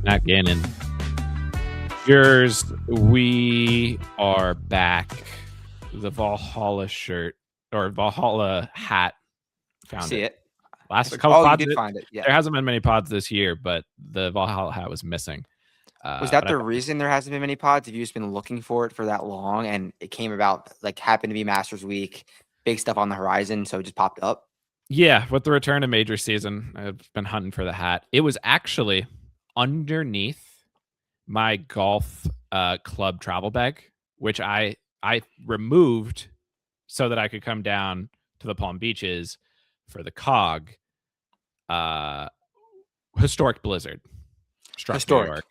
Not Gannon. Yours, we are back. The Valhalla shirt or Valhalla hat. Found See it. Last couple you pods. did find it. Yeah. There hasn't been many pods this year, but the Valhalla hat was missing. Was that the reason there hasn't been many pods? Have you just been looking for it for that long and it came about, like happened to be Masters Week, big stuff on the horizon, so it just popped up? Yeah, with the return of major season, I've been hunting for the hat. It was actually underneath my golf club travel bag, which I removed so that I could come down to the Palm Beaches for the COG historic blizzard. Struck New York.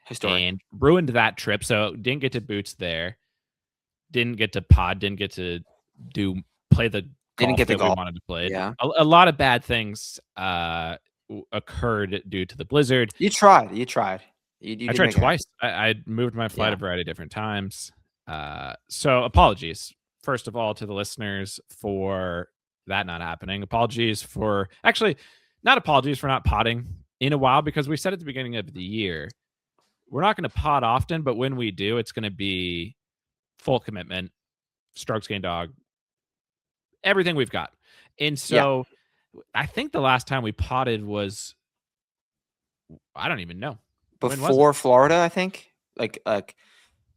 Historic. And ruined that trip. So didn't get to boots there. Didn't get to pod. Didn't get to play the golf that we wanted to play. Yeah. A lot of bad things occurred due to the blizzard. You tried. I tried twice. I moved my flight a variety of different times. So apologies, first of all, to the listeners for that not happening. Not apologies for not podding in a while, because we said at the beginning of the year, we're not going to pod often, but when we do, it's going to be full commitment, strokes gained dog, everything we've got. And so I think the last time we potted was, I don't even know. Before Florida, I think. Like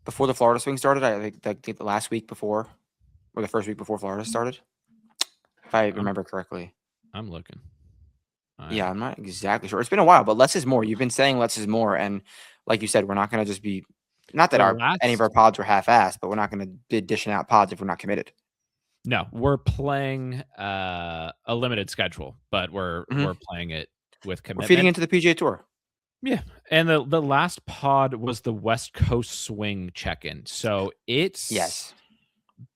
before the Florida swing started, I think the last week before, or the first week before Florida started, if I remember correctly. I'm looking. Yeah, I'm not exactly sure. It's been a while, but less is more. You've been saying less is more, and like you said, we're not going to just be. Not that any of our pods are half-assed, but we're not going to be dishing out pods if we're not committed. No, we're playing a limited schedule, but we're playing it with commitment. We're feeding into the PGA Tour. Yeah, and the last pod was the West Coast Swing check-in, so it's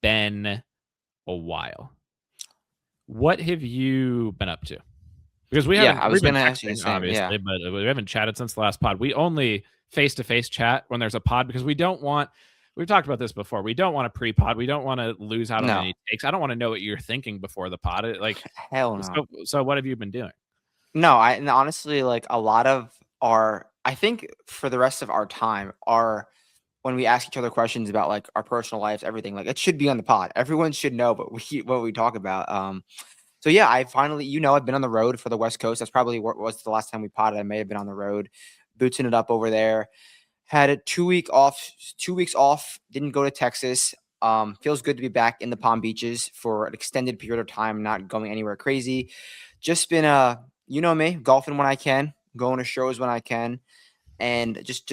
been a while. What have you been up to? Because we haven't. I was going to ask you the same, obviously, but we haven't chatted since the last pod. We only face-to-face chat when there's a pod, because we don't want. We've talked about this before. We don't want a pre-pod. We don't want to lose out on any takes. I don't want to know what you're thinking before the pod. Hell no. So what have you been doing? No, and honestly, like a lot of I think for the rest of our time, when we ask each other questions about like our personal lives, everything, like it should be on the pod. Everyone should know what we talk about. So yeah, I finally, I've been on the road for the West Coast. That's probably what was the last time we potted. I may have been on the road, bootsing it up over there. Had a 2 weeks off. Didn't go to Texas. Feels good to be back in the Palm Beaches for an extended period of time, not going anywhere crazy. Just been me, golfing when I can, going to shows when I can, and just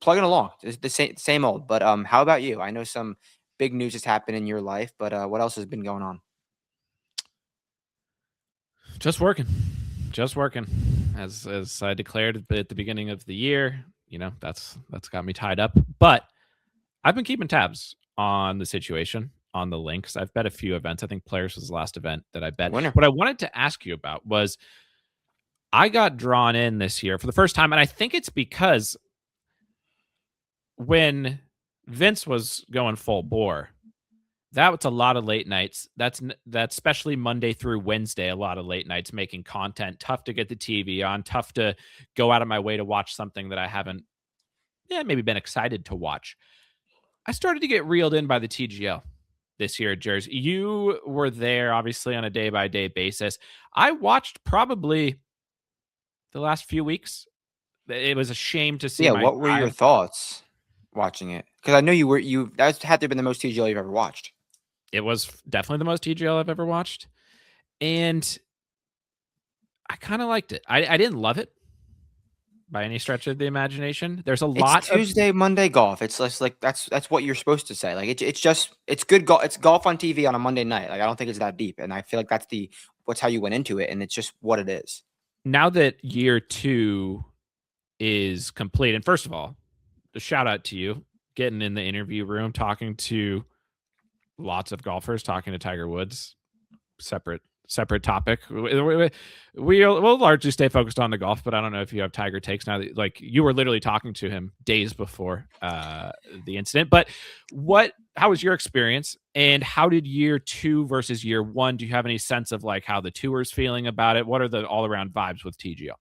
plugging along. It's the same old. But how about you? I know some big news has happened in your life, but what else has been going on? Just working. As I declared at the beginning of the year, that's got me tied up. But I've been keeping tabs on the situation, on the links. I've bet a few events. I think Players was the last event that I bet. Winner. What I wanted to ask you about was, I got drawn in this year for the first time, and I think it's because when Vince was going full bore, that was a lot of late nights. That's especially Monday through Wednesday, a lot of late nights making content. Tough to get the TV on, tough to go out of my way to watch something that I haven't maybe been excited to watch. I started to get reeled in by the TGL this year at Jersey. You were there, obviously, on a day-by-day basis. I watched probably the last few weeks. It was a shame to see. Yeah, what were your thoughts watching it? Because I know that had to have been the most TGL you've ever watched. It was definitely the most TGL I've ever watched. And I kind of liked it. I didn't love it by any stretch of the imagination. There's a lot of Tuesday, Monday golf. It's just like that's what you're supposed to say. Like it's good golf. It's golf on TV on a Monday night. Like I don't think it's that deep. And I feel like that's how you went into it. And it's just what it is. Now that year 2 is complete, and first of all, a shout out to you getting in the interview room, talking to lots of golfers, talking to Tiger Woods, separate topic. We'll largely stay focused on the golf, but I don't know if you have Tiger takes now that, like, you were literally talking to him days before the incident. But how was your experience, and how did year 2 versus year 1? Do you have any sense of like how the tour's feeling about it? What are the all around vibes with TGL?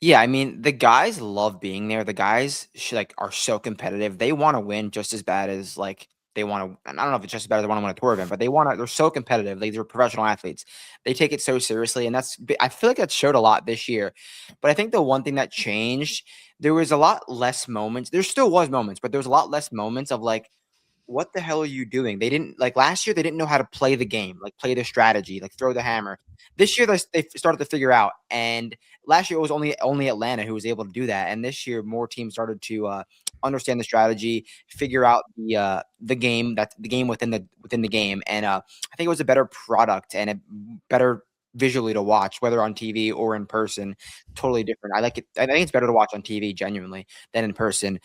Yeah, I mean, the guys love being there. The guys like are so competitive. They want to win just as bad as like they want to. I don't know if it's just as bad as they want to win a tour event, but they want to. They're so competitive. They're professional athletes. They take it so seriously, and I feel like that showed a lot this year. But I think the one thing that changed, there was a lot less moments. There still was moments, but there was a lot less moments of like, what the hell are you doing? They didn't like last year. They didn't know how to play the game, like play the strategy, like throw the hammer. This year they started to figure out, and last year it was only Atlanta who was able to do that, and this year more teams started to understand the strategy, figure out the game that the game within the game, and I think it was a better product and a better visually to watch, whether on TV or in person. Totally different. I like it. I think it's better to watch on TV genuinely than in person.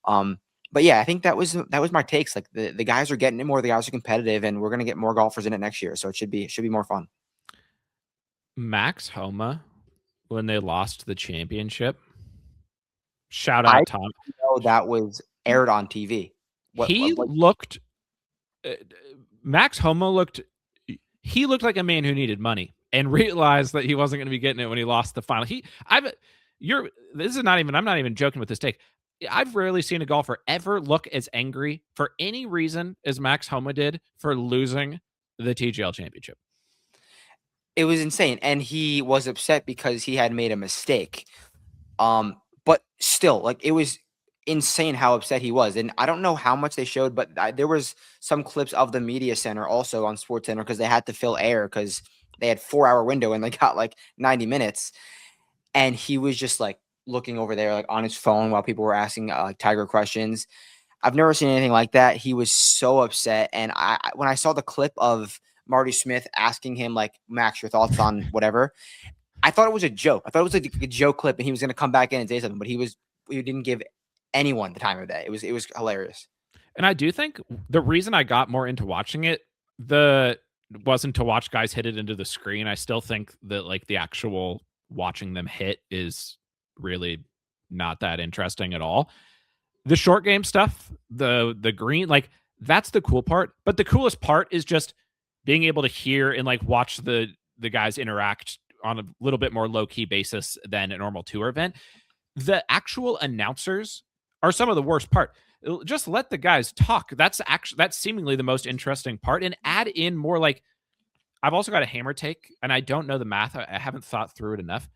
Um, but yeah, I think that was my takes. Like the guys are getting it more, the guys are competitive, and we're gonna get more golfers in it next year. So it should be more fun. Max Homa, when they lost the championship, shout I out didn't Tom. know that was aired on TV. He What looked uh, Max Homa looked he looked like a man who needed money and realized that he wasn't going to be getting it when he lost the final. I'm not even joking with this take. I've rarely seen a golfer ever look as angry for any reason as Max Homa did for losing the TGL championship. It was insane, and he was upset because he had made a mistake. But still, like it was insane how upset he was, and I don't know how much they showed, but there was some clips of the media center also on Sports Center because they had to fill air because they had 4 hour window and they got like 90 minutes, and he was just like looking over there like on his phone while people were asking like Tiger questions. I've never seen anything like that. He was so upset, and when I saw the clip of Marty Smith asking him like, Max, your thoughts on whatever, I thought it was a joke. I thought it was like a joke clip, and he was going to come back in and say something, but he didn't give anyone the time of day. It was hilarious. And I do think the reason I got more into watching it, the wasn't to watch guys hit it into the screen. I still think that like the actual watching them hit is really not that interesting at all. The short game stuff, the green, like that's the cool part. But the coolest part is just being able to hear and like watch the guys interact on a little bit more low key basis than a normal tour event. The actual announcers are some of the worst part. Just let the guys talk. That's seemingly the most interesting part, and add in more like I've also got a hammer take, and I don't know the math. I haven't thought through it enough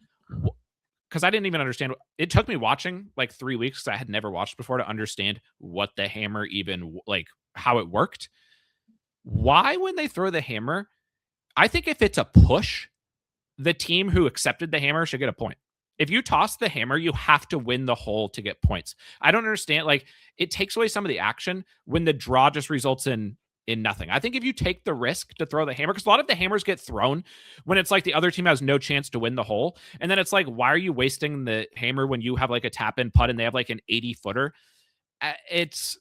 because I didn't even understand. It took me watching like 3 weeks because I had never watched before to understand what the hammer even like how it worked. Why, when they throw the hammer, I think if it's a push, the team who accepted the hammer should get a point. If you toss the hammer, you have to win the hole to get points. I don't understand. Like it takes away some of the action when the draw just results in nothing. I think if you take the risk to throw the hammer, because a lot of the hammers get thrown when it's like the other team has no chance to win the hole. And then it's like, why are you wasting the hammer when you have like a tap in putt and they have like an 80-footer? It's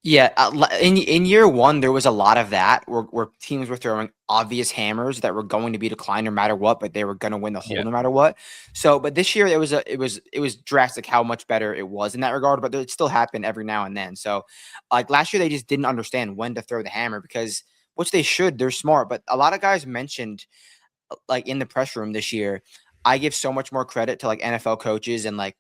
Yeah, in year one, there was a lot of that where teams were throwing obvious hammers that were going to be declined no matter what, but they were going to win the hole no matter what. So, but this year it was drastic how much better it was in that regard. But it still happened every now and then. So, like last year, they just didn't understand when to throw the hammer because which they should. They're smart, but a lot of guys mentioned like in the press room this year. I give so much more credit to like NFL coaches and like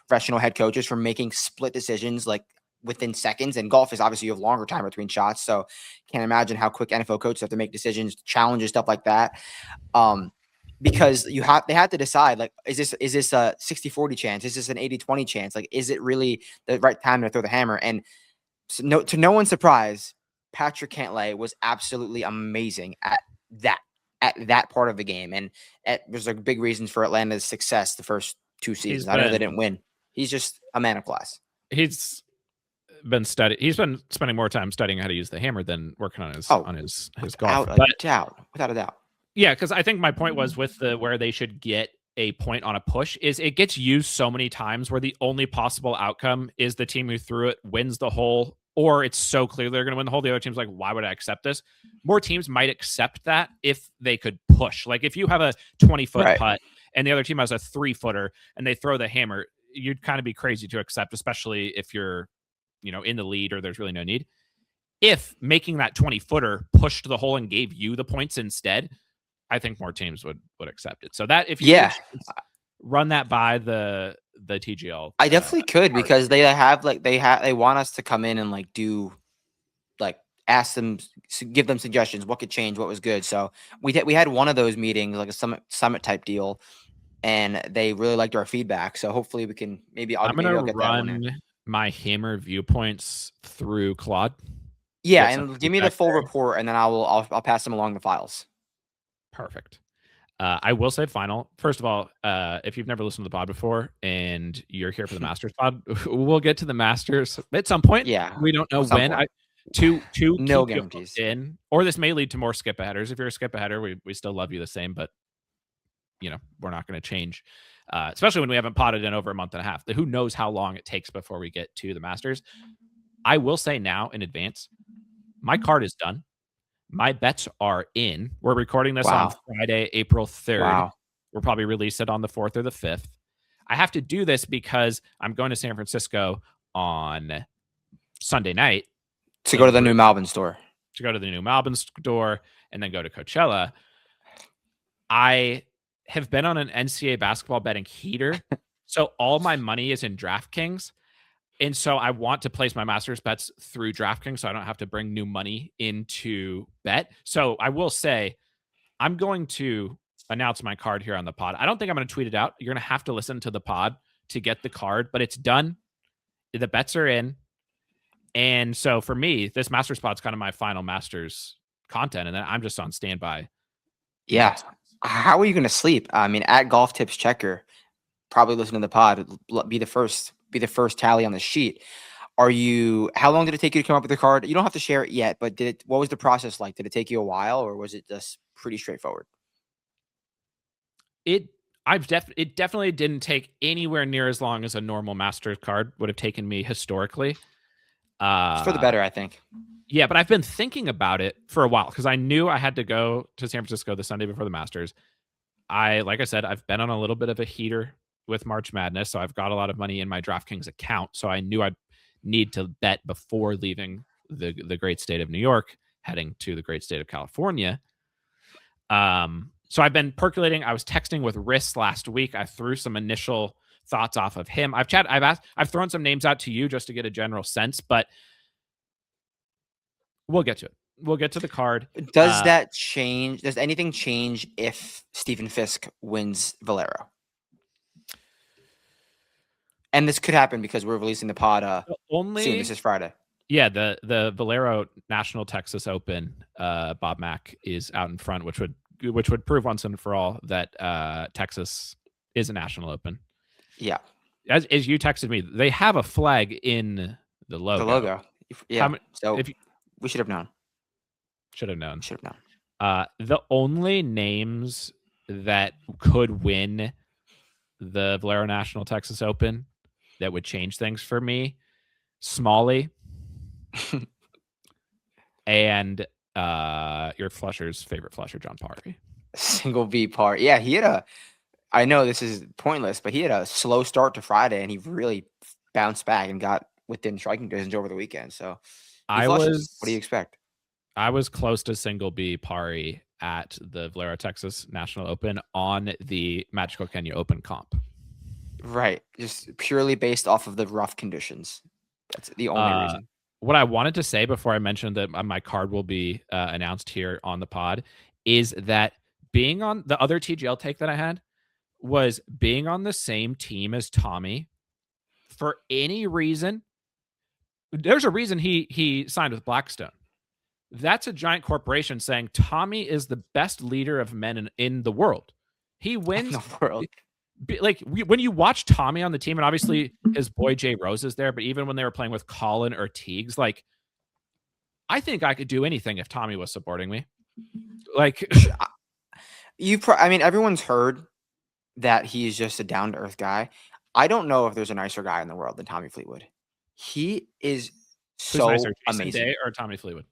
professional head coaches for making split decisions like within seconds. And golf is obviously you have longer time between shots. So can't imagine how quick NFL coaches have to make decisions, challenges, stuff like that. Because they had to decide like, is this a 60-40 chance? Is this an 80-20 chance? Like, is it really the right time to throw the hammer? And so to no one's surprise, Patrick Cantlay was absolutely amazing at that part of the game. And there's like big reasons for Atlanta's success the first two seasons. I know they didn't win. He's just a man of class. He's been spending more time studying how to use the hammer than working on his golf. Without a doubt. Yeah, because I think my point was with where they should get a point on a push is it gets used so many times where the only possible outcome is the team who threw it wins the hole, or it's so clear they're going to win the hole. The other team's like, why would I accept this? More teams might accept that if they could push. Like if you have a 20-foot putt and the other team has a 3-footer and they throw the hammer, you'd kind of be crazy to accept, especially if you're, in the lead or there's really no need. If making that 20-footer pushed the hole and gave you the points instead, I think more teams would accept it. So that if you run that by the TGL. I definitely could because they want us to come in and like do like ask them, give them suggestions, what could change, what was good. So we had one of those meetings, like a summit type deal, and they really liked our feedback. So hopefully we can I'm gonna I'll get that one in. run my Hammer viewpoints through Claude. Yeah, Get some and give me the feedback full there. report, and then I'll pass them along the files. Perfect. I will say final. First of all, if you've never listened to the pod before and you're here for the Masters pod, we'll get to the Masters at some point. Yeah, We don't know at some when. point. To No keep you guarantees. hooked in, or this may lead to more skip aheaders. If you're a skip aheader, we still love you the same, but we're not going to change, especially when we haven't potted in over a month and a half. Who knows how long it takes before we get to the Masters? I will say now in advance, my card is done. My bets are in. We're recording this on Friday, April 3rd. Wow. We'll probably release it on the 4th or the 5th. I have to do this because I'm going to San Francisco on Sunday night. To go to the new Malbon store. To go to the new Malbon store and then go to Coachella. I have been on an NCAA basketball betting heater. So all my money is in DraftKings. And so I want to place my Masters bets through DraftKings so I don't have to bring new money into bet. So I will say I'm going to announce my card here on the pod. I don't think I'm going to tweet it out. You're going to have to listen to the pod to get the card, but it's done. The bets are in. And so for me, this Masters pod's kind of my final Masters content. And then I'm just on standby. Yeah. How are you going to sleep? I mean, at Golf Tips Checker, probably listen to the pod, be the first tally on the sheet. How long did it take you to come up with the card? You don't have to share it yet, but what was the process like? Did it take you a while or was it just pretty straightforward? It definitely didn't take anywhere near as long as a normal Masters card would have taken me historically. It's for the better, I think. Yeah, but I've been thinking about it for a while because I knew I had to go to San Francisco the Sunday before the Masters. Like I said, I've been on a little bit of a heater with March Madness, so I've got a lot of money in my DraftKings account. So I knew I'd need to bet before leaving the great state of New York, heading to the great state of California. So I've been percolating. I was texting with Riss last week. I threw some initial thoughts off of him. I've thrown some names out to you just to get a general sense, but we'll get to it. We'll get to the card. Does that change? Does anything change if Stephen Fisk wins Valero? And this could happen because we're releasing the pod soon. This is Friday. Yeah, the Valero National Texas Open, Bob Mack is out in front, which would prove once and for all that Texas is a national open. Yeah. As you texted me, they have a flag in the logo. The logo. Yeah. We should have known. Should have known. The only names that could win the Valero National Texas Open that would change things for me, Smalley and your Flusher's favorite Flusher, John Parry. Single B par. Yeah, I know this is pointless, but he had a slow start to Friday and he really bounced back and got within striking distance over the weekend. So what do you expect? I was close to single B pari at the Valero Texas National Open on the Magical Kenya Open comp. Right. Just purely based off of the rough conditions. That's the only reason. What I wanted to say before I mentioned that my card will be announced here on the pod is that being on the other TGL take that I had was being on the same team as Tommy for any reason. There's a reason he signed with Blackstone. That's a giant corporation saying Tommy is the best leader of men in the world. He wins the world. Like when you watch Tommy on the team, and obviously his boy Jay Rose is there, but even when they were playing with Collin or Teagues, like I think I could do anything if Tommy was supporting me. Like I mean, everyone's heard that he's just a down to earth guy. I don't know if there's a nicer guy in the world than Tommy Fleetwood. He is so amazing. Day or Tommy Fleetwood?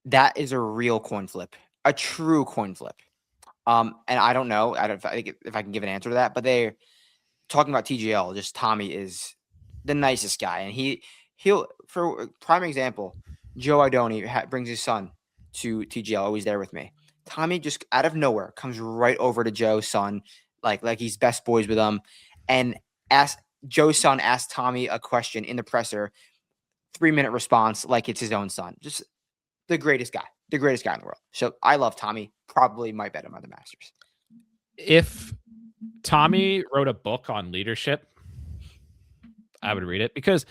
That is a real coin flip, a true coin flip. And I don't know. I think if I can give an answer to that, but they're talking about TGL. Just Tommy is the nicest guy, and he'll for prime example, Joe Idoni brings his son to TGL, always there with me. Tommy just out of nowhere comes right over to Joe's son, like he's best boys with him. And Joe's son asked Tommy a question in the presser, 3-minute response, like it's his own son. Just the greatest guy in the world. So I love Tommy. Probably might bet him on the Masters. If Tommy wrote a book on leadership, I would read it, because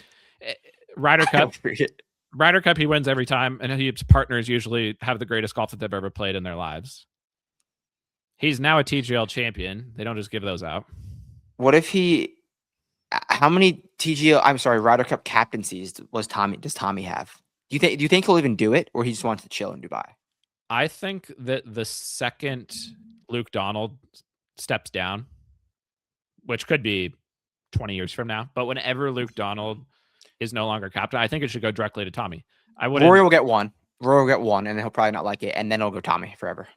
Ryder Cup, he wins every time, and his partners usually have the greatest golf that they've ever played in their lives. He's now a TGL champion. They don't just give those out. What if how many Ryder Cup captaincies does Tommy have? Do you think he'll even do it, or he just wants to chill in Dubai? I think that the second Luke Donald steps down, which could be 20 years from now, but whenever Luke Donald is no longer captain, I think it should go directly to Tommy. Rory will get one. And then he'll probably not like it, and then it'll go Tommy forever.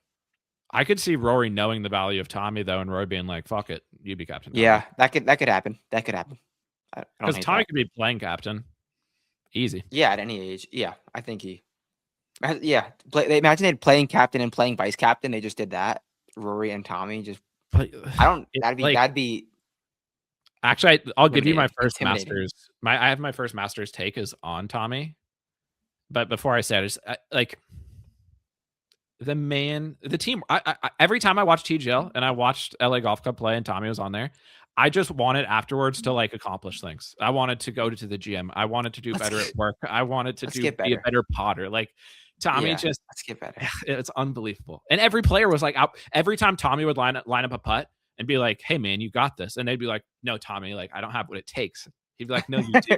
I could see Rory knowing the value of Tommy, though, and Rory being like, "Fuck it, you be captain." Yeah, that could happen. Because Tommy could be playing captain, easy. Yeah, at any age. Yeah, I think he. Yeah, imagine they'd playing captain and playing vice captain. They just did that. Rory and Tommy just. That'd be. Actually, I'll give you my first Masters. I have my first Masters take is on Tommy, but before I say it, like the team. I every time I watch TGL and I watched LA Golf Club play and Tommy was on there, I just wanted afterwards to like accomplish things. I wanted to go to the gym. I wanted to do better at work. I wanted to be a better potter. Like Tommy let's get better. It's unbelievable. And every player was like out. Every time Tommy would line up a putt and be like, "Hey man, you got this," and they'd be like, "No, Tommy, like I don't have what it takes." He'd be like, "No, you do."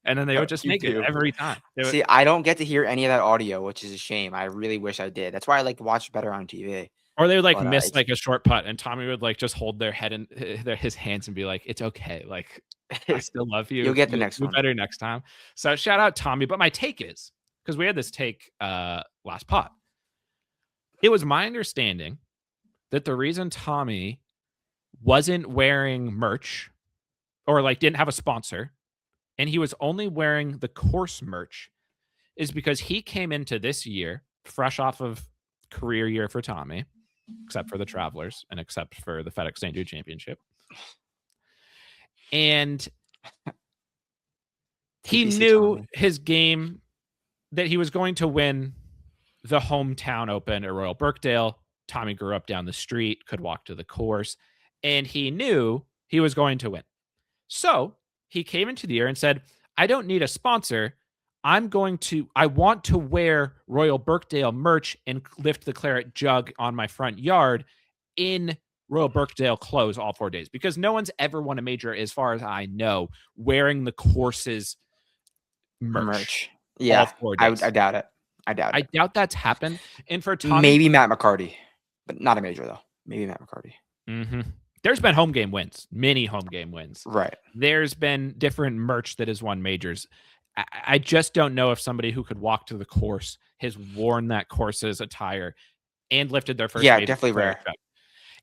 And then they would just make it every time. See, I don't get to hear any of that audio, which is a shame. I really wish I did. That's why I like to watch better on TV. Or they would like miss like a short putt, and Tommy would like just hold their head in his hands and be like, "It's okay. Like I still love you. You'll get the next one. Better next time." So shout out Tommy. But my take is, because we had this take last pot, it was my understanding that the reason Tommy wasn't wearing merch or like didn't have a sponsor, and he was only wearing the course merch, is because he came into this year fresh off of career year for Tommy, except for the Travelers and except for the FedEx St. Jude Championship. And he knew his game, that he was going to win the hometown open at Royal Birkdale. Tommy grew up down the street, could walk to the course, and he knew he was going to win. So he came into the year and said, "I don't need a sponsor. I want to wear Royal Birkdale merch and lift the claret jug on my front yard in Royal Birkdale clothes all 4 days," because no one's ever won a major, as far as I know, wearing the course's merch. Yeah, all 4 days. I doubt it. I doubt that's happened. And for Tommy, maybe Matt McCarty, but not a major though. Maybe Matt McCarty. Mm-hmm. There's been home game wins, many home game wins. Right. There's been different merch that has won majors. I just don't know if somebody who could walk to the course has worn that course's attire and lifted their first. Yeah, definitely rare.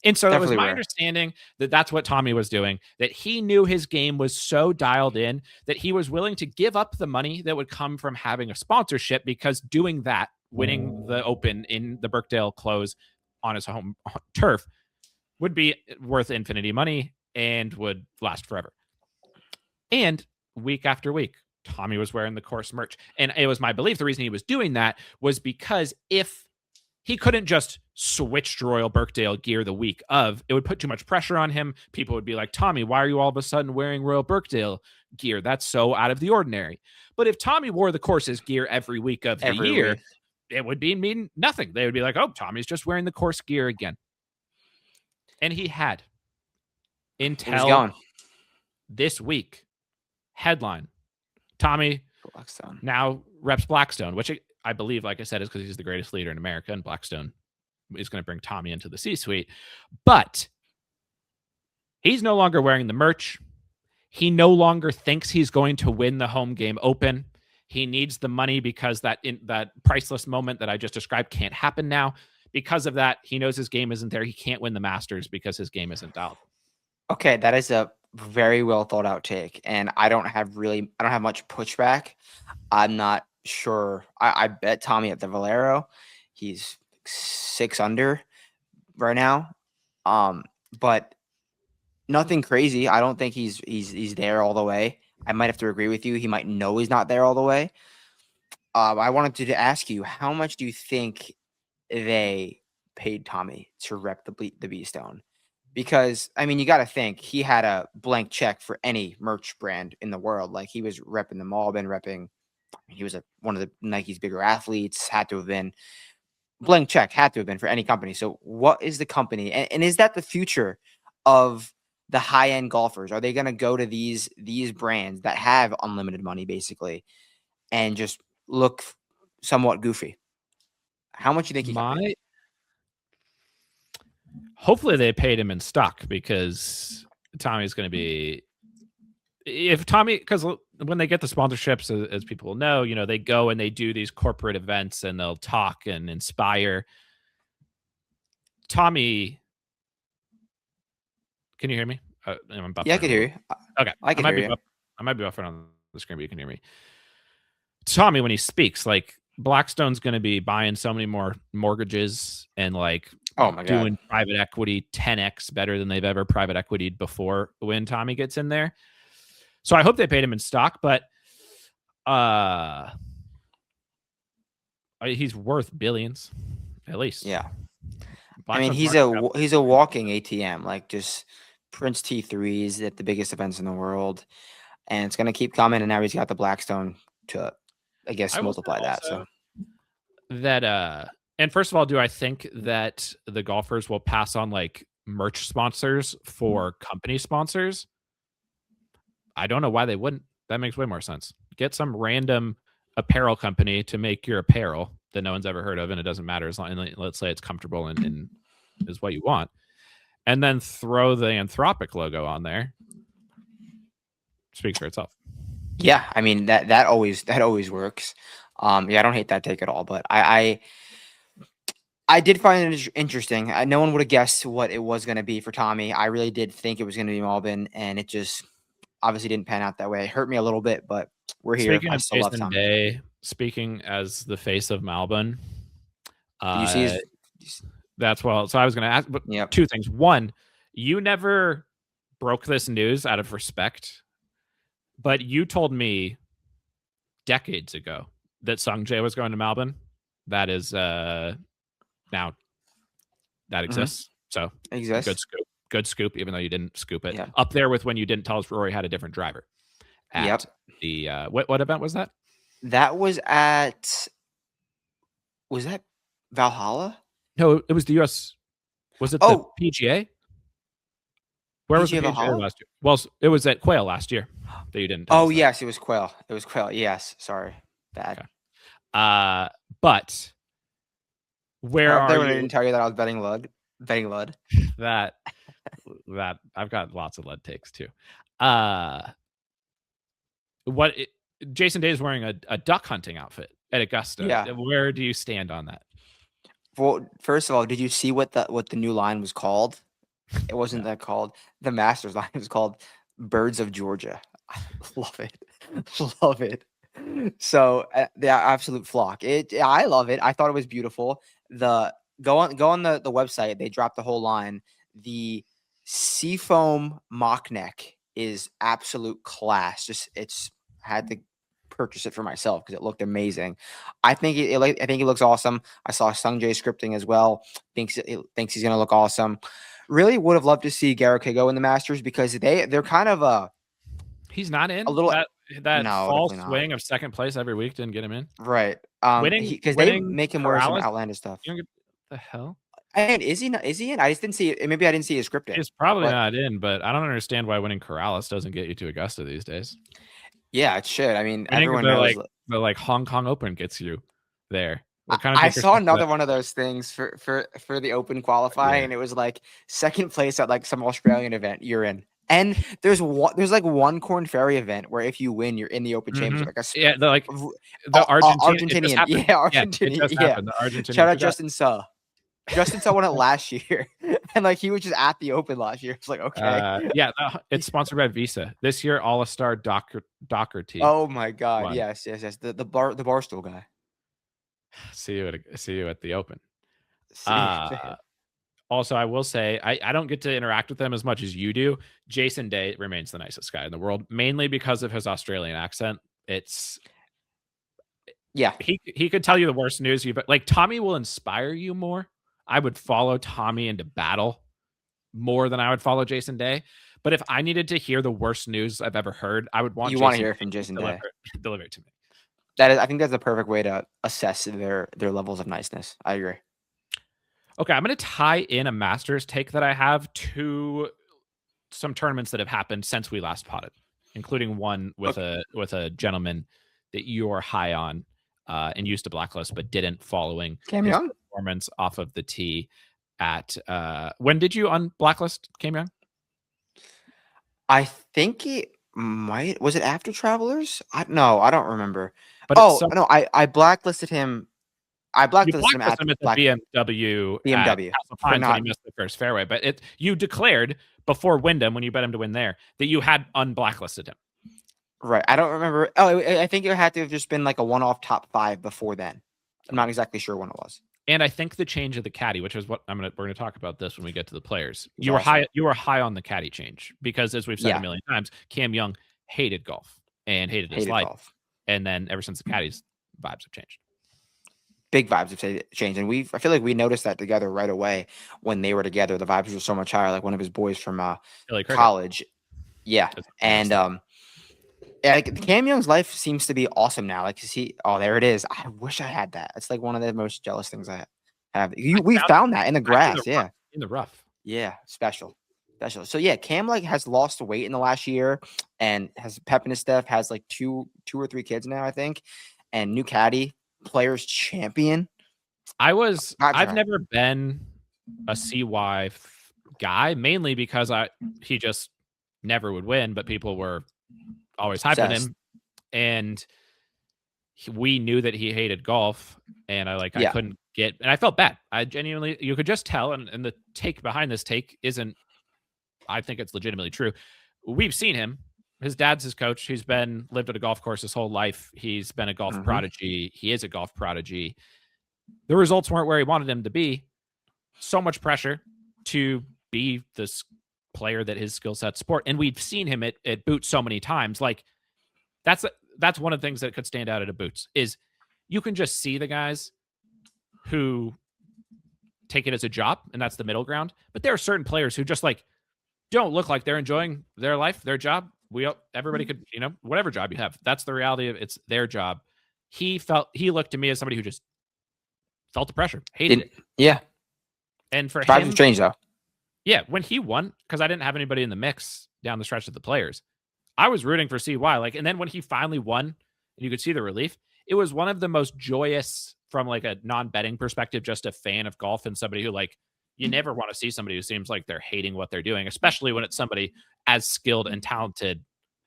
And so it was my understanding that that's what Tommy was doing, that he knew his game was so dialed in that he was willing to give up the money that would come from having a sponsorship, because doing that, winning the Open in the Birkdale close on his home turf, would be worth infinity money and would last forever. And week after week, Tommy was wearing the course merch. And it was my belief the reason he was doing that was because if he couldn't just switch to Royal Birkdale gear the week of, it would put too much pressure on him. People would be like, "Tommy, why are you all of a sudden wearing Royal Birkdale gear? That's so out of the ordinary." But if Tommy wore the course's gear every week of the year, it would mean nothing. They would be like, "Oh, Tommy's just wearing the course gear again." And he had until this week. Headline: Tommy Blackstone now reps Blackstone, which I believe, like I said, is because he's the greatest leader in America, and Blackstone is going to bring Tommy into the C-suite. But he's no longer wearing the merch. He no longer thinks he's going to win the home game Open. He needs the money because that priceless moment that I just described can't happen now. Because of that, he knows his game isn't there. He can't win the Masters because his game isn't dialed. Okay, that is a very well thought out take, and I don't have much pushback. I'm not sure. I bet Tommy at the Valero. He's 6 under right now. But Nothing crazy. I don't think he's there all the way. I might have to agree with you. He might know he's not there all the way. I wanted to ask you, how much do you think they paid Tommy to rep the B Stone? Because I mean, you got to think he had a blank check for any merch brand in the world. Like he was repping the Malbon, repping. He was one of the Nike's bigger athletes. Had to have been blank check. Had to have been for any company. So, what is the company, and is that the future of the high end golfers? Are they going to go to these brands that have unlimited money, basically, and just look somewhat goofy? How much do you think he got paid? Hopefully they paid him in stock, because Tommy's going to be, if Tommy, because when they get the sponsorships, as people will know, they go and they do these corporate events and they'll talk and inspire. Tommy, can you hear me? Yeah, I can hear you. Okay, I can hear you. I might be buffering on the screen, but you can hear me. Tommy, when he speaks, like, Blackstone's going to be buying so many more mortgages and doing private equity 10x better than they've ever private equity'd before when Tommy gets in there. So I hope they paid him in stock, but he's worth billions, at least. Yeah. I mean, he's a walking ATM, like just Prince T3s at the biggest events in the world, and it's gonna keep coming. And now he's got the Blackstone to, I guess, multiply that. So that and first of all, do I think that the golfers will pass on like merch sponsors for company sponsors? I don't know why they wouldn't. That makes way more sense. Get some random apparel company to make your apparel that no one's ever heard of, and it doesn't matter as long, let's say it's comfortable and is what you want, and then throw the Anthropic logo on there. Speaks for itself. Yeah, I mean that always works. Yeah, I don't hate that take at all, but I did find it interesting. No one would have guessed what it was going to be for Tommy. I really did think it was going to be Malbon, and it just obviously didn't pan out that way. It hurt me a little bit, but we're here. Speaking of Jason Day, speaking as the face of Malbon, you see that's well. So I was going to ask, but two things. One, you never broke this news out of respect, but you told me decades ago that Sungjae was going to Malbon. That is now that exists. So exists. Good scoop, even though you didn't scoop it. Up there with when you didn't tell us Rory had a different driver. At the what event was that? That was at Valhalla? No, it was the US. Was it the PGA? Where was the PGA Valhalla? last year? Well, it was at Quail last year that you didn't tell us that. Yes, it was Quail. It was Quail. Yes, sorry. Bad. Okay. But where are you? I didn't tell you that I was betting Lud. That I've got lots of Lud takes too. Jason Day is wearing a duck hunting outfit at Augusta. Yeah. Where do you stand on that? Well, first of all, did you see what the new line was called? It wasn't that called the Masters line. It was called Birds of Georgia. I love it. Love it. So the absolute flock. I love it. I thought it was beautiful. Go on the website. They dropped the whole line. The seafoam mock neck is absolute class. It's had to purchase it for myself because it looked amazing. I think it looks awesome. I saw Sungjae scripting as well. Thinks he's gonna look awesome. Really would have loved to see Garrett go in the Masters because they're kind of he's not in a little that false swing of second place every week didn't get him in. Right. Because they make him wear some outlandish stuff. The hell? And is he in? I just didn't see it. Maybe I didn't see his scripting. He's probably not in, but I don't understand why winning Corrales doesn't get you to Augusta these days. Yeah, it should. I mean, everyone knows the Hong Kong Open gets you there. I saw another one of those things for the Open qualifying, and it was like second place at like some Australian event. You're in. And there's one Corn Ferry event where if you win, you're in the Open Championship. Like the Argentinian. Argentinian. Yeah. The Argentinian. Shout out Justin Suh. Justin Suh won it last year, and like he was just at the Open last year. It's like okay. It's sponsored by Visa this year. All-Star Doherty. Oh my God! Won. Yes. The Barstool guy. See you at the Open. Also, I will say I don't get to interact with them as much as you do. Jason Day remains the nicest guy in the world, mainly because of his Australian accent. It's Yeah. he could tell you the worst news you, but like Tommy will inspire you more. I would follow Tommy into battle more than I would follow Jason Day. But if I needed to hear the worst news I've ever heard, I would want You want to Jason hear Day from Jason to Day. deliver it to me. I think that's the perfect way to assess their levels of niceness. I agree. Okay, I'm going to tie in a Masters take that I have to some tournaments that have happened since we last potted, including one with a gentleman that you're high on and used to blacklist but didn't, following Cam his Young? performance off of the tee at when did you unblacklist Cam Young? I think it was it after Travelers? No, I don't remember. But No, I blacklisted him. I you blacklisted him blacklisted him at the BMW at BMW Castle Pines when he missed the first fairway. But you declared before Wyndham, when you bet him to win there, that you had unblacklisted him. Right. I don't remember. Oh, I think it had to have just been like a one-off top 5 before then. I'm not exactly sure when it was. And I think the change of the caddy, which is what we're gonna talk about this when we get to the players. You Awesome. were high on the caddy change because, as we've said a million times, Cam Young hated golf and hated his life. Golf. And then ever since the caddies, vibes have changed. Big vibes have changed, and I feel like we noticed that together right away when they were together. The vibes were so much higher. Like one of his boys from college, yeah, and Cam Young's life seems to be awesome now. Like, there it is. I wish I had that. It's like one of the most jealous things I have. We found that in the grass, in the rough, yeah, special. So yeah, Cam has lost weight in the last year and has pep in his step. Has like two or three kids now, I think, and new caddy. Players champion. I've never been a CY guy, mainly because he just never would win, but people were always hyping him, and we knew that he hated golf, and I couldn't get, and I felt bad. I genuinely, you could just tell, and the take behind this take isn't, I think it's legitimately true. We've seen him. His dad's his coach. He's lived at a golf course his whole life. He's been a golf prodigy. He is a golf prodigy. The results weren't where he wanted him to be. So much pressure to be this player that his skill set sport. And we've seen him at Boots so many times. Like that's one of the things that could stand out at a Boots is you can just see the guys who take it as a job, and that's the middle ground. But there are certain players who just don't look like they're enjoying their life, their job. Everybody could, whatever job you have, that's the reality of it's their job. He looked to me as somebody who just felt the pressure, hated it. Yeah. And for him, strange though. Yeah, when he won, because I didn't have anybody in the mix down the stretch of the players, I was rooting for CY. And then when he finally won, and you could see the relief, it was one of the most joyous from a non-betting perspective, just a fan of golf and somebody who you never want to see somebody who seems like they're hating what they're doing, especially when it's somebody as skilled and talented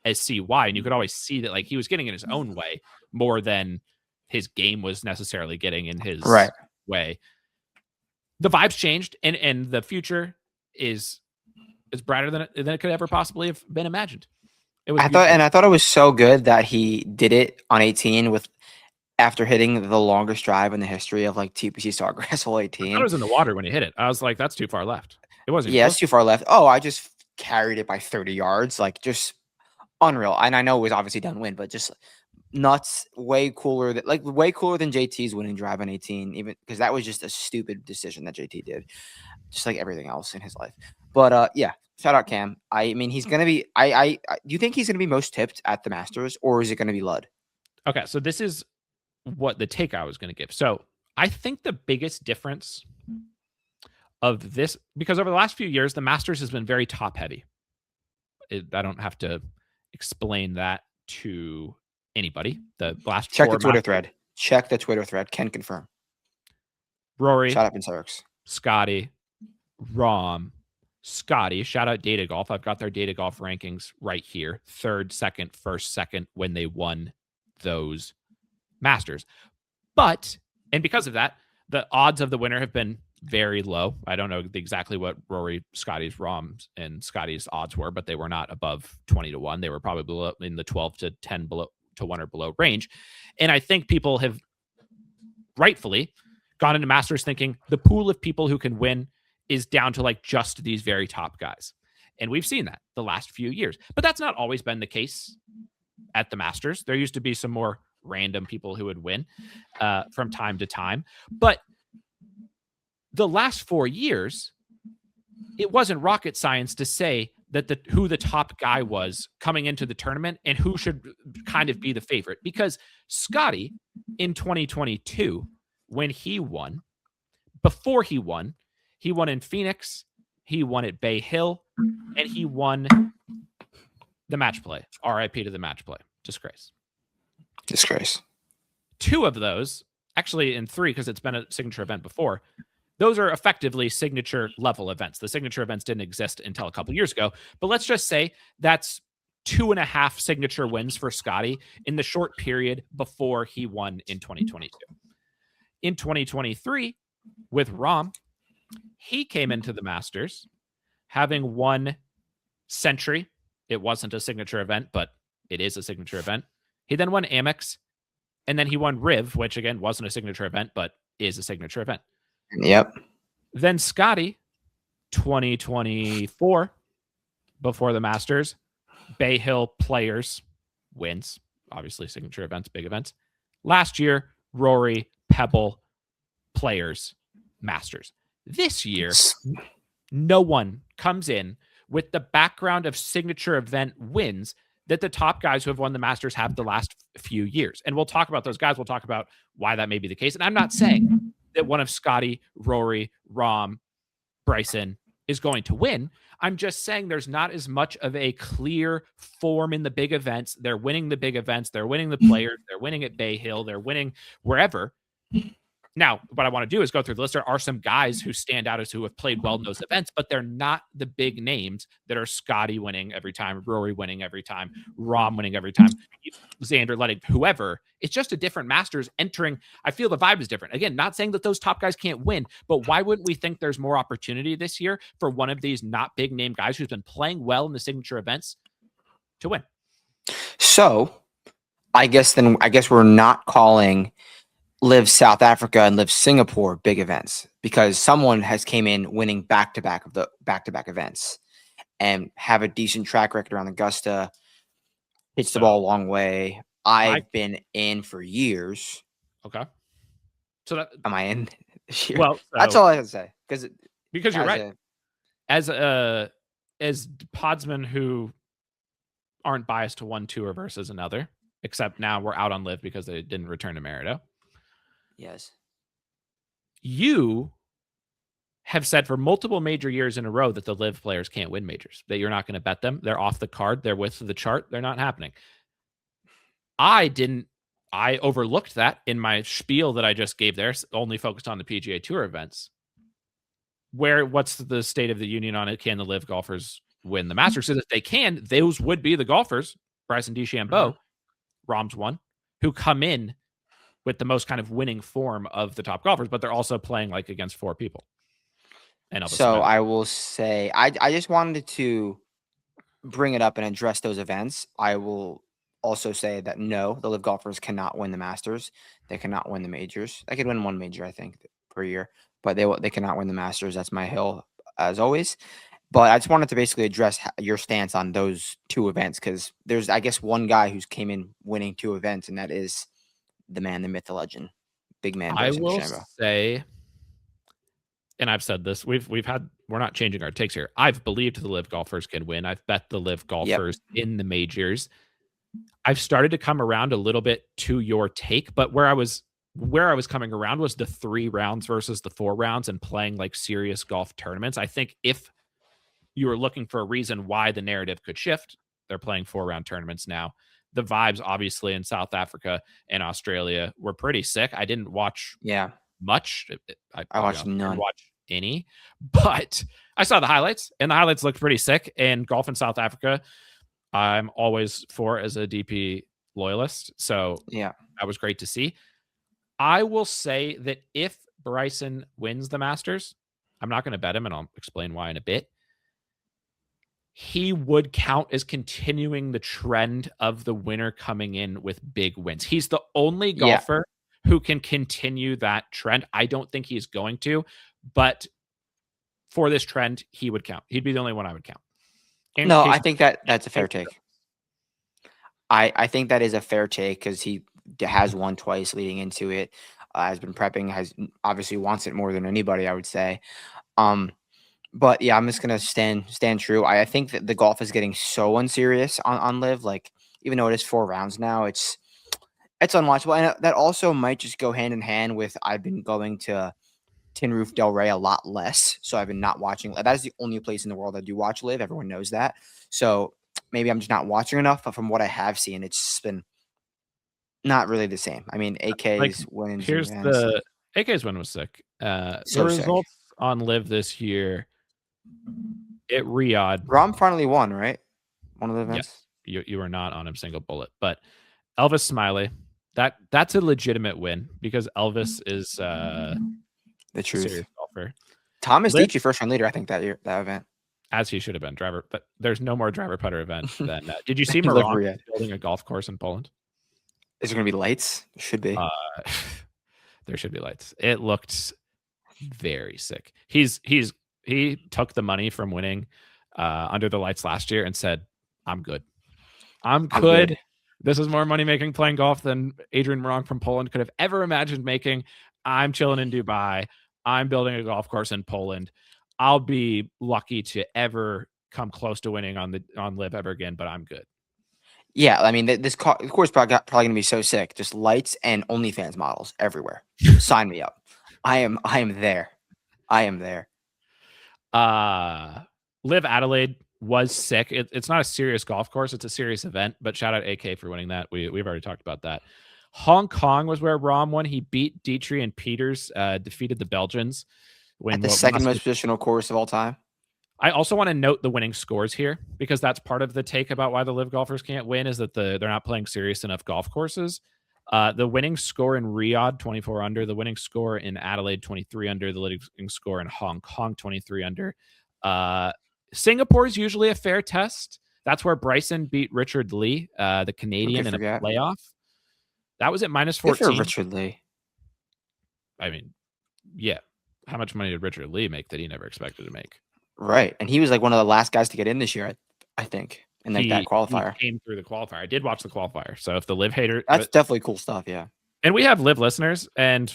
as CY. And you could always see that he was getting in his own way more than his game was necessarily getting in his way. The vibes changed, and the future is brighter than it could ever possibly have been imagined. I thought it was so good that he did it on 18 after hitting the longest drive in the history of TPC Sawgrass hole 18. I was in the water when he hit it. I was like, that's too far left. It wasn't. Yeah, it's too far left. Oh, I just carried it by 30 yards. Just unreal. And I know it was obviously downwind, but just nuts. Way cooler than JT's winning drive on 18, even because that was just a stupid decision that JT did, just like everything else in his life. But yeah, shout out Cam. I mean, he's gonna be. Do you think he's gonna be most tipped at the Masters, or is it gonna be Lud? Okay, so this is what the take I was going to give. So I think the biggest difference of this, because over the last few years, the Masters has been very top heavy. I don't have to explain that to anybody. The last check the Twitter thread. Check the Twitter thread. Can confirm. Rory. Shout out Pincerix. Scottie. Rahm. Scottie. Shout out Data Golf. I've got their Data Golf rankings right here. 3rd, 2nd, 1st, 2nd when they won those Masters. And because of that, the odds of the winner have been very low. I don't know exactly what Rory, Scottie's, Rahm's, and Scottie's odds were, but they were not above 20-1. They were probably below, in the 12 to 10 below to 1 or below range. And I think people have rightfully gone into Masters thinking the pool of people who can win is down to like just these very top guys. And we've seen that the last few years. But that's not always been the case at the Masters. There used to be some more random people who would win from time to time. But the last 4 years, it wasn't rocket science to say that who the top guy was coming into the tournament and who should kind of be the favorite. Because Scottie in 2022, when he won, before he won in Phoenix, he won at Bay Hill, and he won the match play. RIP to the match play. Disgrace. 2 of those, actually in 3, because it's been a signature event before, those are effectively signature level events. The signature events didn't exist until a couple years ago. But let's just say that's 2.5 signature wins for Scottie in the short period before he won in 2022. In 2023, with Rahm, he came into the Masters having won Century. It wasn't a signature event, but it is a signature event. He then won Amex, and then he won Riv, which again wasn't a signature event, but is a signature event. Yep. Then Scottie, 2024, before the Masters, Bay Hill Players wins. Obviously, signature events, big events. Last year, Rory, Pebble, Players, Masters. This year, no one comes in with the background of signature event wins that the top guys who have won the Masters have the last few years. And we'll talk about those guys. We'll talk about why that may be the case. And I'm not saying that one of Scottie, Rory, Rahm, Bryson is going to win. I'm just saying there's not as much of a clear form in the big events. They're winning the big events. They're winning the Players. They're winning at Bay Hill. They're winning wherever. Now, what I want to do is go through the list. There are some guys who stand out as who have played well in those events, but they're not the big names that are Scottie winning every time, Rory winning every time, Rahm winning every time, Xander letting whoever. It's just a different Masters entering. I feel the vibe is different. Again, not saying that those top guys can't win, but why wouldn't we think there's more opportunity this year for one of these not big name guys who's been playing well in the signature events to win? So I guess we're not calling Live South Africa and Live Singapore big events because someone has came in winning back-to-back events and have a decent track record around Augusta, hits the ball a long way. I've been in for years. Okay. So that am I in this year? Well, that's all I can say because you're right. As podsmen who aren't biased to one tour versus another, except now we're out on Live because they didn't return to Merida. Yes. You have said for multiple major years in a row that the Live players can't win majors, that you're not going to bet them. They're off the card. They're with the chart. They're not happening. I overlooked that in my spiel that I just gave there, only focused on the PGA Tour events. What's the state of the union on it? Can the Live golfers win the Masters? So that they can, those would be the golfers, Bryson DeChambeau, Rahm's one, who come in with the most kind of winning form of the top golfers, but they're also playing like against 4 people. And so I will say, I just wanted to bring it up and address those events. I will also say that no, the Live golfers cannot win the Masters. They cannot win the majors. They could win one major, I think, per year, but they cannot win the Masters. That's my hill, as always. But I just wanted to basically address your stance on those 2 events because there's, I guess, one guy who's came in winning 2 events, and that is the man, the myth, the legend, big man. I will say, and I've said this, we're not changing our takes here. I've believed the Live golfers can win. I've bet the Live golfers in the majors. I've started to come around a little bit to your take, but where I was coming around was the 3 rounds versus the 4 rounds and playing like serious golf tournaments. I think if you were looking for a reason why the narrative could shift, they're playing 4-round tournaments now. The vibes, obviously, in South Africa and Australia were pretty sick. I didn't watch much. I watched none. Didn't watch any, but I saw the highlights, and the highlights looked pretty sick. And golf in South Africa, I'm always for as a DP loyalist. So that was great to see. I will say that if Bryson wins the Masters, I'm not going to bet him, and I'll explain why in a bit. He would count as continuing the trend of the winner coming in with big wins. He's the only golfer who can continue that trend. I don't think he's going to, but for this trend, he would count. He'd be the only one I would count. No, I think that's a fair take. I think that is a fair take because he has won twice leading into it. Has been prepping. Has obviously wants it more than anybody, I would say. But yeah, I'm just gonna stand true. I think that the golf is getting so unserious on Live. Like even though it is 4 rounds now, it's unwatchable, and that also might just go hand in hand with I've been going to Tin Roof Del Rey a lot less, so I've been not watching. That is the only place in the world I do watch Live. Everyone knows that. So maybe I'm just not watching enough. But from what I have seen, it's been not really the same. I mean, AK's wins. Here's the AK's win was sick. The results on Live this year at Riyadh. Rahm finally won, right? One of the events. Yes. You were not on a single bullet, but Elvis Smiley, that's a legitimate win because Elvis is the truth. Serious golfer. Thomas Dietschy first round leader, I think that event. As he should have been driver, but there's no more driver putter event than that. Did you see Rahm building a golf course in Poland? Is there going to be lights? There should be. There should be lights. It looked very sick. He took the money from winning Under the Lights last year and said, I'm good. I'm good. This is more money making playing golf than Adrian Morong from Poland could have ever imagined making. I'm chilling in Dubai. I'm building a golf course in Poland. I'll be lucky to ever come close to winning on Live ever again, but I'm good. Yeah, I mean, this course probably going to be so sick. Just lights and OnlyFans models everywhere. Sign me up. I am there. I am there. Live Adelaide was sick. It's not a serious golf course. It's a serious event, but shout out AK for winning that. We've already talked about that. Hong Kong was where Rahm won. He beat Dietrich and Peters, defeated the Belgians. At the second most positional course of all time. I also want to note the winning scores here because that's part of the take about why the Live golfers can't win is that they're not playing serious enough golf courses. The winning score in Riyadh, 24 under. The winning score in Adelaide, 23 under. The winning score in Hong Kong, 23 under. Singapore is usually a fair test. That's where Bryson beat Richard Lee, the Canadian, in a playoff. That was at minus 14. Richard Lee. I mean, yeah. How much money did Richard Lee make that he never expected to make? Right. And he was like one of the last guys to get in this year, I think, in like that qualifier. He came through the qualifier. I did watch the qualifier. So if the Live hater... That's definitely cool stuff, yeah. And we have Live listeners, and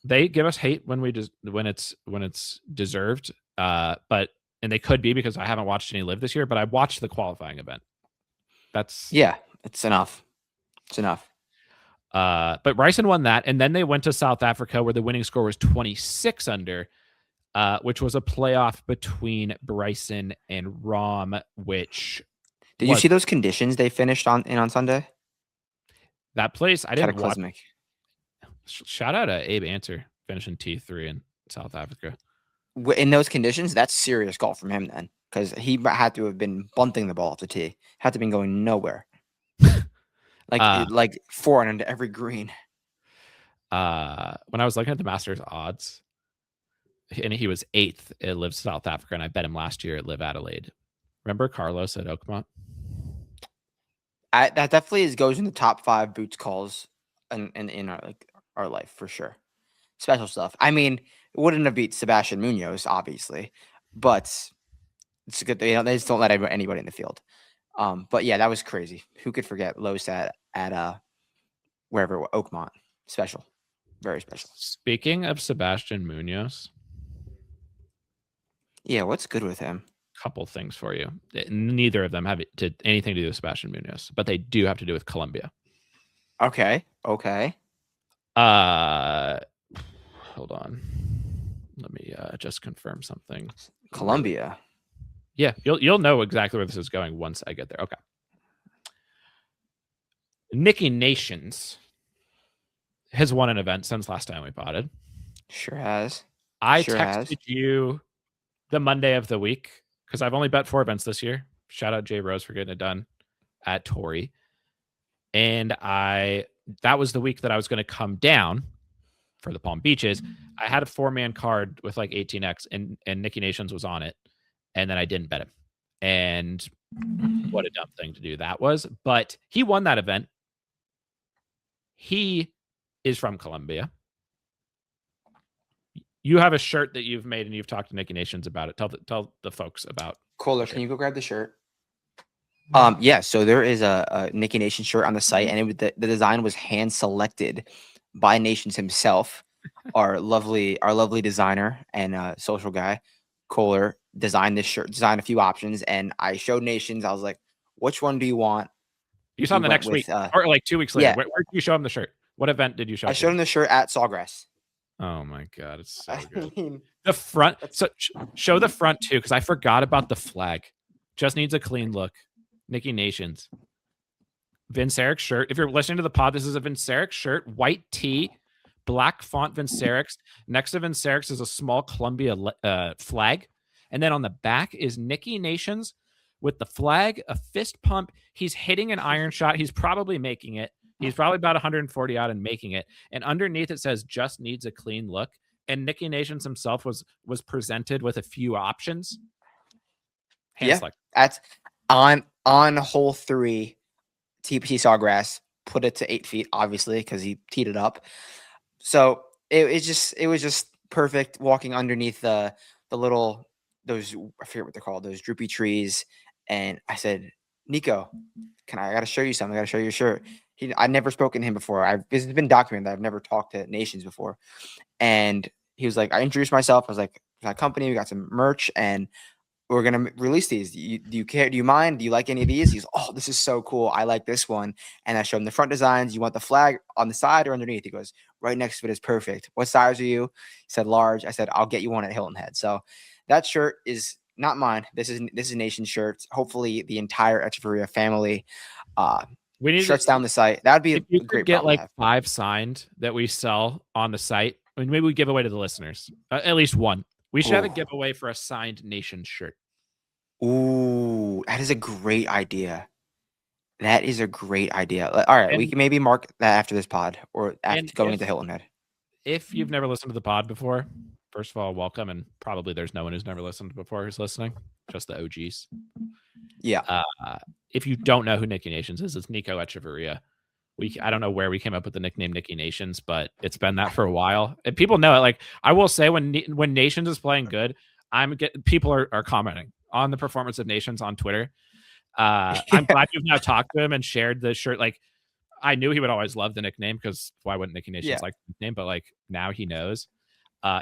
they give us hate when it's deserved. And they could be because I haven't watched any Live this year, but I watched the qualifying event. Yeah, it's enough. It's enough. But Bryson won that, and then they went to South Africa where the winning score was 26 under, which was a playoff between Bryson and Rahm. Which did you see those conditions they finished on Sunday? That place I didn't watch. Cataclysmic. Shout out to Abe Anser finishing T3 in South Africa. In those conditions, that's serious golf from him then, because he had to have been bunting the ball off the tee. Had to have been going nowhere. Like 4 into every green. When I was looking at the Masters odds, and he was 8th at Live South Africa, and I bet him last year at Live Adelaide. Remember Carlos at Oakmont? That definitely goes in the top 5 boots calls in our life for sure. Special stuff. I mean, it wouldn't have beat Sebastian Munoz, obviously, but it's good. They just don't let anybody in the field. But yeah, that was crazy. Who could forget Los at wherever, Oakmont? Special. Very special. Speaking of Sebastian Munoz. Yeah, what's good with him? Couple things for you. Neither of them have anything to do with Sebastian Munoz, but they do have to do with Colombia. Okay. Hold on. Let me just confirm something. Colombia. Yeah, you'll know exactly where this is going once I get there. Okay. Nicky Nations has won an event since last time we potted. Sure has. I texted you the Monday of the week because I've only bet 4 events this year. Shout out Jay Rose for getting it done at Tory. And that was the week that I was going to come down for the Palm Beaches. I had a 4-man card with like 18x and Nicky Nations was on it. And then I didn't bet him. And what a dumb thing to do that was. But he won that event. He is from Colombia. You have a shirt that you've made and you've talked to Nicky Nations about it. Tell the folks about. Kohler, can you go grab the shirt? Yeah, so there is a Nicky Nation shirt on the site, and the design was hand selected by Nations himself. Our lovely designer and social guy, Kohler, designed this shirt, designed a few options, and I showed Nations. I was like, "Which one do you want?" You saw him the next week, or like 2 weeks later. Yeah. Where did you show him the shirt? What event did you show? I showed him the shirt at Sawgrass. Oh my god, it's so good. I mean, the front. So show the front too, because I forgot about the flag. Just needs a clean look. Nicky Nations. Vince Eric's shirt. If you're listening to the pod, this is a Vince Eric shirt, white tee, black font Vince Eric's. Next to Vince Eric's is a small Colombia flag. And then on the back is Nicky Nations with the flag, a fist pump. He's hitting an iron shot. He's probably making it. He's probably about 140 out and making it. And underneath it says, just needs a clean look. And Nicky Nations himself was presented with a few options. That's on hole 3. TPC Sawgrass, put it to 8 feet, obviously, because he teed it up. So it was just perfect walking underneath the little, those, I forget what they're called, those droopy trees. And I said, Nico, I got to show you something. I got to show you your shirt. I'd never spoken to him before. It's been documented that I've never talked to Nations before. And he was like, I introduced myself. I was like, my company, we got some merch, and we're going to release these. Do you care? Do you mind? Do you like any of these? He's, oh, this is so cool. I like this one. And I showed him the front designs. You want the flag on the side or underneath? He goes, right next to it is perfect. What size are you? He said, large. I said, I'll get you one at Hilton Head. So that shirt is not mine. This is Nation's shirt. Hopefully the entire Echeverria family we need shirts down the site. That would be a great get like 5 signed that we sell on the site. I mean, maybe we give away to the listeners, at least one. We should have a giveaway for a signed Nation shirt. Ooh, that is a great idea. That is a great idea. All right, we can maybe mark that after this pod or after going into Hilton Head. If you've never listened to the pod before, first of all, welcome. And probably there's no one who's never listened before who's listening, just the OGs. Yeah. If you don't know who Nicky Nations is, it's Nico Echeverria. I don't know where we came up with the nickname Nicky Nations, but it's been that for a while. And people know it. Like, I will say when Nations is playing good, people are commenting on the performance of Nations on Twitter. I'm glad you've now talked to him and shared the shirt. Like, I knew he would always love the nickname, because why wouldn't Nicky Nations like the nickname? But like, now he knows.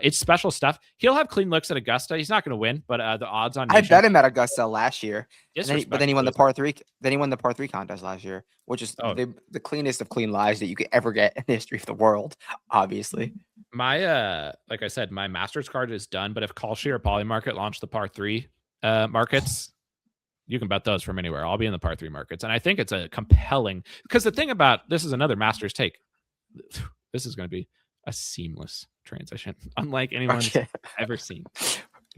It's special stuff. He'll have clean looks at Augusta. He's not going to win, but the odds on I bet him at Augusta last year. But then he won the par 3. Then he won the par 3 contest last year, which is the cleanest of clean lies that you could ever get in the history of the world. Obviously, my like I said, my Masters card is done. But if Kalshi or Polymarket launch the par 3 markets, you can bet those from anywhere. I'll be in the par 3 markets, and I think it's a compelling, because the thing about this is another Masters take. This is going to be a seamless transition, unlike anyone's ever seen.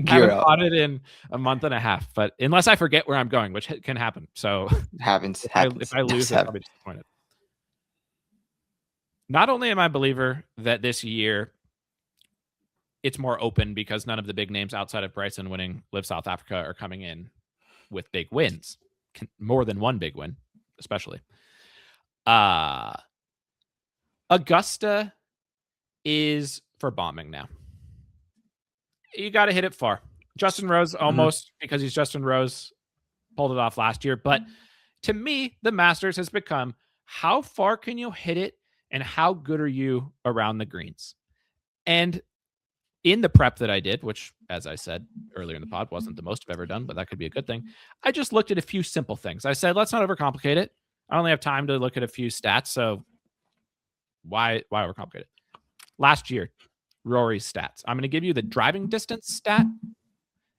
I haven't caught it in a month and a half, but unless I forget where I'm going, which can happen. So happens. If I lose, I'll be disappointed. Not only am I a believer that this year it's more open because none of the big names outside of Bryson winning Live South Africa are coming in with big wins, more than one big win, especially. Augusta is for bombing now. You got to hit it far. Justin Rose almost, because he's Justin Rose, pulled it off last year. But to me, the Masters has become, how far can you hit it and how good are you around the greens? And in the prep that I did, which, as I said earlier in the pod, wasn't the most I've ever done, but that could be a good thing, I just looked at a few simple things. I said, let's not overcomplicate it. I only have time to look at a few stats, so why overcomplicate it? Last year, Rory's stats. I'm going to give you the driving distance stat,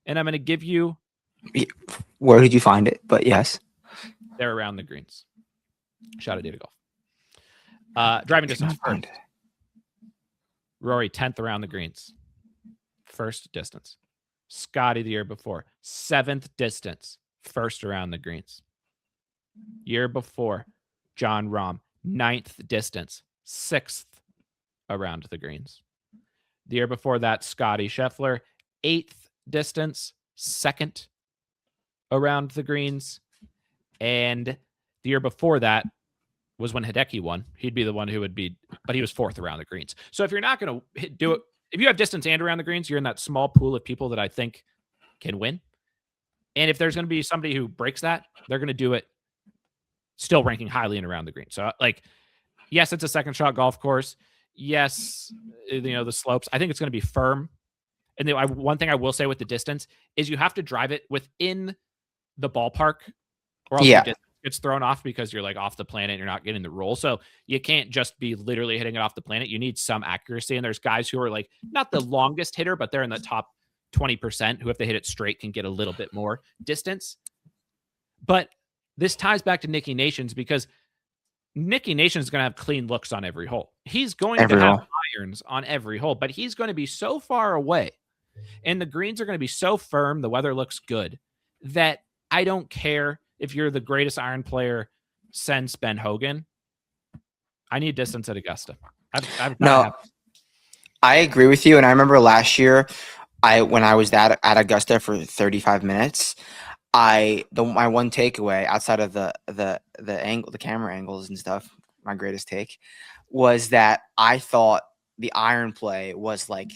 and I'm going to give you... Where did you find it? But yes. They're around the greens. Shout out Data Golf. Driving distance. Rory, 10th around the greens. First distance. Scottie the year before, 7th distance. First around the greens. Year before, John Rahm, 9th distance. 6th around the greens. The year before that, Scottie Scheffler, 8th distance, 2nd around the greens. And the year before that was when Hideki won. He'd be the one who would be, but he was 4th around the greens. So if you're not going to do it If you have distance and around the greens, you're in that small pool of people that I think can win. And if there's going to be somebody who breaks that, they're going to do it still ranking highly and around the green. So, like, yes, it's a second shot golf course. Yes, the slopes. I think it's going to be firm. And one thing I will say with the distance is you have to drive it within the ballpark, or else your distance gets thrown off because you're like off the planet and you're not getting the roll. So you can't just be literally hitting it off the planet. You need some accuracy. And there's guys who are like not the longest hitter, but they're in the top 20% who, if they hit it straight, can get a little bit more distance. But this ties back to Nicky Nations, because Nicky Nations is going to have clean looks on every hole. He's going to have irons on every hole, but he's going to be so far away and the greens are going to be so firm, the weather looks good, that I don't care if you're the greatest iron player since Ben Hogan. I need distance at Augusta. I agree with you. And I remember last year, when I was at Augusta for 35 minutes, my one takeaway outside of the angle, the camera angles and stuff, my greatest take was that I thought the iron play was like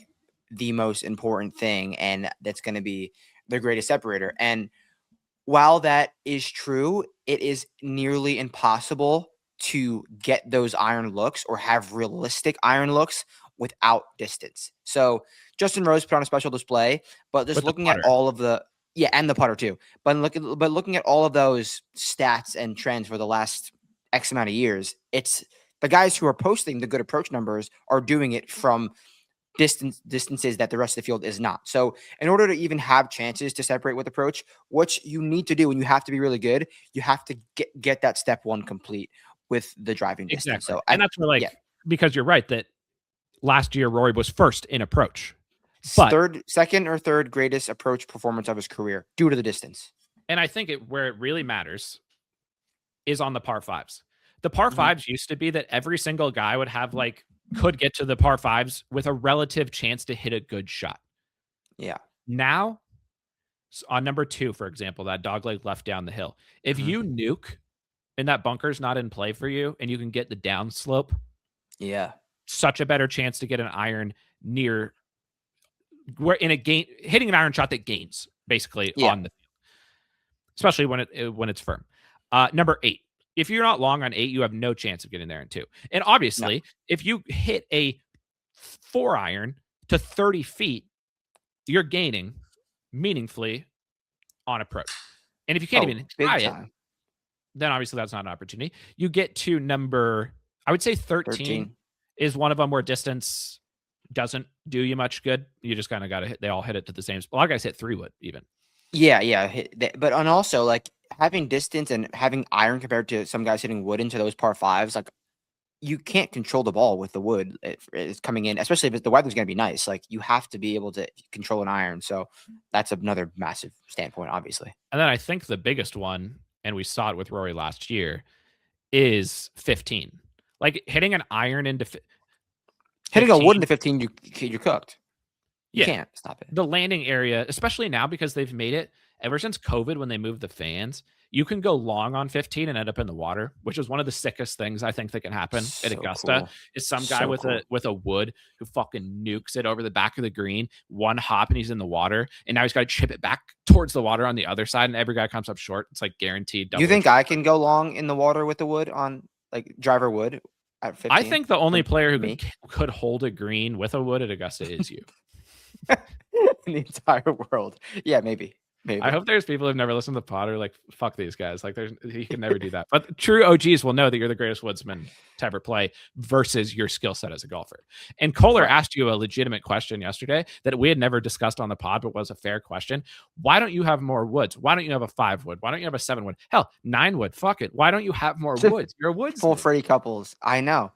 the most important thing, and that's going to be the greatest separator. And while that is true, it is nearly impossible to get those iron looks or have realistic iron looks without distance. So Justin Rose put on a special display, but just looking at all of the and the putter too. But looking at all of those stats and trends for the last X amount of years, it's the guys who are posting the good approach numbers are doing it from distances that the rest of the field is not. So in order to even have chances to separate with approach, what you need to do, and you have to be really good, you have to get that step one complete with the driving distance. Exactly. So that's where because you're right that last year Rory was first in approach. But second or third greatest approach performance of his career due to the distance. And I think where it really matters is on the par fives. The par fives used to be that every single guy would have could get to the par fives with a relative chance to hit a good shot. Yeah. Now, on number 2, for example, that dogleg left down the hill, if you nuke and that bunker's not in play for you and you can get the down slope, such a better chance to get an iron near where in a game, hitting an iron shot that gains basically on the field, especially when it's firm. Number 8. If you're not long on 8, you have no chance of getting there in 2. And obviously, if you hit a 4 iron to 30 feet, you're gaining meaningfully on approach. And if you can't even try it, then obviously that's not an opportunity. You get to number, I would say 13 is one of them where distance doesn't do you much good. You just kind of got to hit. They all hit it to the same spot. A lot of guys hit 3-wood even. But also having distance and having iron compared to some guys hitting wood into those par fives, you can't control the ball with the wood. It's coming in, especially if the weather's going to be nice. You have to be able to control an iron. So that's another massive standpoint, obviously. And then I think the biggest one, and we saw it with Rory last year, is 15. Hitting an iron into 15, hitting a wood into 15, you're cooked. You can't stop it. The landing area, especially now because they've made it ever since COVID when they moved the fans, you can go long on 15 and end up in the water, which is one of the sickest things I think that can happen at Augusta. Cool. Is some guy with a wood who fucking nukes it over the back of the green, one hop and he's in the water, and now he's got to chip it back towards the water on the other side, and every guy comes up short. It's guaranteed. You think I can go long in the water with the wood on driver wood at 15? I think the only player who could hold a green with a wood at Augusta is you. In the entire world. Yeah, maybe. I hope there's people who've never listened to the pod or fuck these guys. He can never do that. But true OGs will know that you're the greatest woodsman to ever play versus your skill set as a golfer. And Kohler asked you a legitimate question yesterday that we had never discussed on the pod, but was a fair question. Why don't you have more woods? Why don't you have a 5-wood? Why don't you have a 7-wood? Hell, 9-wood. Fuck it. Why don't you have more woods? You're a woodsman. Full Freddie Couples. I know.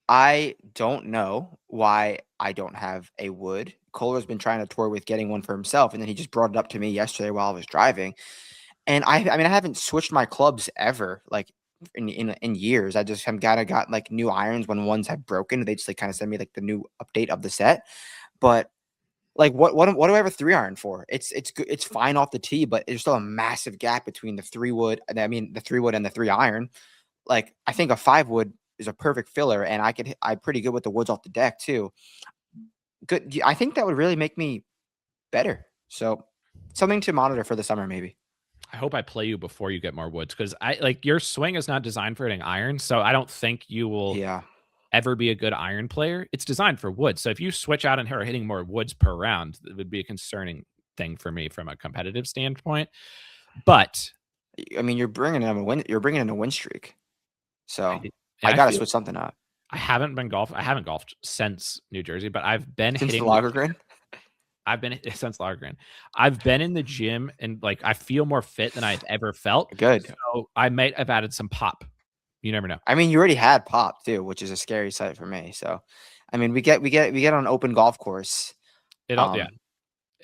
I don't know why I don't have a wood. Kohler's been trying to toy with getting one for himself, and then he just brought it up to me yesterday while I was driving. And I haven't switched my clubs ever, in years. I just have got new irons when ones have broken. They just kind of send me the new update of the set. But what do I have a 3-iron for? It's good. It's fine off the tee, but there's still a massive gap between the 3-wood. The 3-wood and the 3-iron. I think a 5-wood is a perfect filler, and I'm pretty good with the woods off the deck too. good. I think that would really make me better. So something to monitor for the summer, maybe. I hope I play you before you get more woods, because I like your swing is not designed for hitting iron, so I don't think you will Yeah. ever be a good iron player. It's designed for woods. So if you switch out and are hitting more woods per round, it would be a concerning thing for me from a competitive standpoint. But I mean, you're bringing in a win streak. So I I got to feel switch something up. I haven't golfed since New Jersey, but I've been Since the hitting the Lager Green? I've been since Lagergren. I've been in the gym and like I feel more fit than I've ever felt. Good. So I might have added some pop. You never know. I mean, you already had pop too, which is a scary sight for me. So, I mean, we get on an open golf course. Yeah.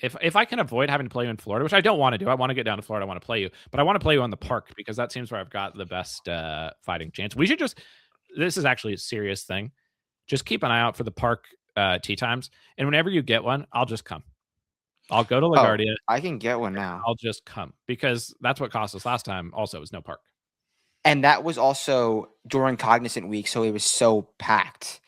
If I can avoid having to play you in Florida, which I don't want to do, I want to get down to Florida. I want to play you, but I want to play you on the park because that seems where I've got the best fighting chance. We should just. This is actually a serious thing. Just keep an eye out for the park tee times, and whenever you get one, I'll just come. I'll go to LaGuardia. I can get one now. I'll just come because that's what cost us last time. Also, it was no park. And that was also during Cognizant Week, so it was so packed.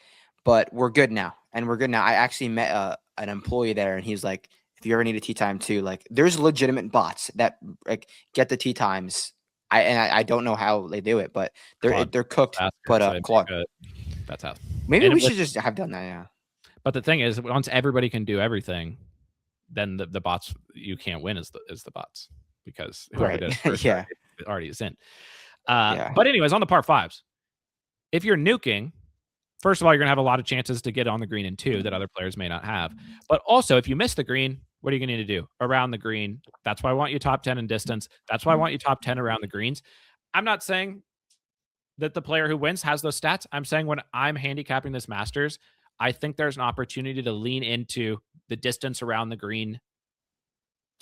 But we're good now, I actually met an employee there, and he's like, "If you ever need a tee time too, like, there's legitimate bots that like get the tee times. I don't know how they do it, but they're cooked. But Claude, that's how. Maybe we should just have done that. Yeah. But the thing is, once everybody can do everything, then the bots you can't win is the bots because whoever Right. does first Yeah. already is in. Yeah. But anyways, on the par fives, if you're nuking, first of all, you're gonna have a lot of chances to get on the green in two that other players may not have. But also, if you miss the green, what are you gonna need to do around the green? That's why I want you top 10 in distance. That's why I want you top 10 around the greens. I'm not saying that the player who wins has those stats. I'm saying when I'm handicapping this Masters, I think there's an opportunity to lean into the distance around the green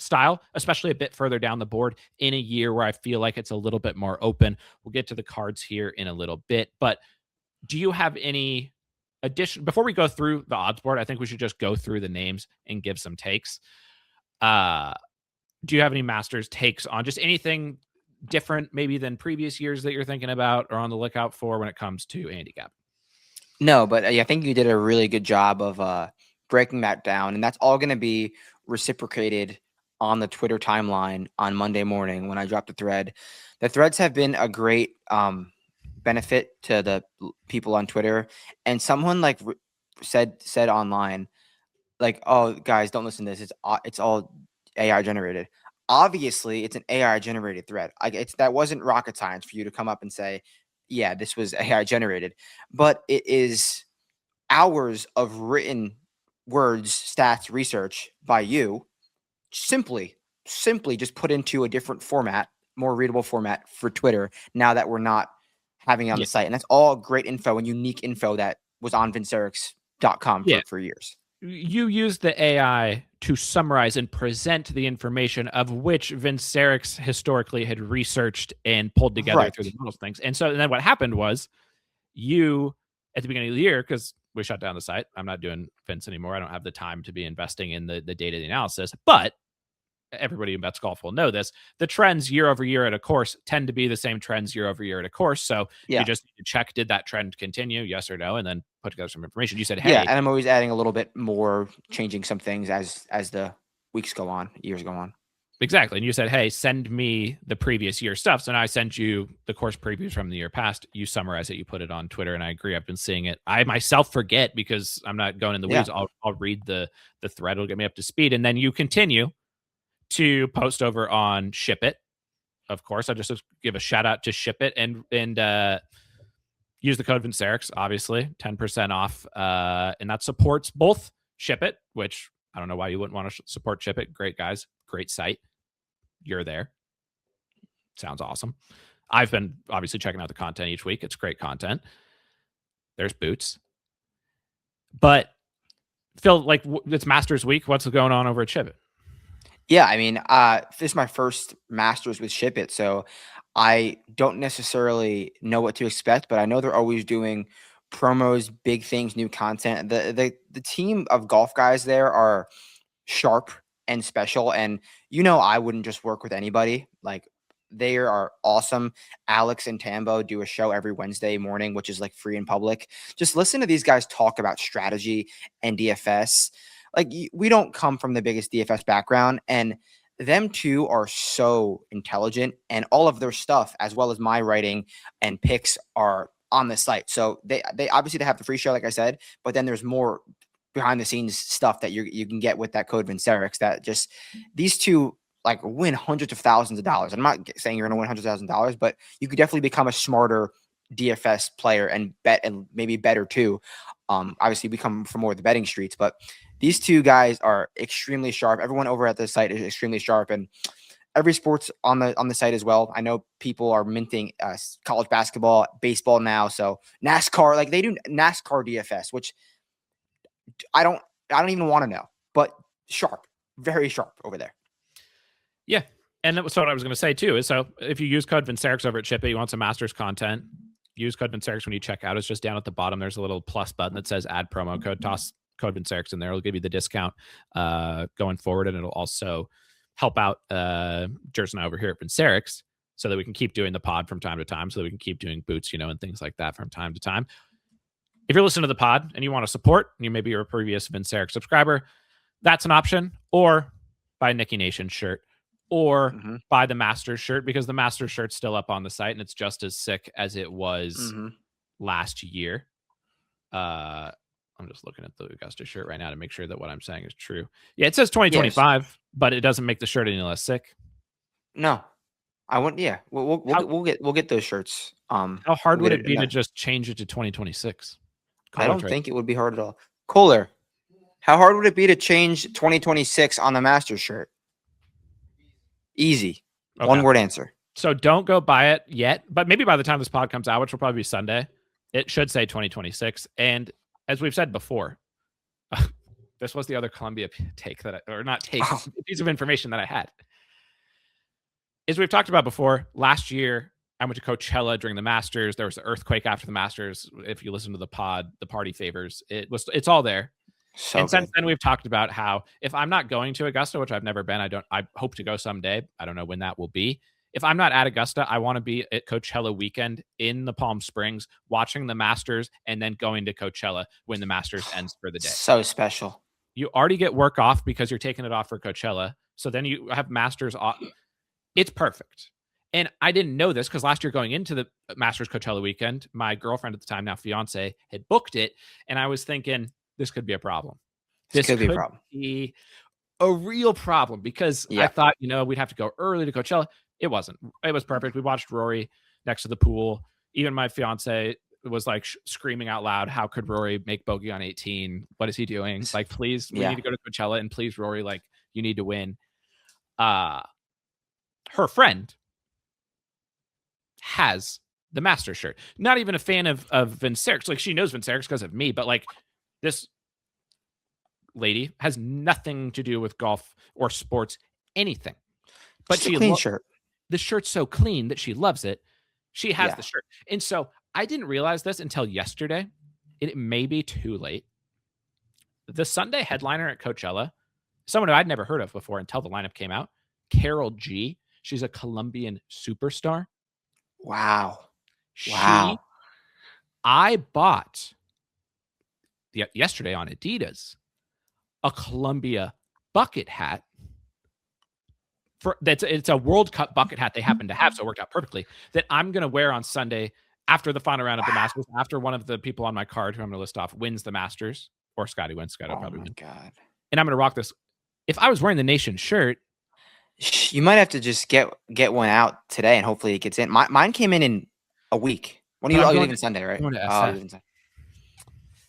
style, especially a bit further down the board in a year where I feel like it's a little bit more open. We'll get to the cards here in a little bit, but do you have any addition before we go through the odds board? I think we should just go through the names and give some takes. Do you have any Masters takes on just anything different maybe than previous years that you're thinking about or on the lookout for when it comes to handicap? No, but I think you did a really good job of breaking that down, and that's all going to be reciprocated on the Twitter timeline on Monday morning when I drop the thread. The threads have been a great benefit to the people on Twitter, and someone like said online, like, "Oh, guys, don't listen to this. It's all AI generated." Obviously, it's an AI generated thread. That wasn't rocket science for you to come up and say, "Yeah, this was AI generated," but it is hours of written words, stats, research by you, simply just put into a different format, more readable format for Twitter. Now that we're not having it on the site, and that's all great info and unique info that was on vincerix.com for years. You use the AI to summarize and present the information of which Vincerix historically had researched and pulled together through the models things. And then what happened was you, at the beginning of the year, because we shut down the site, I'm not doing Vince anymore. I don't have the time to be investing in the data, the analysis, but everybody who bets golf will know this. The trends year over year at a course tend to be the same trends year over year at a course. So you just need to check, did that trend continue? Yes or no? And then put together some information. You said, hey. Yeah, and I'm always adding a little bit more, changing some things as the weeks go on, years go on. Exactly. And you said, hey, send me the previous year stuff. So now I sent you the course previews from the year past. You summarize it, you put it on Twitter, and I agree. I've been seeing it. I myself forget because I'm not going in the weeds. I'll read the thread. It'll get me up to speed. And then you continue to post over on ShipIt. Of course, I just give a shout out to ShipIt and use the code Vincerix, obviously, 10% off. And that supports both ShipIt, which I don't know why you wouldn't want to support ShipIt. Great guys, great site. You're there. Sounds awesome. I've been obviously checking out the content each week. It's great content. There's boots. But Phil, like, it's Masters week. What's going on over at ShipIt? Yeah, I mean, this is my first Masters with ShipIt, so I don't necessarily know what to expect, but I know they're always doing promos, big things, new content. The team of golf guys there are sharp and special, and I wouldn't just work with anybody. Like, They are awesome. Alex and Tambo do a show every Wednesday morning, which is like free in public. Just listen to these guys talk about strategy and DFS. Like, we don't come from the biggest DFS background, and them two are so intelligent, and all of their stuff, as well as my writing and picks, are on the site. So they obviously they have the free show, like I said, but then there's more behind the scenes stuff that you can get with that code Vincerix, that just, these two like win hundreds of thousands of dollars. I'm not saying you're going to win $100,000, but you could definitely become a smarter DFS player and bet, and maybe better too. Obviously we come from more of the betting streets, but these two guys are extremely sharp. Everyone over at the site is extremely sharp, and every sports on the site as well. I know people are minting college basketball, baseball now, so NASCAR, like they do NASCAR DFS, which I don't even want to know, but sharp, very sharp over there. Yeah. And that was what I was going to say too, is so if you use code Vincerix over at ShipIt, you want some Masters content, use code Vincerix when you check out. It's just down at the bottom. There's a little plus button that says add promo code. Toss code Vincerix in there. It'll give you the discount going forward. And it'll also help out Jers and I over here at Vincerix, so that we can keep doing the pod from time to time, so that we can keep doing boots, and things like that from time to time. If you're listening to the pod and you want to support, and maybe you're a previous Vincerix subscriber, that's an option. Or buy a Nicky Nation shirt, or buy the Masters shirt, because the Masters shirt's still up on the site and it's just as sick as it was last year. I'm just looking at the Augusta shirt right now to make sure that what I'm saying is true. Yeah, it says 2025, but it doesn't make the shirt any less sick. No, I wouldn't. Yeah, we'll get those shirts. How hard would it be to just change it to 2026? I don't think it would be hard at all. Kohler, how hard would it be to change 2026 on the Masters shirt? Easy. Okay. One word answer. So don't go buy it yet, but maybe by the time this pod comes out, which will probably be Sunday, it should say 2026. And as we've said before, this was the other Colombia piece of information that I had. As we've talked about before, last year, I went to Coachella during the Masters. There was an earthquake after the Masters. If you listen to the pod, the party favors, it's all there. So and since then, we've talked about how if I'm not going to Augusta, which I've never been, I hope to go someday. I don't know when that will be. If I'm not at Augusta, I want to be at Coachella weekend in the Palm Springs, watching the Masters, and then going to Coachella when the Masters ends for the day. So special. You already get work off because you're taking it off for Coachella. So then you have Masters off. It's perfect. And I didn't know this because last year going into the Masters Coachella weekend, my girlfriend at the time, now fiance, had booked it. And I was thinking, this could be a problem. This could be a problem. Be a real problem, because I thought, we'd have to go early to Coachella. It wasn't. It was perfect. We watched Rory next to the pool. Even my fiance was like screaming out loud, how could Rory make bogey on 18? What is he doing? Like, please, we need to go to Coachella, and please, Rory, like, you need to win. Her friend has the Master shirt. Not even a fan of Vincerix. Like, she knows Vincerix because of me, but like, this lady has nothing to do with golf or sports, anything. But she clean shirt. The shirt's so clean that she loves it. She has the shirt. And so I didn't realize this until yesterday. It may be too late. The Sunday headliner at Coachella, someone who I'd never heard of before until the lineup came out, Carol G. She's a Colombian superstar. Wow. I bought yesterday on Adidas a Colombia bucket hat. It's a World Cup bucket hat they happen to have, so it worked out perfectly, that I'm going to wear on Sunday after the final round of the Masters, after one of the people on my card who I'm going to list off wins the Masters, or Scottie wins. Scottie will probably win. God. And I'm going to rock this. If I was wearing the Nation shirt, you might have to just get one out today, and hopefully it gets in. Mine came in a week. When are you leaving Sunday, right?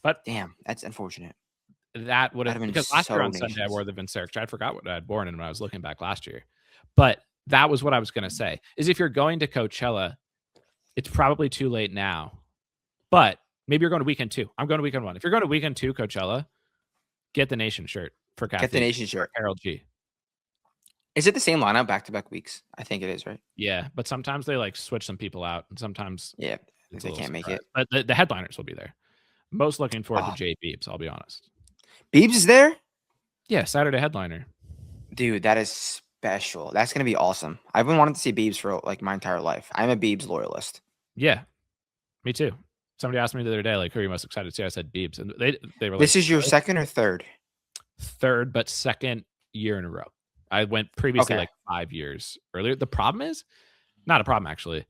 But damn, that's unfortunate. That would have been, because last year on Sunday I wore the Vincerix. I forgot what I had worn when I was looking back last year. But that was what I was going to say, is if you're going to Coachella, it's probably too late now. But maybe you're going to weekend 2. I'm going to weekend 1. If you're going to weekend 2 Coachella, get the Nation shirt for Kathy. Get the Nation shirt. Carol G. Is it the same lineup back-to-back weeks? I think it is, right? Yeah, but sometimes they like switch some people out, and sometimes they can't make it. But the headliners will be there. Most looking forward to Jay Beebs, I'll be honest. Beebs is there? Yeah, Saturday headliner. Dude, that is Special. That's gonna be awesome. I've been wanting to see Biebs for like my entire life. I'm a Biebs loyalist. Yeah, me too. Somebody asked me the other day, like, who are you most excited to see? I said Biebs, and they were like, This is your second or third? third, but second year in a row. I went previously Okay. like 5 years earlier. The problem is, not a problem actually.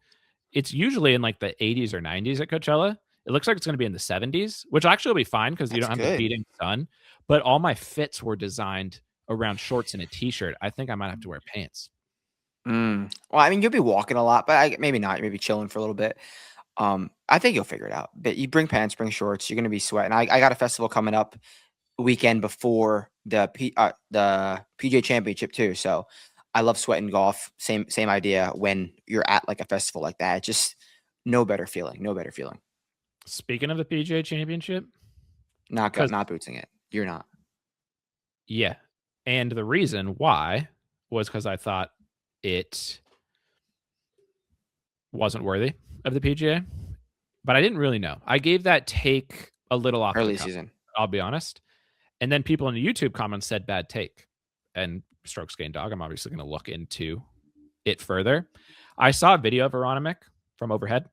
It's usually in like the 80s or 90s at Coachella. It looks like it's going to be in the 70s, which actually will be fine because you That's don't have the good. beating sun. But all my fits were designed around shorts and a t-shirt. I think I might have to wear pants. Well, I mean, you'll be walking a lot, but maybe not. Maybe chilling for a little bit. I think you'll figure it out. But you bring pants, bring shorts. You're gonna be sweating. I got a festival coming up weekend before the PGA Championship too. So I love sweating golf. Same idea. When you're at like a festival like that, just no better feeling. No better feeling. Speaking of the PGA Championship, Not bootsing it. You're not. yeah, and the reason why was because I thought it wasn't worthy of the PGA, but I didn't really know. I gave that take a little off Early the cuff, season. I'll be honest. And then people in the YouTube comments said bad take. And Strokes Gain Dog, I'm obviously going to look into it further. I saw a video of Aronimic from overhead.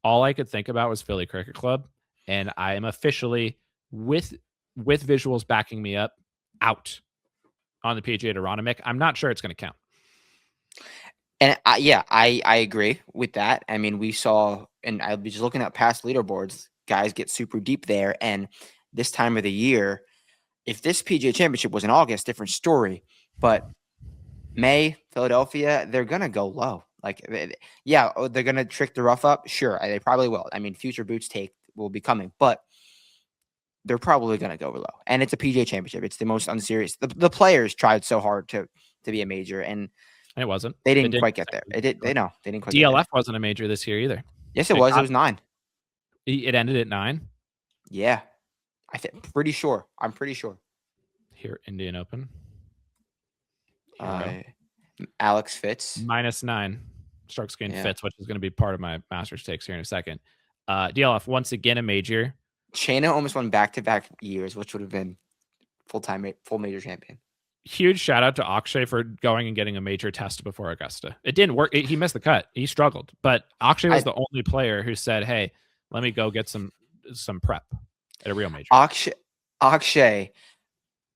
All I could think about was Philly Cricket Club, and I am officially with visuals backing me up out on the PGA to Aronimic. I'm not sure it's going to count. And I agree with that. I mean, we saw, and I'll be just looking at past leaderboards, guys get super deep there. And this time of the year, if this PGA Championship was in August, different story. But May, Philadelphia, they're gonna go low. Like, they're gonna trick the rough up. Sure, they probably will. I mean, future boots take will be coming, but they're probably gonna go low. And it's a PGA Championship. It's the most unserious. The players tried so hard to be a major, and it wasn't. They didn't quite get there. They didn't quite DLF get there. wasn't a major this year either. Yes, it was. It was 9. It ended at 9. Yeah, pretty sure. I'm pretty sure. Here, Indian Open. Alex Fitz -9 Strokes Gain Fitz, which is going to be part of my Masters takes here in a second. DLF once again a major. Shayna almost won back-to-back years, which would have been full major champion. Huge shout out to Akshay for going and getting a major test before Augusta. It didn't work. He missed the cut. He struggled, but Akshay was the only player who said, "Hey, let me go get some prep at a real major." Akshay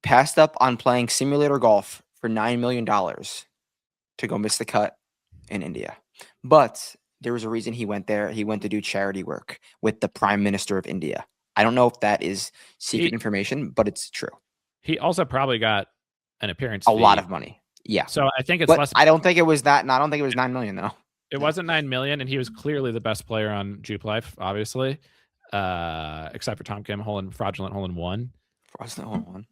passed up on playing simulator golf for $9 million to go miss the cut in India, but there was a reason he went there. He went to do charity work with the Prime Minister of India. I don't know if that is secret information, but it's true. He also probably got an appearance a lot of money. Yeah. So I think it's less. I don't think it was that. I don't think it was $9 million though. It wasn't $9 million, and he was clearly the best player on Jupe Life, obviously, except for Tom Kim fraudulent hole in one. Fraudulent hole in one.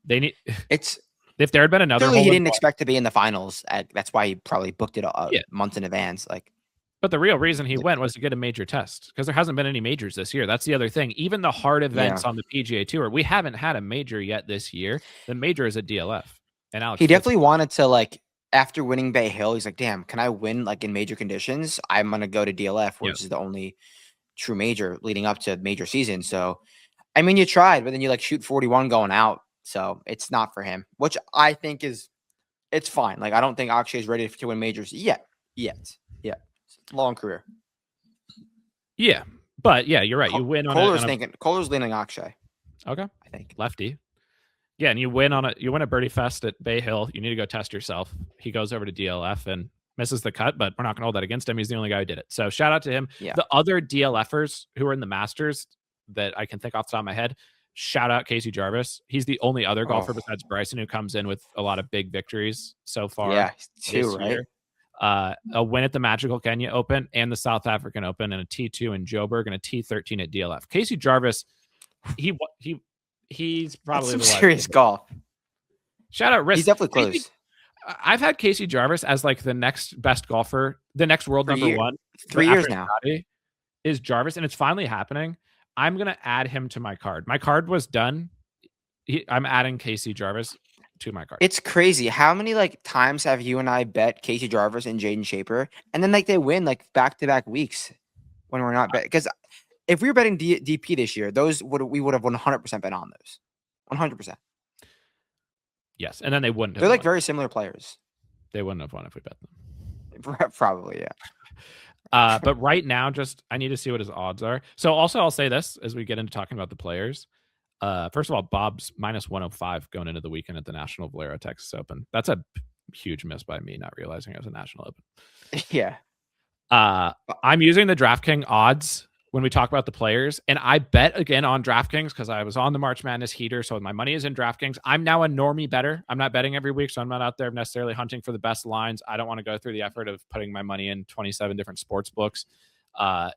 They need it's. If there had been another, he didn't expect to be in the finals. That's why he probably booked it months in advance. But the real reason he went was to get a major test because there hasn't been any majors this year. That's the other thing. Even the hard events on the PGA Tour, we haven't had a major yet this year. The major is a DLF. And Alex, he definitely wanted to after winning Bay Hill, he's like, damn, can I win in major conditions? I'm gonna go to DLF, which is the only true major leading up to major season. So, I mean, you tried, but then you shoot 41 going out. So it's not for him, which I think it's fine. I don't think Akshay is ready to win majors yet. Long career. Yeah, but yeah, you're right. You win on Kohler's leaning Akshay. Okay, I think lefty. Yeah, and you win a birdie fest at Bay Hill. You need to go test yourself. He goes over to DLF and misses the cut, but we're not going to hold that against him. He's the only guy who did it. So shout out to him. Yeah. The other DLFers who are in the Masters that I can think off the top of my head, shout out Casey Jarvis. He's the only other golfer besides Bryson who comes in with a lot of big victories so far. Yeah, 2, right? Year. A win at the Magical Kenya Open and the South African Open, and a T2 in Joburg and a T13 at DLF. Casey Jarvis, he's probably some serious golf. Shout out, He's definitely close. I've had Casey Jarvis as the next best golfer, the next world number one. 3 years now. Scottie is Jarvis, and it's finally happening. I'm gonna add him to my card. My card was done. I'm adding Casey Jarvis to my card. It's crazy. How many times have you and I bet Casey Jarvis and Jaden Shaper, and then they win back-to-back weeks when we're not betting? Because if we were betting DP this year, we would have 100% bet on those. 100%. Yes, and then they wouldn't. They're very similar players. They wouldn't have won if we bet them. Probably, yeah. But right now, I need to see what his odds are. So also, I'll say this as we get into talking about the players. First of all, Bob's minus 105 going into the weekend at the National Valero Texas Open. That's a huge miss by me not realizing it was a National Open. Yeah. I'm using the DraftKings odds when we talk about the players, and I bet again on DraftKings because I was on the March Madness heater, so my money is in DraftKings. I'm now a normie bettor. I'm not betting every week, so I'm not out there necessarily hunting for the best lines. I don't want to go through the effort of putting my money in 27 different sports books.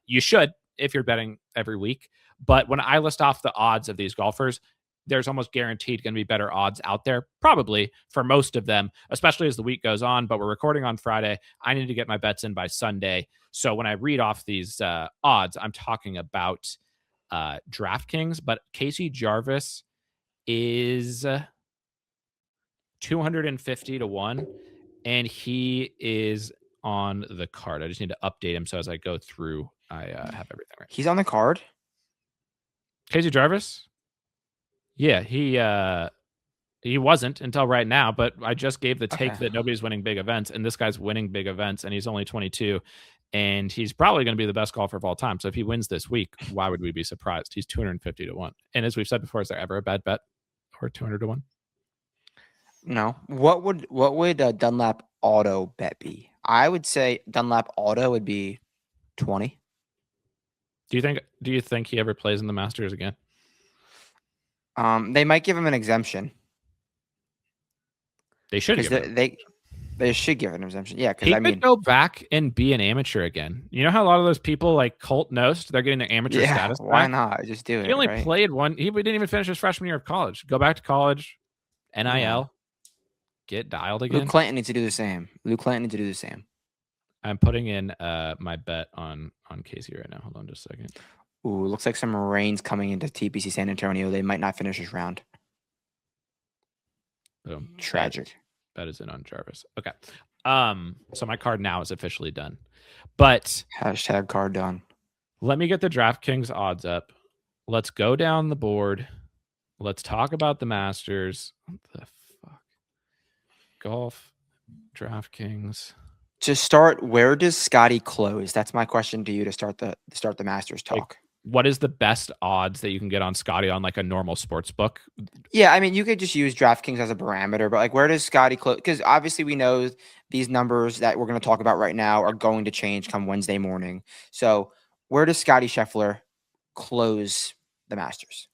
You should if you're betting every week, but when I list off the odds of these golfers, there's almost guaranteed going to be better odds out there, probably for most of them, especially as the week goes on. But we're recording on Friday. I need to get my bets in by Sunday. So when I read off these odds, I'm talking about DraftKings, but Casey Jarvis is 250 to 1, and he is on the card. I just need to update him so as I go through, I have everything right. He's on the card? Casey Jarvis? Yeah, he wasn't until right now, but I just gave the take that nobody's winning big events, and this guy's winning big events, and he's only 22, and he's probably going to be the best golfer of all time. So if he wins this week, why would we be surprised? He's 250 to 1. And as we've said before, is there ever a bad bet or 200 to 1? No. What would Dunlap Auto bet be? I would say Dunlap Auto would be 20. Do you think he ever plays in the Masters again? They might give him an exemption. They should they should give an exemption. Yeah, because he could go back and be an amateur again. You know how a lot of those people like Colt Knost, they're getting their amateur status back? Why not? Just do it. He only played one. He didn't even finish his freshman year of college. Go back to college, NIL, get dialed again. Luke Clinton needs to do the same. I'm putting in my bet on Casey right now. Hold on just a second. Ooh, looks like some rain's coming into TPC San Antonio. They might not finish this round. Boom. Tragic. Bet is in on Jarvis. Okay. So my card now is officially done. But hashtag card done. Let me get the DraftKings odds up. Let's go down the board. Let's talk about the Masters. What the fuck? Golf, DraftKings. To start, where does Scottie close? That's my question to you to start the Masters talk. Like, what is the best odds that you can get on Scottie on like a normal sports book? Yeah, I mean, you could just use DraftKings as a parameter, but like, where does Scottie close? Because obviously we know these numbers that we're going to talk about right now are going to change come Wednesday morning. So where does Scottie Scheffler close the Masters?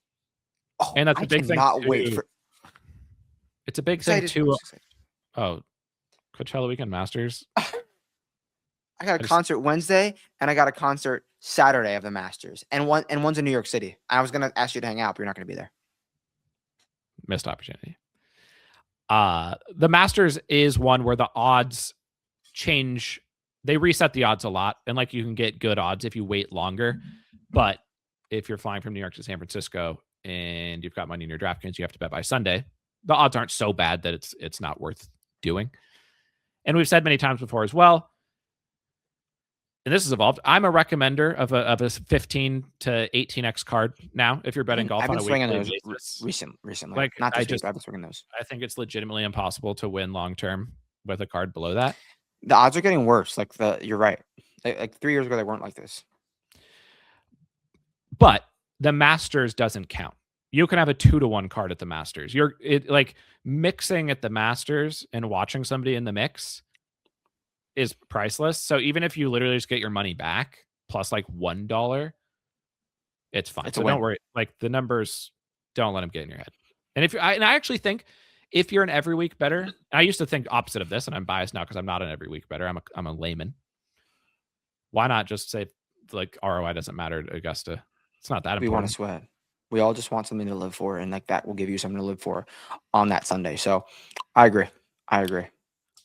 Oh, and that's a big thing. It's a big thing too. Oh, Coachella Weekend Masters. I got a concert Wednesday and I got a concert Saturday of the Masters, and one's in New York City. I was gonna ask you to hang out, but you're not gonna be there. Missed opportunity. The Masters is one where the odds change. They reset the odds a lot, and like you can get good odds if you wait longer. But if you're flying from New York to San Francisco and you've got money in your DraftKings, you have to bet by Sunday. The odds aren't so bad that it's not worth doing. And we've said many times before as well, and this has evolved, I'm a recommender of a 15 to 18x card now if you're betting golf on a weekly basis. Recently. Like, not this week, I've been swinging those. I think it's legitimately impossible to win long term with a card below that. The odds are getting worse. You're right. Like 3 years ago, they weren't like this. But the Masters doesn't count. You can have a 2-to-1 card at the Masters. Like mixing at the Masters and watching somebody in the mix is priceless. So even if you literally just get your money back plus like $1, it's fine. So don't worry. Like the numbers, don't let them get in your head. And I actually think if you're an every week bettor, I used to think opposite of this, and I'm biased now because I'm not an every week bettor. I'm a layman. Why not just say like ROI doesn't matter to Augusta? It's not that important. We want to sweat. We all just want something to live for, and like that will give you something to live for on that Sunday. So I agree.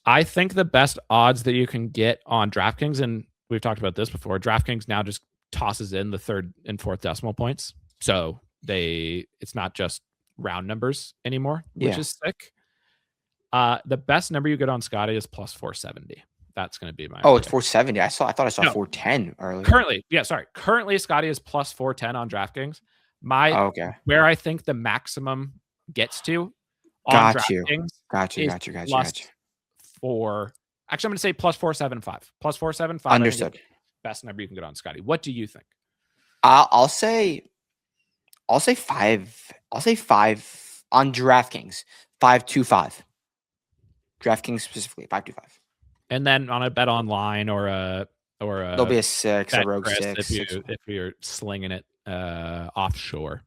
I think the best odds that you can get on DraftKings, and we've talked about this before, DraftKings now just tosses in the third and fourth decimal points. So it's not just round numbers anymore, which is sick. The best number you get on Scottie is plus 470. That's going to be my. Oh, it's 470. I thought I saw 410 earlier. Currently Scottie is plus 410 on DraftKings. Where I think the maximum gets to on DraftKings Got you. 4. Actually, I'm going to say plus 475. Plus 475. Understood. I think is the best number you can get on Scottie. What do you think? I'll say 5. I'll say 5 on DraftKings. 525. DraftKings specifically 525. And then on a bet online or a there'll be a 6, a rogue 6. If you're slinging it offshore,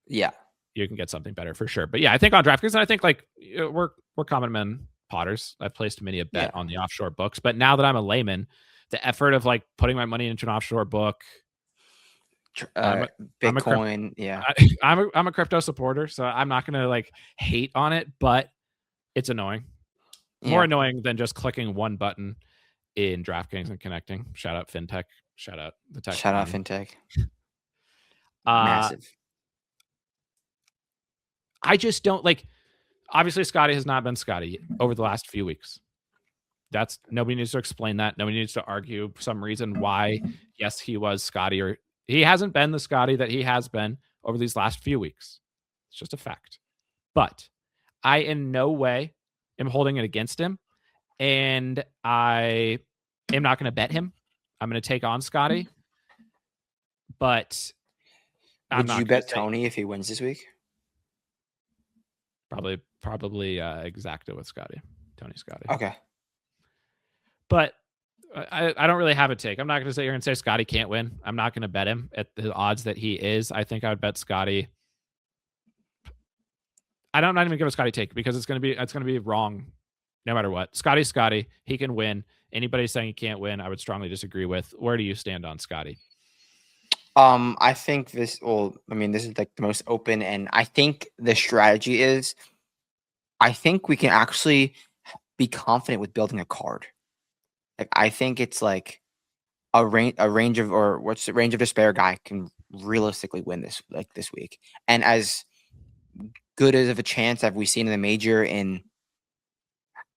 yeah, you can get something better for sure. But yeah, I think on DraftKings, and I think like we're common men potters. I've placed many a bet on the offshore books, but now that I'm a layman, the effort of like putting my money into an offshore book, Bitcoin, I'm a crypto supporter, so I'm not gonna like hate on it, but it's annoying. More annoying than just clicking one button in DraftKings and connecting. Shout out fintech. Shout out the tech. Shout out fintech. Massive. I just don't like. Obviously, Scottie has not been Scottie over the last few weeks. That's nobody needs to explain that. Nobody needs to argue some reason why. Yes, he was Scottie, or he hasn't been the Scottie that he has been over these last few weeks. It's just a fact. But I in no way am holding it against him, and I am not going to bet him. I'm going to take on Scottie, but would you bet Tony if he wins this week? Probably exacta with Scottie, Tony Scottie. Okay, but I don't really have a take. I'm not going to sit here and say Scottie can't win. I'm not going to bet him at the odds that he is. I think I would bet Scottie. I'm not even give a Scottie take because it's going to be wrong no matter what. Scottie, he can win. Anybody saying he can't win, I would strongly disagree with. Where do you stand on Scottie? I think this is like the most open, and I think the strategy is, I think we can actually be confident with building a card. Like I think it's like a range of, or what's the range of despair guy can realistically win this week, and as good as of a chance have we seen in the major in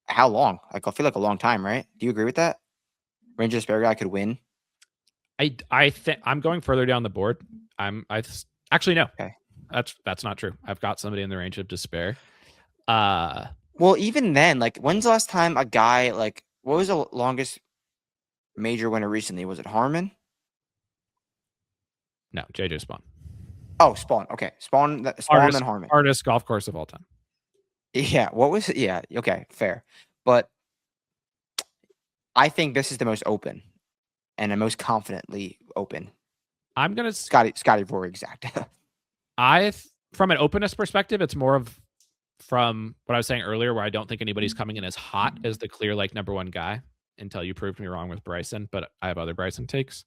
how long? Like I feel like a long time, right? Do you agree with that? Range of despair guy could win. I think I'm going further down the board. Actually no. Okay. That's not true. I've got somebody in the range of despair. Well, even then, like when's the last time a guy like what was the longest major winner recently? Was it Harmon? No, JJ Spawn. Oh, Spawn. Okay. Spawn and Harmon. Hardest golf course of all time. Yeah. What was it? Yeah. Okay. Fair. But I think this is the most open and the most confidently open. I'm going to Scottie Rory exact. From an openness perspective, it's more of from what I was saying earlier, where I don't think anybody's coming in as hot as the clear, like number one guy until you proved me wrong with Bryson, but I have other Bryson takes.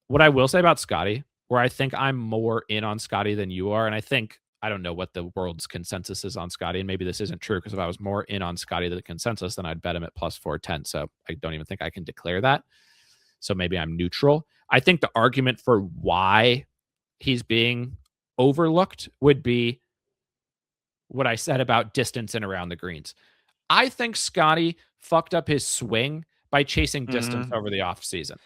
What I will say about Scottie, where I think I'm more in on Scottie than you are, and I don't know what the world's consensus is on Scottie, and maybe this isn't true, because if I was more in on Scottie than the consensus, then I'd bet him at plus 410. So I don't even think I can declare that. So maybe I'm neutral. I think the argument for why he's being overlooked would be what I said about distance and around the greens. I think Scottie fucked up his swing by chasing distance over the offseason.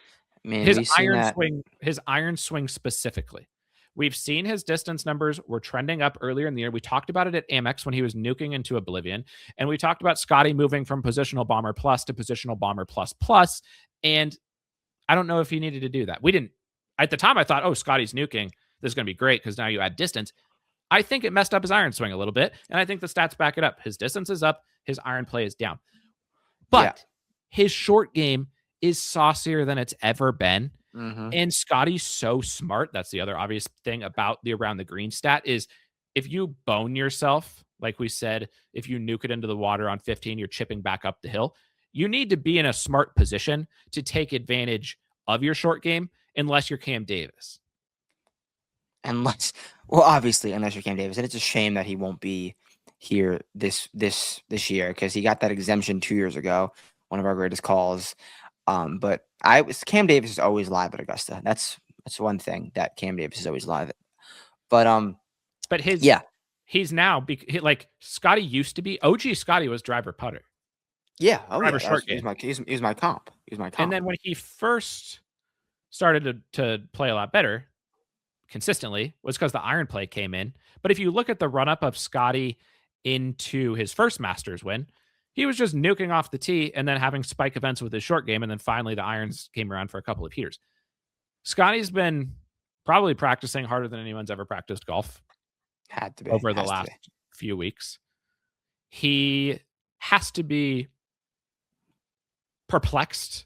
His iron swing specifically. We've seen his distance numbers were trending up earlier in the year. We talked about it at Amex when he was nuking into oblivion. And we talked about Scottie moving from positional bomber plus to positional bomber plus plus. And I don't know if he needed to do that. We didn't. At the time, I thought, oh, Scottie's nuking. This is going to be great because now you add distance. I think it messed up his iron swing a little bit. And I think the stats back it up. His distance is up. His iron play is down. But his short game is saucier than it's ever been. Mm-hmm. And Scottie's so smart. That's the other obvious thing about the around the green stat is if you bone yourself, like we said, if you nuke it into the water on 15, you're chipping back up the hill. You need to be in a smart position to take advantage of your short game, unless you're Cam Davis. Obviously, unless you're Cam Davis. And it's a shame that he won't be here this year, because he got that exemption 2 years ago, one of our greatest calls. But Cam Davis is always live at Augusta. That's one thing that Cam Davis is always live at. But he's now like Scottie used to be. OG Scottie was driver putter. Yeah, short game. He's my comp. And then when he first started to play a lot better consistently was because the iron play came in. But if you look at the run up of Scottie into his first Masters win, He was just nuking off the tee and then having spike events with his short game, and then finally the irons came around for a couple of heaters. Scottie's been probably practicing harder than anyone's ever practiced golf. Had to be over the last few weeks. He has to be perplexed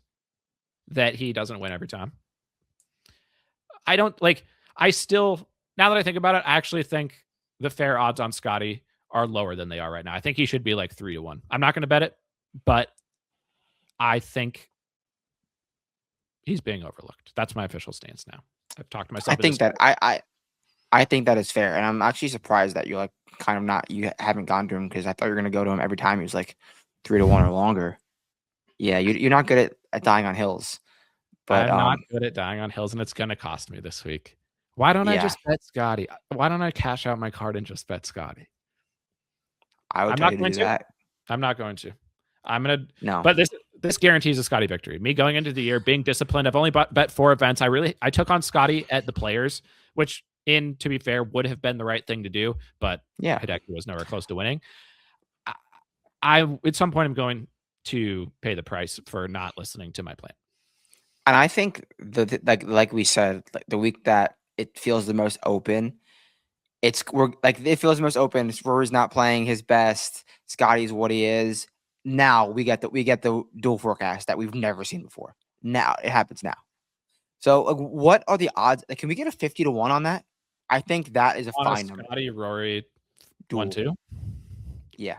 that he doesn't win every time. Now that I think about it, I actually think the fair odds on Scottie are lower than they are right now. I think he should be like 3-1. I'm not going to bet it, but I think he's being overlooked. That's my official stance now. I've talked to myself. I think that is fair, and I'm actually surprised that you're you haven't gone to him, because I thought you were going to go to him every time he was like 3-1 or longer. Yeah, you're not good at dying on hills. But I'm not good at dying on hills, and it's going to cost me this week. Why don't I just bet Scottie? Why don't I cash out my card and just bet Scottie? I'm not going to. I'm not going to. I'm going to. No. But this guarantees a Scottie victory. Me going into the year being disciplined. I've only bet 4 events. I took on Scottie at the Players, which, to be fair, would have been the right thing to do. But Hideki was nowhere close to winning. At some point, I'm going to pay the price for not listening to my plan. And I think like we said, the week that it feels the most open, it feels the most open. Rory's not playing his best. Scottie's what he is. Now we get the dual forecast that we've never seen before. Now it happens now. So what are the odds? Can we get a 50-1 on that? I think that is a fine number. Scottie, Rory, 1-2. Yeah.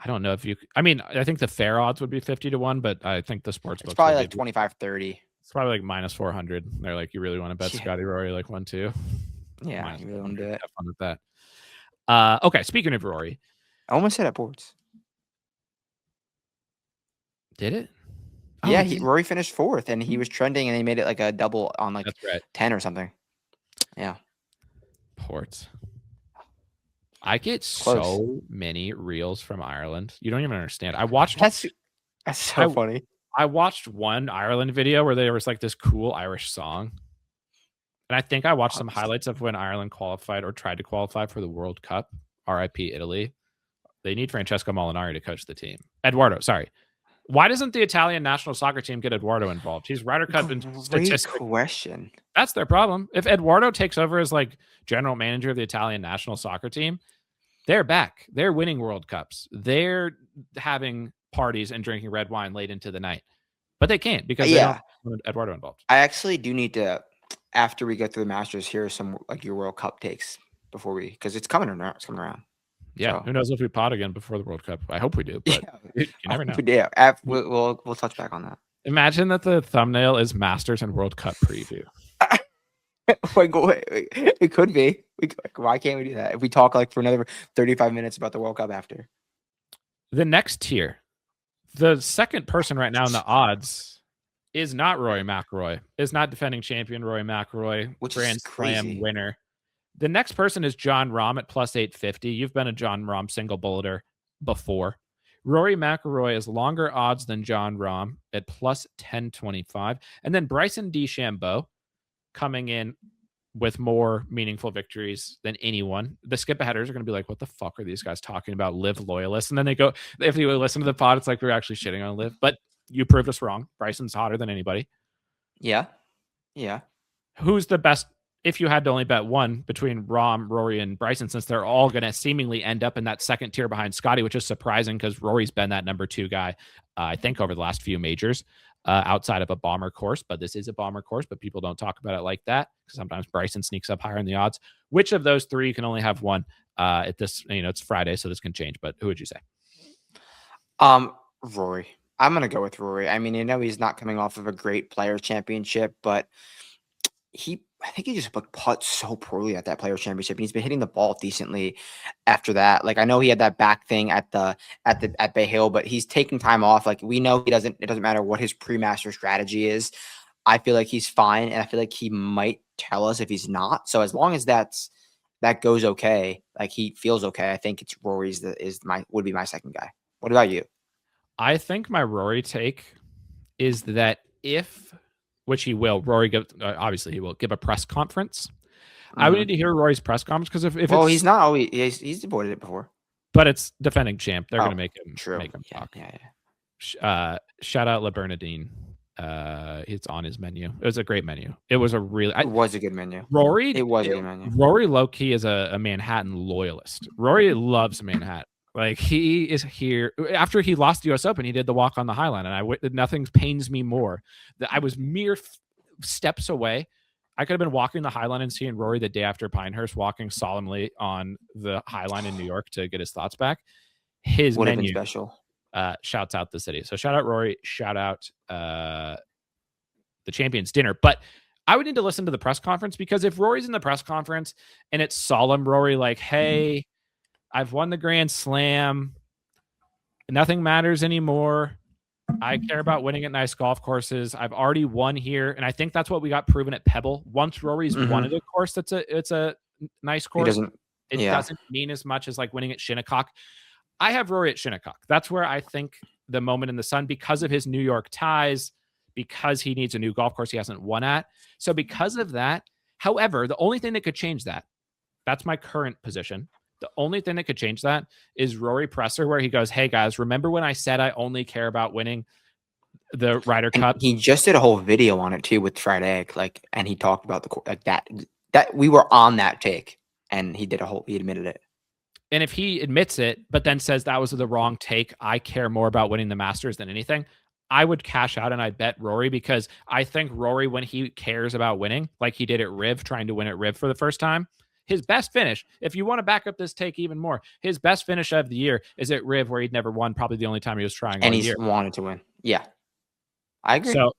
I don't know if you. I mean, I think the fair odds would be 50-1, but I think the sports books. It's probably like 25-30. It's probably like -400. They're like, you really want to bet Scottie, Rory like 1-2? Yeah, you really want to do it. Have fun with that. Okay, speaking of Rory, I almost said at boards. Did it? Oh, yeah, Rory finished 4th, and he was trending, and he made it like a double on like 10 or something. Yeah. Ports. I get so many reels from Ireland. You don't even understand. I watched. That's so funny. I watched one Ireland video where there was like this cool Irish song. And I think I watched some highlights of when Ireland qualified or tried to qualify for the World Cup. RIP Italy. They need Francesco Molinari to coach the team. Eduardo, sorry. Why doesn't the Italian national soccer team get Eduardo involved? He's Ryder Cup in statistics. Great question. That's their problem. If Eduardo takes over as like general manager of the Italian national soccer team, they're back. They're winning World Cups. They're having parties and drinking red wine late into the night. But they can't because they don't want Eduardo involved. I actually do need to, after we get through the Masters, hear some like your World Cup takes because it's coming around. It's coming around. Yeah, so. Who knows if we pod again before the World Cup? I hope we do, but you never know. Yeah, we'll touch back on that. Imagine that the thumbnail is Masters and World Cup preview. Wait, it could be. Why can't we do that? If we talk like for another 35 minutes about the World Cup after. The next tier, the second person right now in the odds is not Rory McIlroy, is not defending champion Rory McIlroy, which Grand is crazy. Slam winner. The next person is Jon Rahm at +850. You've been a Jon Rahm single bulleter before. Rory McIlroy is longer odds than Jon Rahm at +1025. And then Bryson DeChambeau coming in with more meaningful victories than anyone. The skip aheaders are going to be like, what the fuck are these guys talking about? Live loyalists. And then they go, if you listen to the pod, it's like we're actually shitting on Live. But you proved us wrong. Bryson's hotter than anybody. Yeah. Who's the best? If you had to only bet one between Rahm, Rory, and Bryson, since they're all going to seemingly end up in that second tier behind Scottie, which is surprising because Rory's been that number 2 guy, I think, over the last few majors outside of a bomber course. But this is a bomber course, but people don't talk about it like that because sometimes Bryson sneaks up higher in the odds. Which of those 3 you can only have one at this? It's Friday, so this can change. But who would you say? Rory. I'm going to go with Rory. I mean, he's not coming off of a great Players Championship, but I think he just putts so poorly at that Players Championship, and he's been hitting the ball decently after that. Like I know he had that back thing at Bay Hill, but he's taking time off. Like we know it doesn't matter what his pre-master strategy is. I feel like he's fine, and I feel like he might tell us if he's not. So as long as that goes okay, like he feels okay, I think it's Rory's would be my second guy. What about you? I think my Rory take is that which he will. Rory obviously he will give a press conference. I would need to hear Rory's press conference because if he's not always he's avoided it before. but it's defending champ. They're gonna make him talk. Yeah. Shout out Le Bernardine. It's on his menu. It was a great menu. It was a really. It was a good menu. Rory. It was a good menu. Rory low key is a Manhattan loyalist. Rory loves Manhattan. Like he is here after he lost the U.S. Open. He did the walk on the High Line, and nothing pains me more that I was mere steps away. I could have been walking the High Line and seeing Rory the day after Pinehurst walking solemnly on the High Line in New York to get his thoughts back. His would menu have been special. Shouts out the city. So shout out Rory. Shout out the Champions Dinner. But I would need to listen to the press conference, because if Rory's in the press conference and it's solemn Rory, like, hey, I've won the Grand Slam. Nothing matters anymore. I care about winning at nice golf courses. I've already won here. And I think that's what we got proven at Pebble. Once Rory's won at a course it's a nice course, it doesn't mean as much as like winning at Shinnecock. I have Rory at Shinnecock. That's where I think the moment in the sun, because of his New York ties, because he needs a new golf course he hasn't won at. So because of that, however, the only thing that could change that's my current position. The only thing that could change that is Rory presser, where he goes, hey guys, remember when I said I only care about winning the Ryder Cup? He just did a whole video on it too with fried egg, and he talked about that we were on that take, and he admitted it. And if he admits it, but then says that was the wrong take, I care more about winning the Masters than anything, I would cash out and I'd bet Rory, because I think Rory, when he cares about winning, like he did at Riv, trying to win at Riv for the first time, his best finish, if you want to back up this take even more, his best finish of the year is at Riv, where he'd never won, probably the only time he was trying. And he's wanted to win. Yeah. I agree. So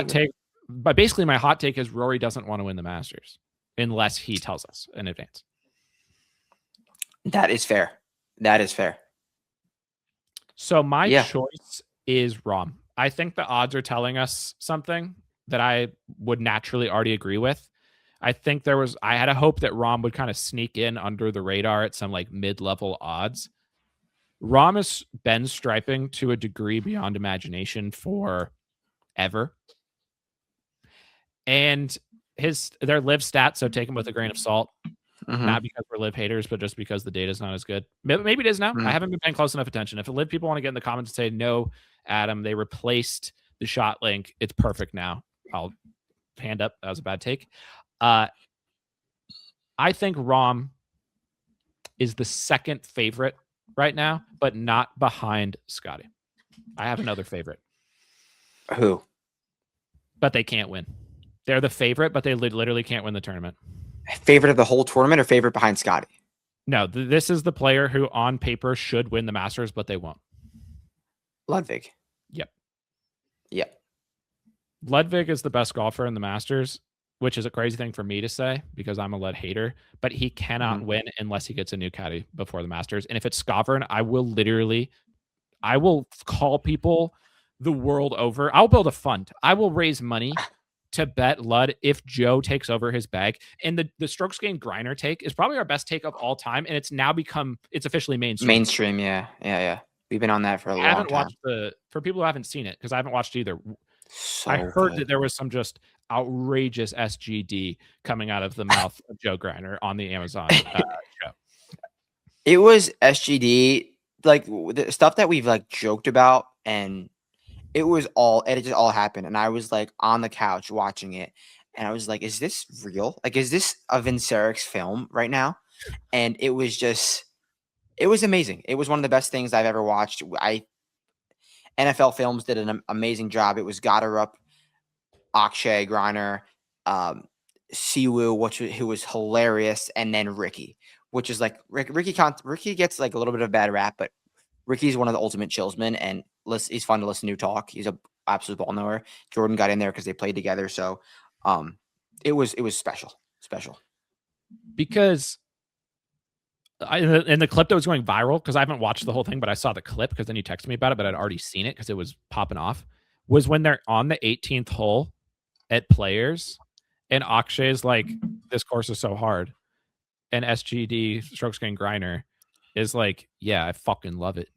take, but basically my hot take is Rory doesn't want to win the Masters unless he tells us in advance. That is fair. So my choice is Rahm. I think the odds are telling us something that I would naturally already agree with. I think I had a hope that Rahm would kind of sneak in under the radar at some like mid-level odds. Rahm has been striping to a degree beyond imagination forever. And their live stats, so take them with a grain of salt. Not because we're live haters, but just because the data is not as good. Maybe it is now. I haven't been paying close enough attention. If the live people want to get in the comments and say, no, Adam, they replaced the shot link, it's perfect now, I'll hand up. That was a bad take. I think Rahm is the second favorite right now, but not behind Scottie. I have another favorite. Who? But they can't win. They're the favorite, but they literally can't win the tournament. Favorite of the whole tournament or favorite behind Scottie? No, this is the player who on paper should win the Masters, but they won't. Ludwig. Yep. Ludwig is the best golfer in the Masters, which is a crazy thing for me to say because I'm a Lud hater, but he cannot win unless he gets a new caddy before the Masters. And if it's Skovern, I will call people the world over. I'll build a fund. I will raise money to bet Lud if Joe takes over his bag. And the strokes gained Greiner take is probably our best take of all time. And it's now it's officially mainstream. Yeah. We've been on that for a long time. I haven't watched for people who haven't seen it, because I haven't watched either. So I heard that there was some just outrageous SGD coming out of the mouth of Joe Greiner on the Amazon show. It was SGD, like the stuff that we've like joked about, and it just all happened. And I was like on the couch watching it, and I was like, is this real? Like, is this a Vinceric's film right now? And it was amazing. It was one of the best things I've ever watched. NFL Films did an amazing job. It was Gotterup, Akshay, Greiner, Siwoo, who was hilarious, and then Ricky, which is like Ricky gets like a little bit of a bad rap, but Ricky's one of the ultimate chillsmen, and he's fun to listen to talk. He's a absolute ball knower. Jordan got in there because they played together, so it was special. Because in the clip that was going viral, because I haven't watched the whole thing, but I saw the clip because then you texted me about it, but I'd already seen it because it was popping off, was when they're on the 18th hole at Players, and Akshay is like, this course is so hard. And SGD, strokes gained Greiner, is like, yeah, I fucking love it.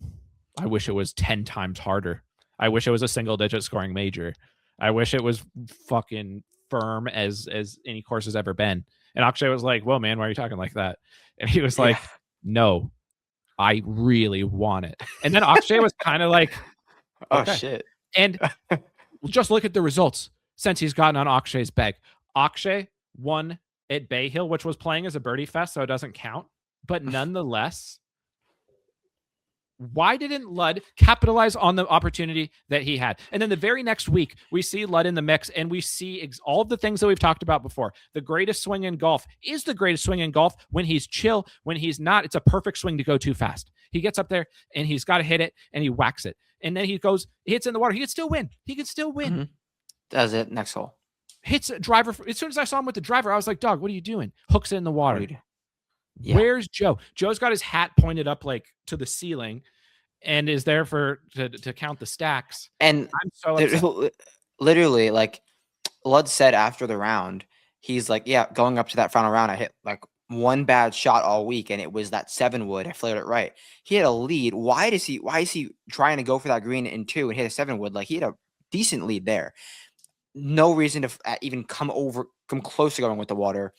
I wish it was 10 times harder. I wish it was a single digit scoring major. I wish it was fucking firm as any course has ever been. And Akshay was like, well, man, why are you talking like that? And he was like, no, I really want it. And then Akshay was kind of like, oh okay. shit. And just look at the results since he's gotten on Akshay's bag. Akshay won at Bay Hill, which was playing as a birdie fest, so it doesn't count. But nonetheless, why didn't Lud capitalize on the opportunity that he had? And then the very next week, we see Lud in the mix, and we see all of the things that we've talked about before. The greatest swing in golf is the greatest swing in golf when he's chill. When he's not, it's a perfect swing to go too fast. He gets up there, and he's got to hit it, and he whacks it. And then he hits in the water. He can still win. Mm-hmm. Does it. Next hole. Hits a driver. As soon as I saw him with the driver, I was like, dog, what are you doing? Hooks it in the water. Yeah. Where's Joe? Joe's got his hat pointed up like to the ceiling and is there to count the stacks. And I'm so upset. Literally, like Lud said after the round, he's like, yeah, going up to that final round, I hit like one bad shot all week, and it was that 7-wood. I flared it right. He had a lead. Why is he trying to go for that green in 2 and hit a 7-wood? Like, he had a decent lead there. No reason to even come close to going with the water.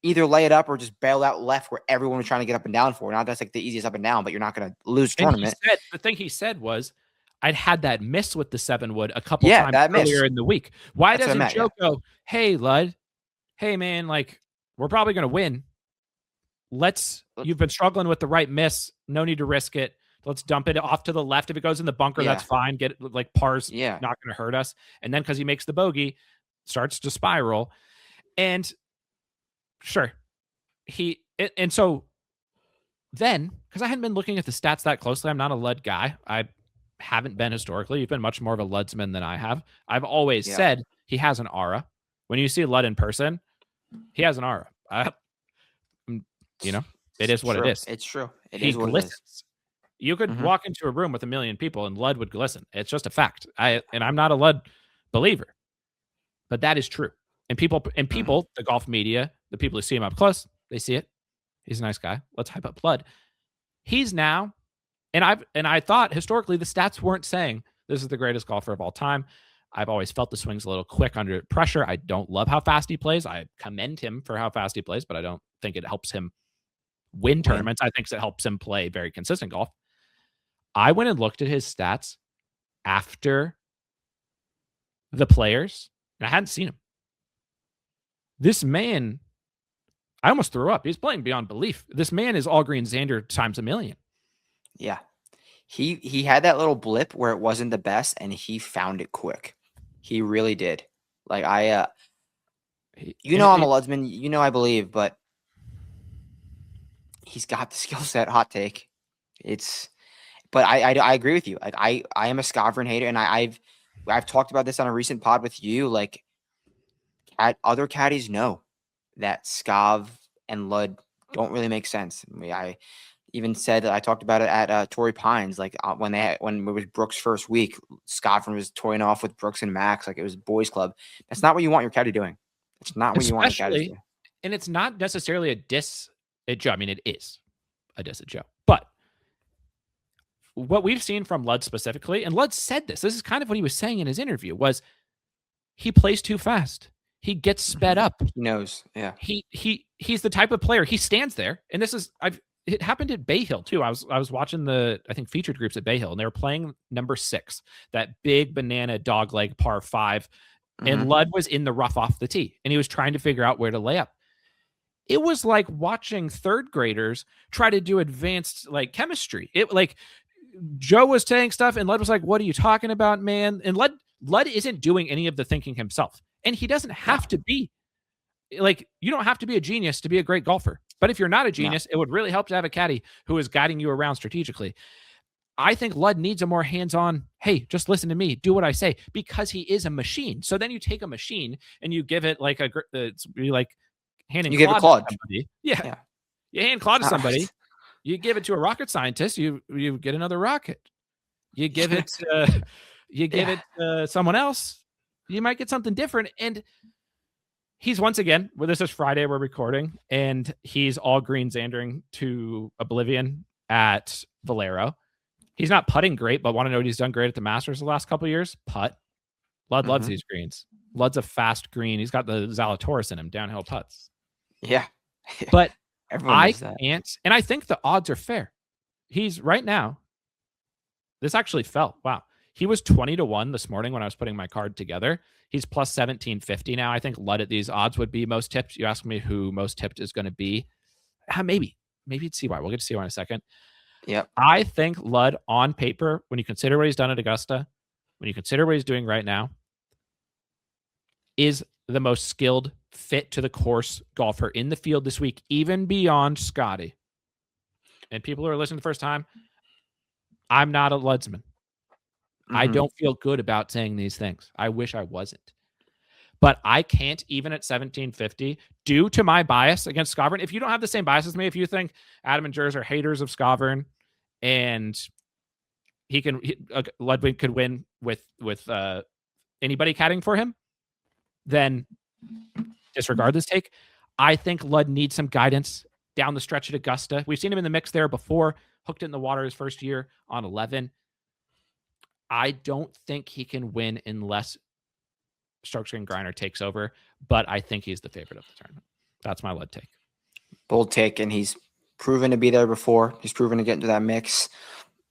Either lay it up or just bail out left where everyone was trying to get up and down for. Now that's like the easiest up and down, but you're not going to lose the tournament. The thing he said was, I'd had that miss with the 7-wood a couple times earlier in the week. Why doesn't Joe go, hey, Lud, hey, man, like, we're probably going to win. You've been struggling with the right miss. No need to risk it. Let's dump it off to the left. If it goes in the bunker, that's fine. Get it, like, par's not going to hurt us. And then because he makes the bogey, starts to spiral. And sure. And so then, because I hadn't been looking at the stats that closely, I'm not a Lud guy. I haven't been historically. You've been much more of a Ludsman than I have. I've always said he has an aura. When you see Lud in person, he has an aura. It is what it is. It's true. He glistens. You could walk into a room with 1 million people and Lud would glisten. It's just a fact. I'm not a Lud believer, but that is true. And people, the golf media, the people who see him up close, they see it. He's a nice guy. Let's hype up Lud. He's now, and I thought historically the stats weren't saying this is the greatest golfer of all time. I've always felt the swing's a little quick under pressure. I don't love how fast he plays. I commend him for how fast he plays, but I don't think it helps him win tournaments. I think it helps him play very consistent golf. I went and looked at his stats after the Players, and I hadn't seen him. This man, I almost threw up. He's playing beyond belief. This man is all green Xander times 1,000,000. Yeah. He had that little blip where it wasn't the best, and he found it quick. He really did. Like, I'm a Ludsman, I believe, but he's got the skill set. Hot take. But I agree with you. Like, I am a Scovern hater, and I've talked about this on a recent pod with you. Like, other caddies know that Scov and Lud don't really make sense. I even said that I talked about it at Torrey Pines, like when it was Brooks' first week, Scovern was toying off with Brooks and Max like it was boys club. That's not what you want your caddy doing. It's not what you want your caddy to do. And it's not necessarily a diss at Joe. I mean, it is a diss at Joe. But what we've seen from Lud specifically, and Lud said this is kind of what he was saying in his interview, was he plays too fast. He gets sped up. He knows. Yeah. He's the type of player. He stands there, and it happened at Bay Hill too. I was watching the featured groups at Bay Hill, and they were playing number 6, that big banana dogleg par 5, and Lud was in the rough off the tee, and he was trying to figure out where to lay up. It was like watching third graders try to do advanced like chemistry. It like Joe was saying stuff, and Lud was like, "What are you talking about, man?" And Lud isn't doing any of the thinking himself. And he doesn't have to be like, you don't have to be a genius to be a great golfer. But if you're not a genius, it would really help to have a caddy who is guiding you around strategically. I think Lud needs a more hands-on, hey, just listen to me, do what I say, because he is a machine. So then you take a machine and you give it like handing Claude to somebody. Yeah. You hand Claude to somebody, you give it to a rocket scientist, you get another rocket. You give it to someone else, you might get something different. And he's once again, this is Friday, we're recording, and he's all green Xandering to oblivion at Valero. He's not putting great, but want to know what he's done great at the Masters the last couple of years? Putt. Lud loves these greens. Lud's a fast green. He's got the Zalatoris in him, downhill putts. Yeah. But I can't, and I think the odds are fair. he's right now. This actually fell. Wow. He was 20-1 this morning when I was putting my card together. He's plus 1750 now. I think Lud at these odds would be most tipped. You ask me who most tipped is going to be. Maybe it's CY. We'll get to CY in a second. Yep. I think Lud on paper, when you consider what he's done at Augusta, when you consider what he's doing right now, is the most skilled, fit to the course golfer in the field this week, even beyond Scottie. And people who are listening the first time, I'm not a Ludsman. Mm-hmm. I don't feel good about saying these things. I wish I wasn't. But I can't, even at 1750, due to my bias against Skovron. If you don't have the same bias as me, if you think Adam and Jers are haters of Skovron and Ludwig could win with anybody caddying for him, then disregard this take. I think Lud needs some guidance down the stretch at Augusta. We've seen him in the mix there before, hooked it in the water his first year on 11. I don't think he can win unless Strokescreen Greiner takes over, but I think he's the favorite of the tournament. That's my Lud take. Bold take, and he's proven to be there before. He's proven to get into that mix.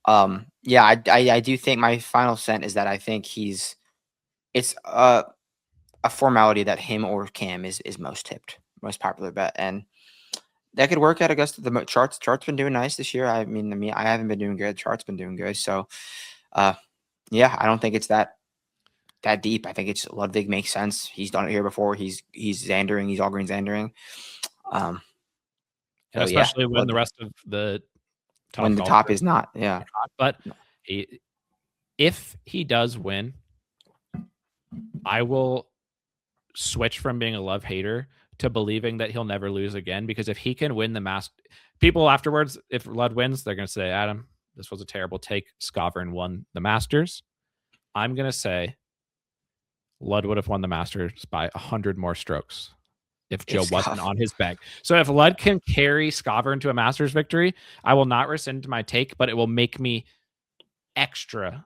Yeah, I do think my final scent is that I think it's a formality that him or Cam is most tipped, most popular bet, and that could work at Augusta. The chart's been doing nice this year. I mean, I haven't been doing good. Chart's been doing good. So, yeah, I don't think it's that deep. I think it's Ludwig makes sense. He's done it here before. He's Xandering. He's all green Xandering. Especially when the rest of the top when the top is not. Yeah. But if he does win, I will switch from being a love hater to believing that he'll never lose again, because if he can win the Masters, people afterwards, if Lud wins, they're going to say, Adam, this was a terrible take. Skovron won the Masters. I'm going to say Lud would have won the Masters by 100 more strokes if Joe wasn't on his bag. So if Lud can carry Skovron to a Masters victory, I will not rescind my take, but it will make me extra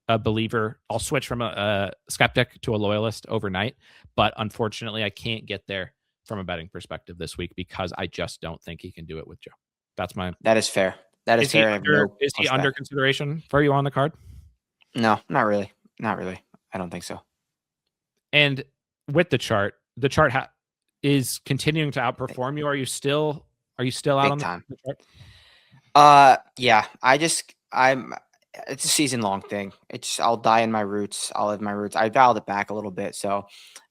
a believer. I'll switch from a skeptic to a loyalist overnight, but unfortunately I can't get there from a betting perspective this week because I just don't think he can do it with Joe. That is fair. That is fair. Is he under consideration for you on the card? No, not really. Not really. I don't think so. And with the chart is continuing to outperform you. Are you still out on the chart? Yeah. It's a season-long thing. I'll die in my roots. I'll live my roots. I dialed it back a little bit, so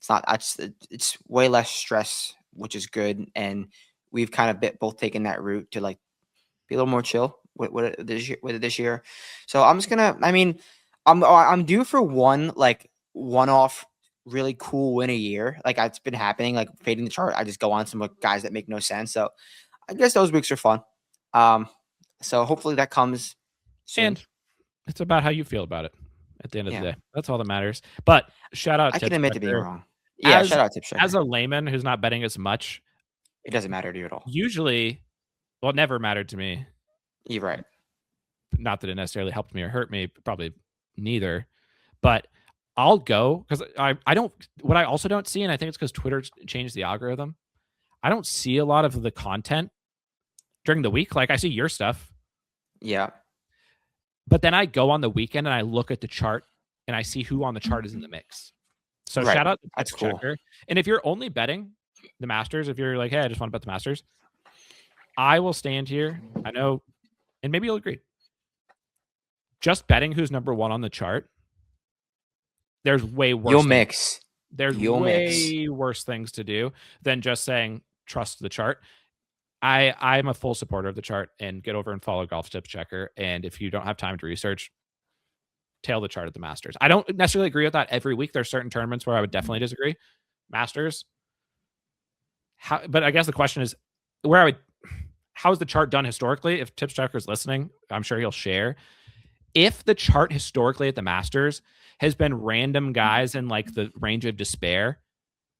it's way less stress, which is good. And we've kind of both taken that route to like be a little more chill with it this year. So I'm just gonna. I mean, I'm due for one-off really cool win a year. Like it's been happening. Like fading the chart, I just go on some guys that make no sense. So I guess those weeks are fun. So hopefully that comes soon. And it's about how you feel about it at the end of the day. That's all that matters. But shout out. I can admit to being wrong. Yeah, shout out to as a layman who's not betting as much. It doesn't matter to you at all. Usually, it never mattered to me. You're right. Not that it necessarily helped me or hurt me. Probably neither. But I'll go because I don't. What I also don't see, and I think it's because Twitter changed the algorithm. I don't see a lot of the content during the week. Like I see your stuff. Yeah. But then I go on the weekend and I look at the chart and I see who on the chart is in the mix. So shout out to That's cool. Checker. And if you're only betting the Masters, if you're like, hey, I just want to bet the Masters, I will stand here. I know, and maybe you'll agree. Just betting who's number one on the chart, there's way worse. You'll mix. There's way worse things to do than just saying trust the chart. I'm a full supporter of the chart, and get over and follow Golf Tips Checker. And if you don't have time to research, tail the chart at the Masters. I don't necessarily agree with that every week. There's certain tournaments where I would definitely disagree. Masters. But I guess the question is how is the chart done historically? If Tips Checker is listening, I'm sure he'll share. If the chart historically at the Masters has been random guys in like the range of despair,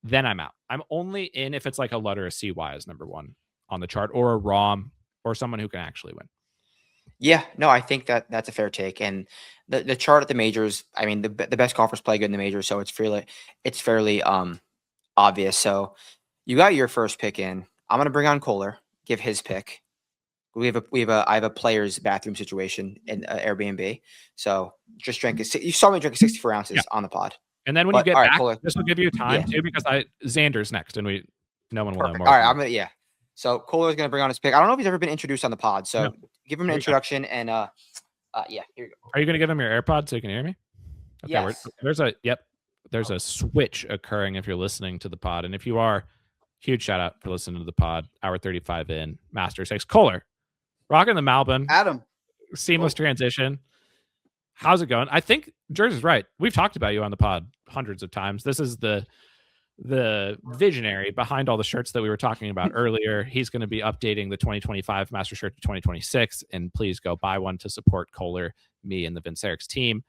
then I'm out. I'm only in if it's like a Lud or a CY as number one on the chart, or a Rahm, or someone who can actually win. Yeah, no, I think that's a fair take. And the chart at the majors, I mean, the best golfers play good in the majors, so it's fairly obvious. So you got your first pick in. I'm gonna bring on Kohler, give his pick. I have a player's bathroom situation in Airbnb. So just you saw me drinking 64 ounces on the pod. And then when you get all right, back, Kohler, this will give you time too, because Xander's next, and no one will know more. All right, So Kohler's gonna bring on his pick. I don't know if he's ever been introduced on the pod, so give him an introduction and here you go. Are you gonna give him your AirPods so you can hear me? Okay, yes. There's a switch occurring if you're listening to the pod, and if you are, huge shout out for listening to the pod. Hour 35 in, Master 6. Kohler, rocking the Malbon. Adam, seamless transition. How's it going? I think Jersey's right. We've talked about you on the pod hundreds of times. This is the visionary behind all the shirts that we were talking about earlier. He's going to be updating the 2025 Master Shirt to 2026, and please go buy one to support Kohler, me, and the Vince Eric's team.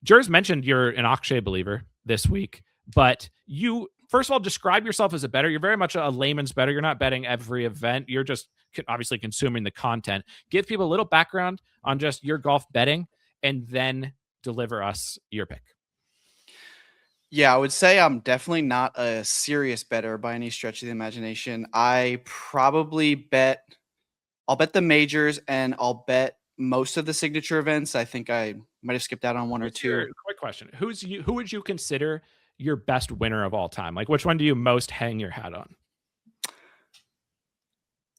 Jers mentioned you're an Akshay believer this week, but you, first of all, describe yourself as a bettor. You're very much a layman's bettor. You're not betting every event. You're just obviously consuming the content. Give people a little background on just your golf betting, and then deliver us your pick. Yeah, I would say I'm definitely not a serious bettor by any stretch of the imagination. I probably I'll bet the majors, and I'll bet most of the signature events. I think I might have skipped out on one or two. Quick question. Who would you consider your best winner of all time? Like, which one do you most hang your hat on?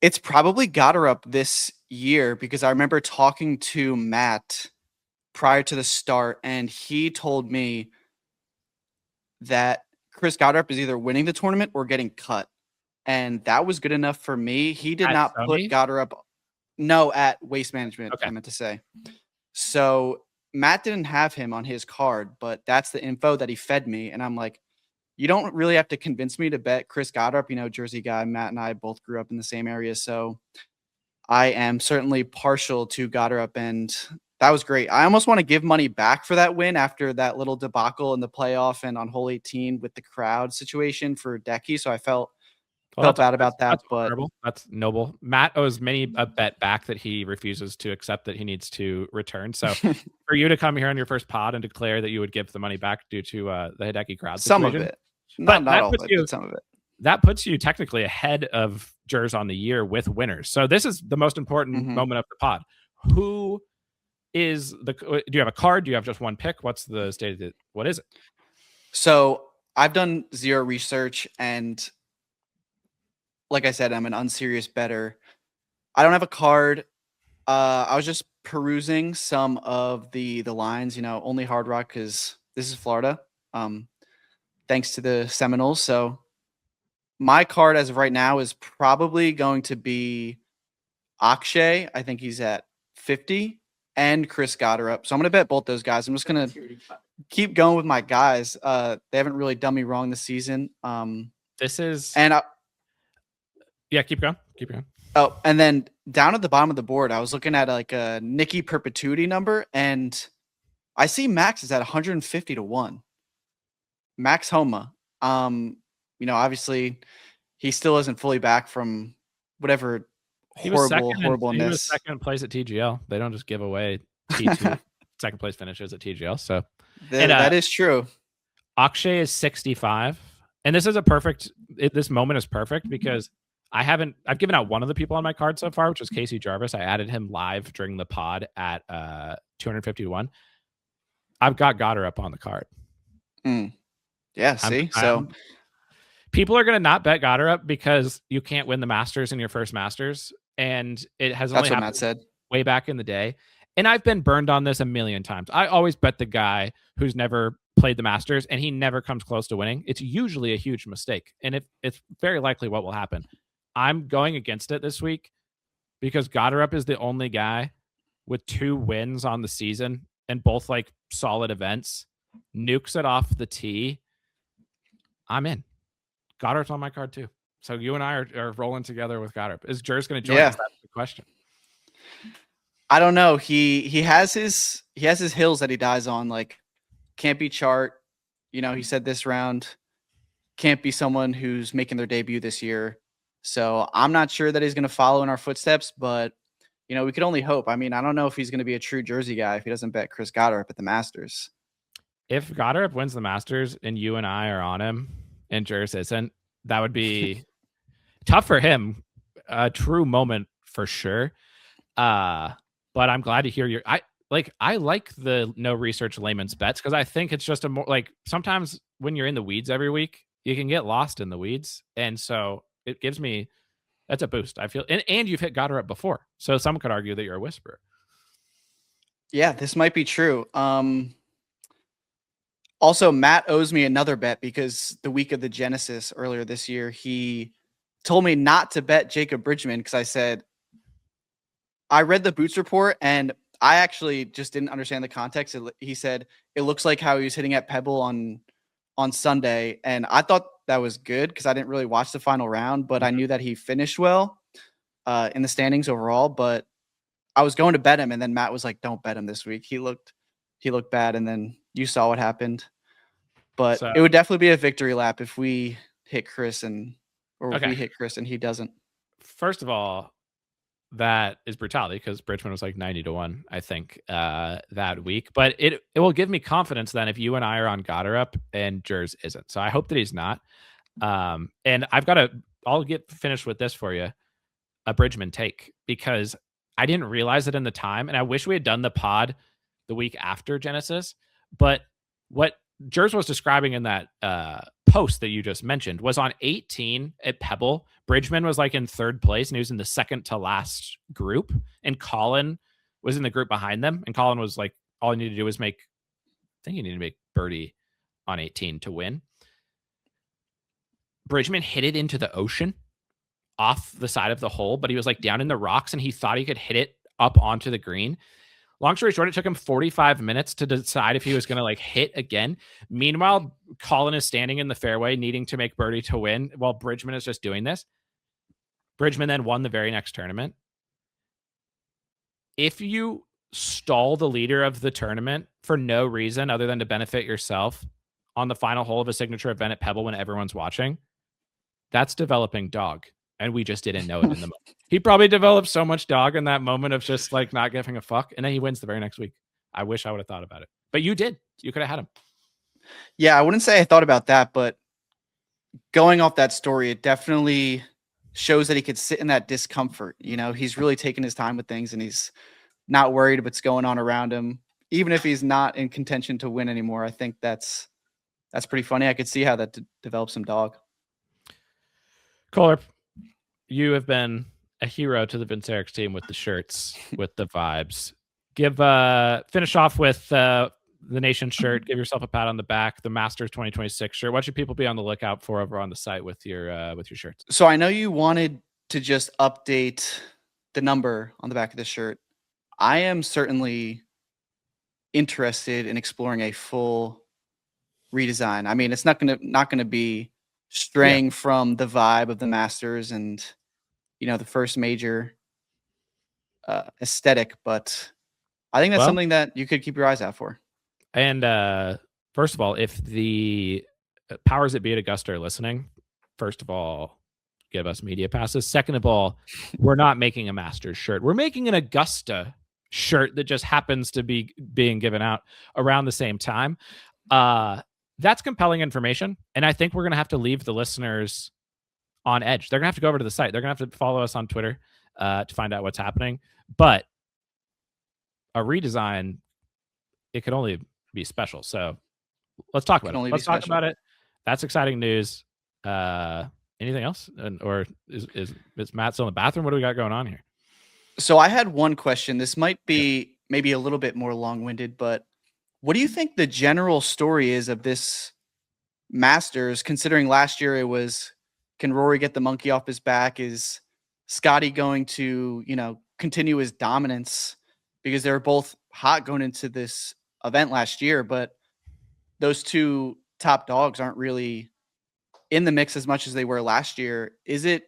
It's probably Gotterup this year, because I remember talking to Matt prior to the start, and he told me that Chris Gotterup is either winning the tournament or getting cut. And that was good enough for me. He did not put Gotterup. No, at Waste Management, okay. I meant to say. So Matt didn't have him on his card, but that's the info that he fed me. And I'm like, you don't really have to convince me to bet Chris Gotterup. You know, Jersey guy. Matt and I both grew up in the same area. So I am certainly partial to Gotterup, and that was great. I almost want to give money back for that win after that little debacle in the playoff and on hole 18 with the crowd situation for Decky. So I felt bad about that, but honorable. That's noble. Matt owes many a bet back that he refuses to accept that he needs to return. So for you to come here on your first pod and declare that you would give the money back due to the Hideki crowd situation, some of it, not all of it, but some of it. That puts you technically ahead of Jers on the year with winners. So this is the most important moment of the pod. Who is do you have a card? Do you have just one pick? What's the state of it? What is it? So I've done zero research, and like I said, I'm an unserious bettor. I don't have a card. I was just perusing some of the lines, only Hard Rock because this is Florida. Thanks to the Seminoles. So my card as of right now is probably going to be Akshay. I think he's at 50, and Chris Gotterup. So I'm going to bet both those guys. I'm just going to keep going with my guys. They haven't really done me wrong this season. Yeah, keep going. Oh, and then down at the bottom of the board, I was looking at like a Nicky perpetuity number, and I see Max is at 150 to 1. Max Homa. Obviously he still isn't fully back from whatever horribleness. He was second place at TGL. They don't just give away T2 second place finishes at TGL. So that is true. Akshay is 65, and this moment is perfect because I've given out one of the people on my card so far, which is Casey Jarvis. I added him live during the pod at 250 to 1. I've got Gotterup on the card. Yeah, see? So people are going to not bet Gotterup because you can't win the Masters in your first Masters, and it has only happened Matt said way back in the day. And I've been burned on this a million times. I always bet the guy who's never played the Masters and he never comes close to winning. It's usually a huge mistake, and it's very likely what will happen. I'm going against it this week because Gotterup is the only guy with 2 wins on the season and both like solid events. Nukes it off the tee. I'm in. Gotterup's on my card too. So you and I are rolling together with Gotterup. Is Jers going to join us? That's the question. I don't know. He has his hills that he dies on. Like, can't be Chart. He said this round can't be someone who's making their debut this year. So I'm not sure that he's going to follow in our footsteps, but we could only hope. I mean, I don't know if he's going to be a true Jersey guy if he doesn't bet Chris Gotterup at the Masters. If Gotterup wins the Masters and you and I are on him and Jers isn't, that would be tough for him. a true moment for sure. But I'm glad to hear I like the no research layman's bets because I think it's just a more like sometimes when you're in the weeds every week, you can get lost in the weeds. And so it gives me that's a boost. I feel and you've hit Gotterup before. So some could argue that you're a whisperer. Yeah, this might be true. Also, Matt owes me another bet because the week of the Genesis earlier this year, he told me not to bet Jacob Bridgman because I said, I read the Boots report and I actually just didn't understand the context. He said, it looks like how he was hitting at Pebble on Sunday. And I thought that was good because I didn't really watch the final round, but I knew that he finished well in the standings overall. But I was going to bet him, and then Matt was like, don't bet him this week. He looked bad, and then you saw what happened. But it would definitely be a victory lap if we hit Chris if we hit Chris and he doesn't. First of all, that is brutality because Bridgman was like 90-1, I think, that week. But it will give me confidence then if you and I are on Gotterup and Jers isn't. So I hope that he's not. And I'll get finished with this for you, a Bridgman take, because I didn't realize it in the time. And I wish we had done the pod the week after Genesis. But what Jers was describing in that post that you just mentioned was on 18 at Pebble. Bridgman was like in third place and he was in the second to last group. And Collin was in the group behind them. And Collin was like, all he needed to do was he needed to make birdie on 18 to win. Bridgman hit it into the ocean off the side of the hole, but he was like down in the rocks and he thought he could hit it up onto the green. Long story short, it took him 45 minutes to decide if he was going to like hit again. Meanwhile, Collin is standing in the fairway needing to make birdie to win while Bridgman is just doing this. Bridgman then won the very next tournament. If you stall the leader of the tournament for no reason other than to benefit yourself on the final hole of a signature event at Pebble when everyone's watching, that's developing dog. And we just didn't know it in the moment. He probably developed so much dog in that moment of just like not giving a fuck. And then he wins the very next week. I wish I would have thought about it. But you did. You could have had him. Yeah, I wouldn't say I thought about that, but going off that story, it definitely shows that he could sit in that discomfort. You know, he's really taking his time with things and he's not worried what's going on around him. Even if he's not in contention to win anymore, I think that's pretty funny. I could see how that develops some dog. Kohler, you have been a hero to the Vince Eric's team with the shirts, with the vibes. Finish off with the Nation shirt. Give yourself a pat on the back. The Masters 2026 shirt. What should people be on the lookout for over on the site with your shirts? So I know you wanted to just update the number on the back of the shirt. I am certainly interested in exploring a full redesign. I mean, it's not gonna be straying from the vibe of the Masters and the first major aesthetic, but I think that's something that you could keep your eyes out for. And first of all, if the powers that be at Augusta are listening, first of all, give us media passes. Second of all, we're not making a Masters shirt. We're making an Augusta shirt that just happens to be being given out around the same time. That's compelling information. And I think we're going to have to leave the listeners on edge. They're going to have to go over to the site. They're going to have to follow us on Twitter to find out what's happening. But a redesign, it could only be special. So let's talk about it. Let's talk about it. That's exciting news. Anything else? Or is Matt still in the bathroom? What do we got going on here? So I had one question. This might be maybe a little bit more long-winded, but what do you think the general story is of this Masters, considering last year it was, can Rory get the monkey off his back? Is Scottie going to, continue his dominance? Because they were both hot going into this event last year, but those two top dogs aren't really in the mix as much as they were last year. Is it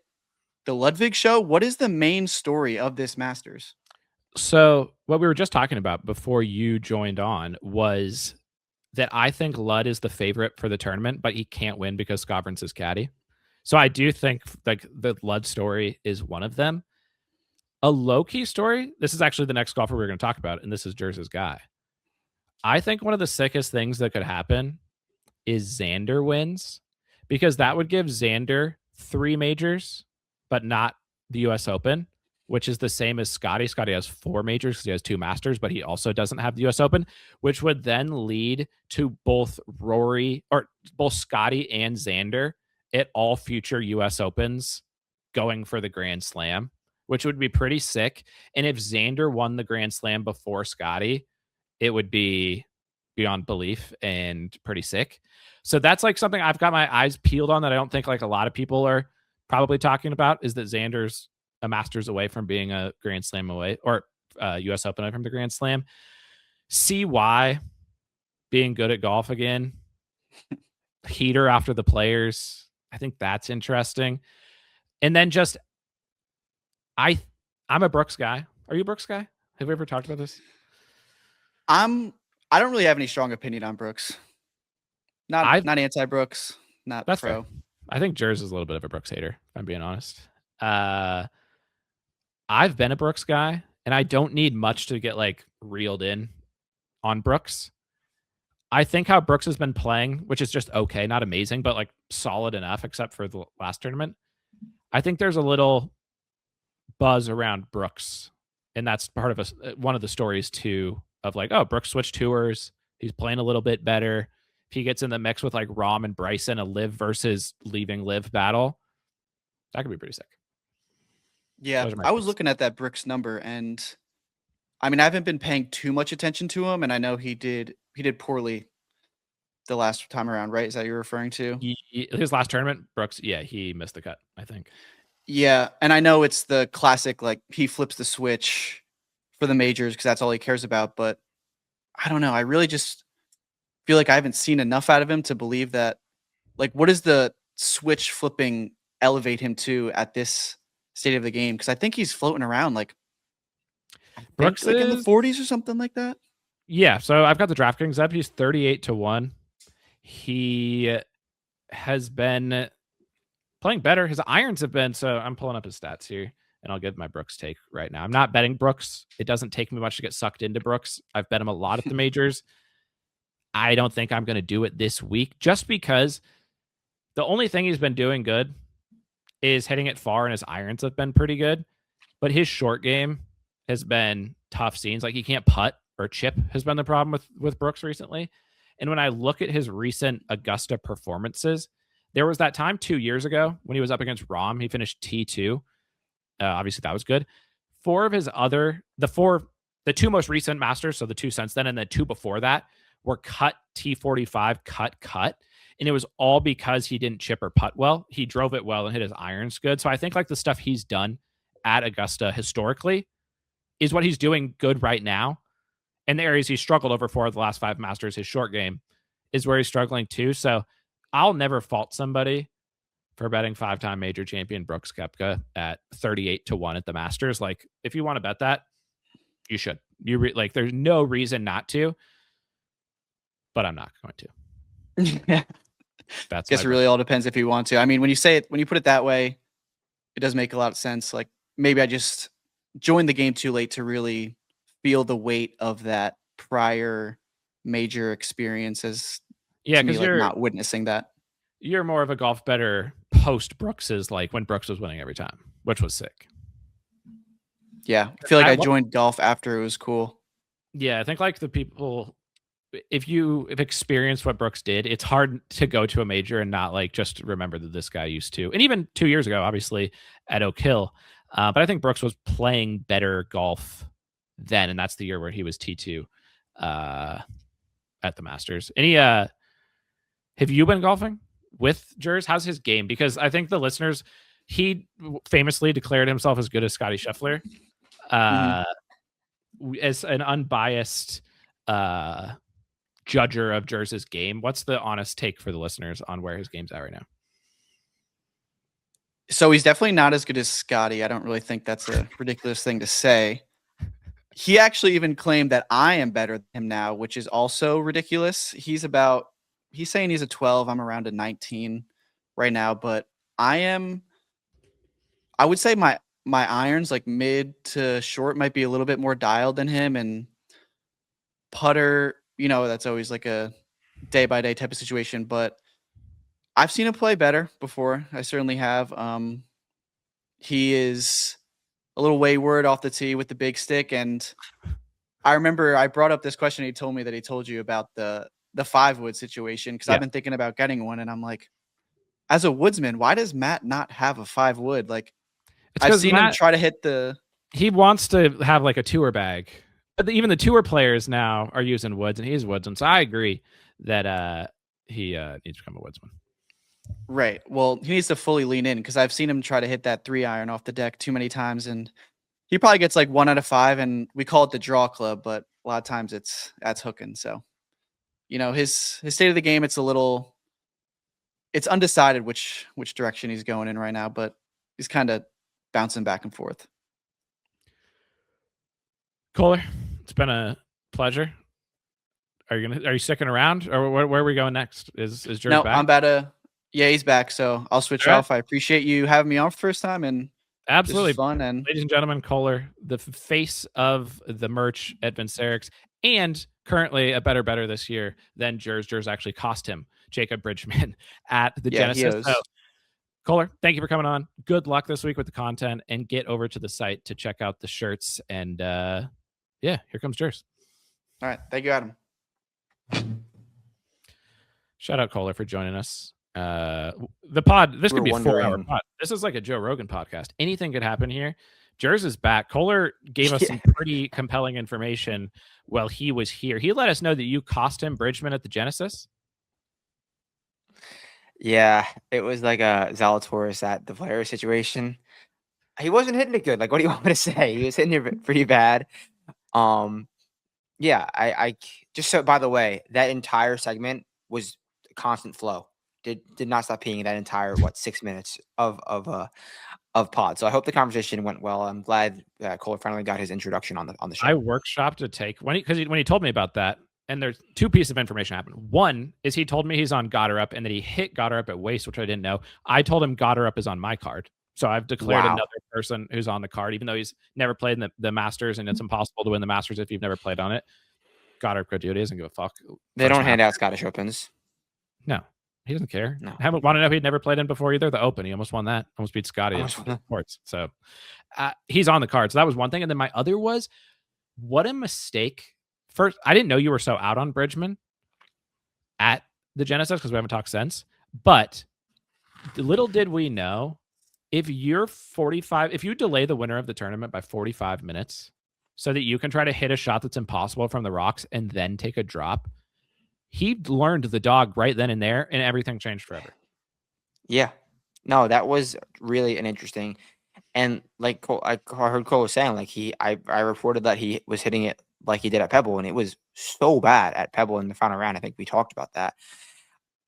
the Ludwig show? What is the main story of this Masters? So what we were just talking about before you joined on was that I think Lud is the favorite for the tournament, but he can't win because Skovron's his caddy. So I do think like the Lud story is one of them. A low-key story, this is actually the next golfer we're going to talk about, and this is Jers's guy. I think one of the sickest things that could happen is Xander wins, because that would give Xander 3 majors, but not the US Open, which is the same as Scottie. Scottie has 4 majors because he has 2 Masters, but he also doesn't have the US Open, which would then lead to both Scottie and Xander at all future US Opens going for the Grand Slam, which would be pretty sick. And if Xander won the Grand Slam before Scottie, it would be beyond belief and pretty sick. So that's like something I've got my eyes peeled on that I don't think like a lot of people are probably talking about, is that Xander's a Masters away from being a Grand Slam away, or US Open away from the Grand Slam. CY being good at golf again. Heater after the Players. I think that's interesting. And then just I'm a Brooks guy. Are you a Brooks guy? Have we ever talked about this? I don't really have any strong opinion on Brooks. Not anti-Brooks, not that's pro. Fair. I think Jers is a little bit of a Brooks hater, if I'm being honest. I've been a Brooks guy, and I don't need much to get like reeled in on Brooks. I think how Brooks has been playing, which is just okay, not amazing, but like solid enough, except for the last tournament. I think there's a little buzz around Brooks, and that's part of one of the stories too, of like, oh, Brooks switched tours. He's playing a little bit better. If he gets in the mix with like Rahm and Bryson, a live versus leaving live battle, that could be pretty sick. Yeah, I was looking at that Brooks number, and I mean, I haven't been paying too much attention to him, and I know he did poorly the last time around, right? Is that you're referring to? His last tournament, Brooks, yeah, he missed the cut, I think. Yeah, and I know it's the classic, like, he flips the switch for the majors because that's all he cares about, but I don't know. I really just feel like I haven't seen enough out of him to believe that, like, what does the switch flipping elevate him to at this state of the game? Because I think he's floating around like Brooks like in the 40s or something like that. Yeah, so I've got the DraftKings up. He's 38-1. He has been playing better. His irons have been, so I'm pulling up his stats here, and I'll give my Brooks take right now. I'm not betting Brooks. It doesn't take me much to get sucked into Brooks. I've bet him a lot at the majors. I don't think I'm going to do it this week, just because the only thing he's been doing good is hitting it far, and his irons have been pretty good. But his short game has been tough scenes. Like, he can't putt or chip has been the problem with Brooks recently. And when I look at his recent Augusta performances, there was that time 2 years ago when he was up against Rahm. He finished T2. Obviously, that was good. The 2 most recent Masters, so the 2 since then and the 2 before that, were cut T45, cut. And it was all because he didn't chip or putt well. He drove it well and hit his irons good. So I think like the stuff he's done at Augusta historically is what he's doing good right now. And the areas he struggled over for the last 5 Masters, his short game, is where he's struggling too. So I'll never fault somebody for betting 5-time major champion Brooks Koepka at 38-1 at the Masters. Like, if you want to bet that, you should. There's no reason not to, but I'm not going to. Yeah. I guess it really all depends if you want to. I mean, when you put it that way, it does make a lot of sense. Like, maybe I just joined the game too late to really feel the weight of that prior major experience as because you're not witnessing that. You're more of a golf bettor post Brooks's, like when Brooks was winning every time, which was sick. Yeah, I feel like I joined golf after it was cool. Yeah, I think like the people, if you've experienced what Brooks did, it's hard to go to a major and not like just remember that this guy used to. And even 2 years ago, obviously at Oak Hill, but I think Brooks was playing better golf then, and that's the year where he was T2 at the Masters. Have you been golfing with Jers? How's his game? Because I think the listeners, he famously declared himself as good as Scottie Scheffler. As an unbiased judger of Jers's game, what's the honest take for the listeners on where his game's at right now? So he's definitely not as good as Scottie. I don't really think that's a ridiculous thing to say. He actually even claimed that I am better than him now, which is also ridiculous. He's saying he's a 12. I'm around a 19 right now, but I would say my irons, like mid to short, might be a little bit more dialed than him, and putter, that's always like a day by day type of situation, but I've seen him play better before. I certainly have. he is a little wayward off the tee with the big stick. And I remember I brought up this question. He told me that he told you about the 5-wood situation because I've been thinking about getting one. And I'm like, as a woodsman, why does Matt not have a 5-wood? Like, I've seen him try to hit the. He wants to have like a tour bag. But even the tour players now are using woods, and he's woodsman. So I agree that he needs to become a woodsman. Right. Well, he needs to fully lean in because I've seen him try to hit that 3-iron off the deck too many times, and he probably gets like 1 out of 5. And we call it the draw club, but a lot of times that's hooking. So, his state of the game, it's undecided which direction he's going in right now, but he's kind of bouncing back and forth. Kohler, it's been a pleasure. Are you sticking around, or where are we going next? Is George back? I'm about to. Yeah, he's back. So I'll switch off. I appreciate you having me on for the first time, and absolutely fun. And ladies and gentlemen, Kohler, the face of the merch at Vincerics, and currently a better this year than Jers actually cost him Jacob Bridgman at the Genesis. So, Kohler, thank you for coming on. Good luck this week with the content, and get over to the site to check out the shirts. And here comes Jers. All right, thank you, Adam. Shout out Kohler for joining us. The pod, this could be a 4-hour pod. This is like a Joe Rogan podcast. Anything could happen here. Jers is back. Kohler gave us some pretty compelling information while he was here. He let us know that you cost him Bridgman at the Genesis. Yeah, it was like a Zalatoris at the Valera situation. He wasn't hitting it good. Like, what do you want me to say? He was hitting it pretty bad. Yeah, I just, so by the way, that entire segment was constant flow. Did not stop peeing that entire 6 minutes of pod. So I hope the conversation went well. I'm glad Kohler finally got his introduction on the show. I workshopped a take when he told me about that. And there's 2 pieces of information happened. One is he told me he's on Gotterup and that he hit Gotterup at waist, which I didn't know. I told him Gotterup is on my card. So I've declared another person who's on the card, even though he's never played in the Masters, and it's impossible to win the Masters if you've never played on it. Gotterup could do it. He doesn't give a fuck. They don't hand out Scottish Opens. No, he doesn't care. No. I haven't want to know he'd never played in before either. The Open, he almost won that. Almost beat Scottie in sports. So he's on the card. So that was one thing. And then my other was, what a mistake. First, I didn't know you were so out on Bridgman at the Genesis because we haven't talked since. But little did we know, if you delay the winner of the tournament by 45 minutes so that you can try to hit a shot that's impossible from the rocks and then take a drop, he learned the dog right then and there, and everything changed forever. Yeah. No, that was really an interesting. And like I heard Cole was saying, like I reported that he was hitting it like he did at Pebble, and it was so bad at Pebble in the final round. I think we talked about that.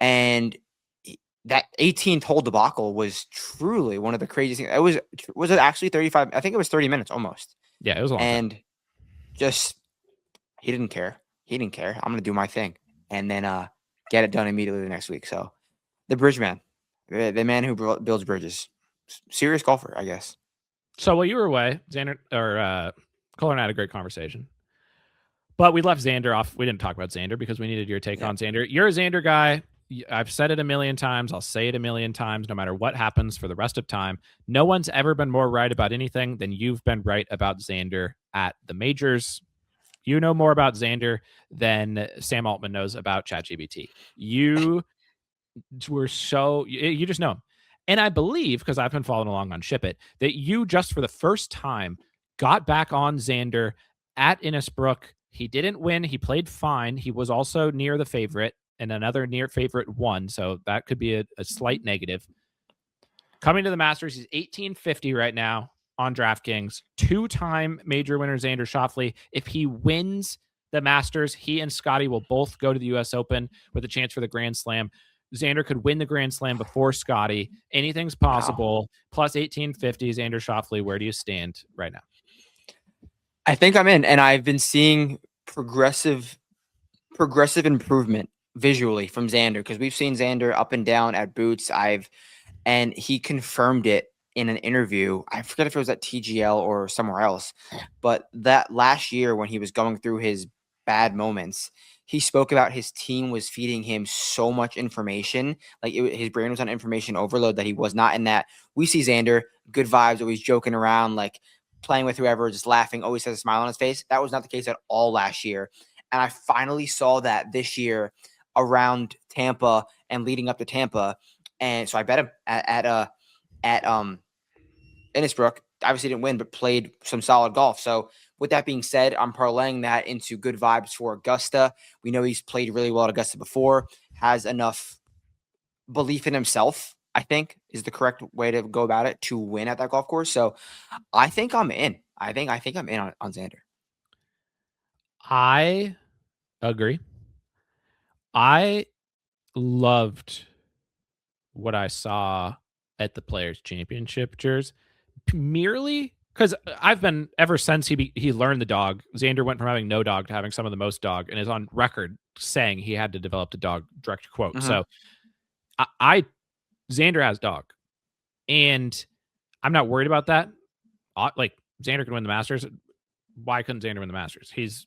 And that 18th hole debacle was truly one of the craziest things. Was it actually 35? I think it was 30 minutes almost. Yeah, it was a long time. Just, he didn't care. I'm going to do my thing and then get it done immediately the next week. So the bridge man, the man who builds bridges, serious golfer, I guess. So while you were away, Xander Collin had a great conversation. But we left Xander off. We didn't talk about Xander because we needed your take on Xander. You're a Xander guy. I've said it a million times. I'll say it a million times, no matter what happens for the rest of time. No one's ever been more right about anything than you've been right about Xander at the majors. You know more about Xander than Sam Altman knows about ChatGPT. You just know him. And I believe, because I've been following along on ShipIt, that you just for the first time got back on Xander at Innisbrook. He didn't win. He played fine. He was also near the favorite, and another near favorite won. So that could be a slight negative. Coming to the Masters, he's 1850 right now on DraftKings. 2-time major winner Xander Schauffele. If he wins the Masters, he and Scottie will both go to the U.S. Open with a chance for the Grand Slam. Xander could win the Grand Slam before Scottie. Anything's possible. Wow. Plus 1850, Xander Schauffele. Where do you stand right now? I think I'm in, and I've been seeing progressive improvement visually from Xander, because we've seen Xander up and down at Boots. And he confirmed it in an interview. I forget if it was at TGL or somewhere else, but that last year when he was going through his bad moments, he spoke about his team was feeding him so much information. Like his brain was on information overload that he was not in that. We see Xander, good vibes, always joking around, like playing with whoever, just laughing, always has a smile on his face. That was not the case at all last year. And I finally saw that this year around Tampa and leading up to Tampa. And so I bet him at Innisbrook. Obviously didn't win, but played some solid golf. So with that being said, I'm parlaying that into good vibes for Augusta. We know he's played really well at Augusta before, has enough belief in himself, I think is the correct way to go about it, to win at that golf course. So I think I'm in. I think I'm in on Xander. I agree. I loved what I saw at the Players Championship, Jers, merely because I've been, ever since he learned the dog, Xander went from having no dog to having some of the most dog, and is on record saying he had to develop the dog, direct quote. Mhm. So Xander has dog, and I'm not worried about that. Like, Xander can win the Masters. Why couldn't Xander win the Masters? He's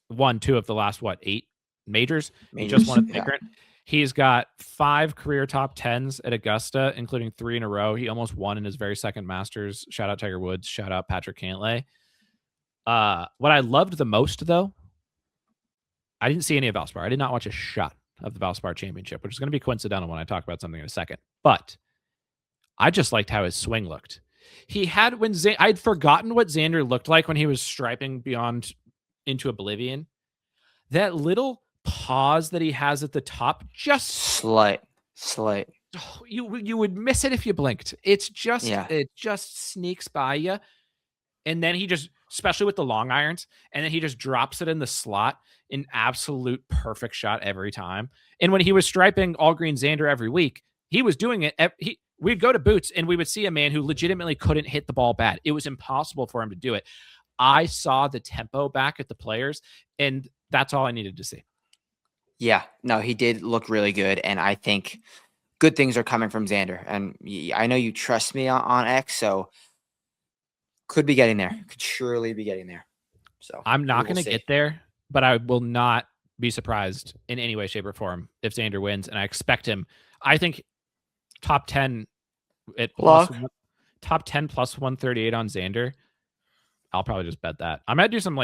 won 2 of the last 8 majors. He just won at the Grant. He's got 5 career top 10s at Augusta, including 3 in a row. He almost won in his very second Masters. Shout out Tiger Woods. Shout out Patrick Cantlay. What I loved the most, though, I didn't see any of Valspar. I did not watch a shot of the Valspar Championship, which is going to be coincidental when I talk about something in a second. But I just liked how his swing looked. He had, I'd forgotten what Xander looked like when he was striping beyond into oblivion. That little pause that he has at the top, just slight. Oh, you would miss it if you blinked. It's just It just sneaks by you, and then he just, especially with the long irons, and then he just drops it in the slot, an absolute perfect shot every time. And when he was striping all green Xander every week, he was doing it. We'd go to Boots and we would see a man who legitimately couldn't hit the ball bad. It was impossible for him to do it. I saw the tempo back at the Players, and that's all I needed to see. Yeah, no, he did look really good, and I think good things are coming from Xander. And I know you trust me on X, so could be getting there. Could surely be getting there. So I'm not going to get there, but I will not be surprised in any way, shape, or form if Xander wins, and I expect him. I think top 10 at top 10 plus 138 on Xander. I'll probably just bet that. I might do some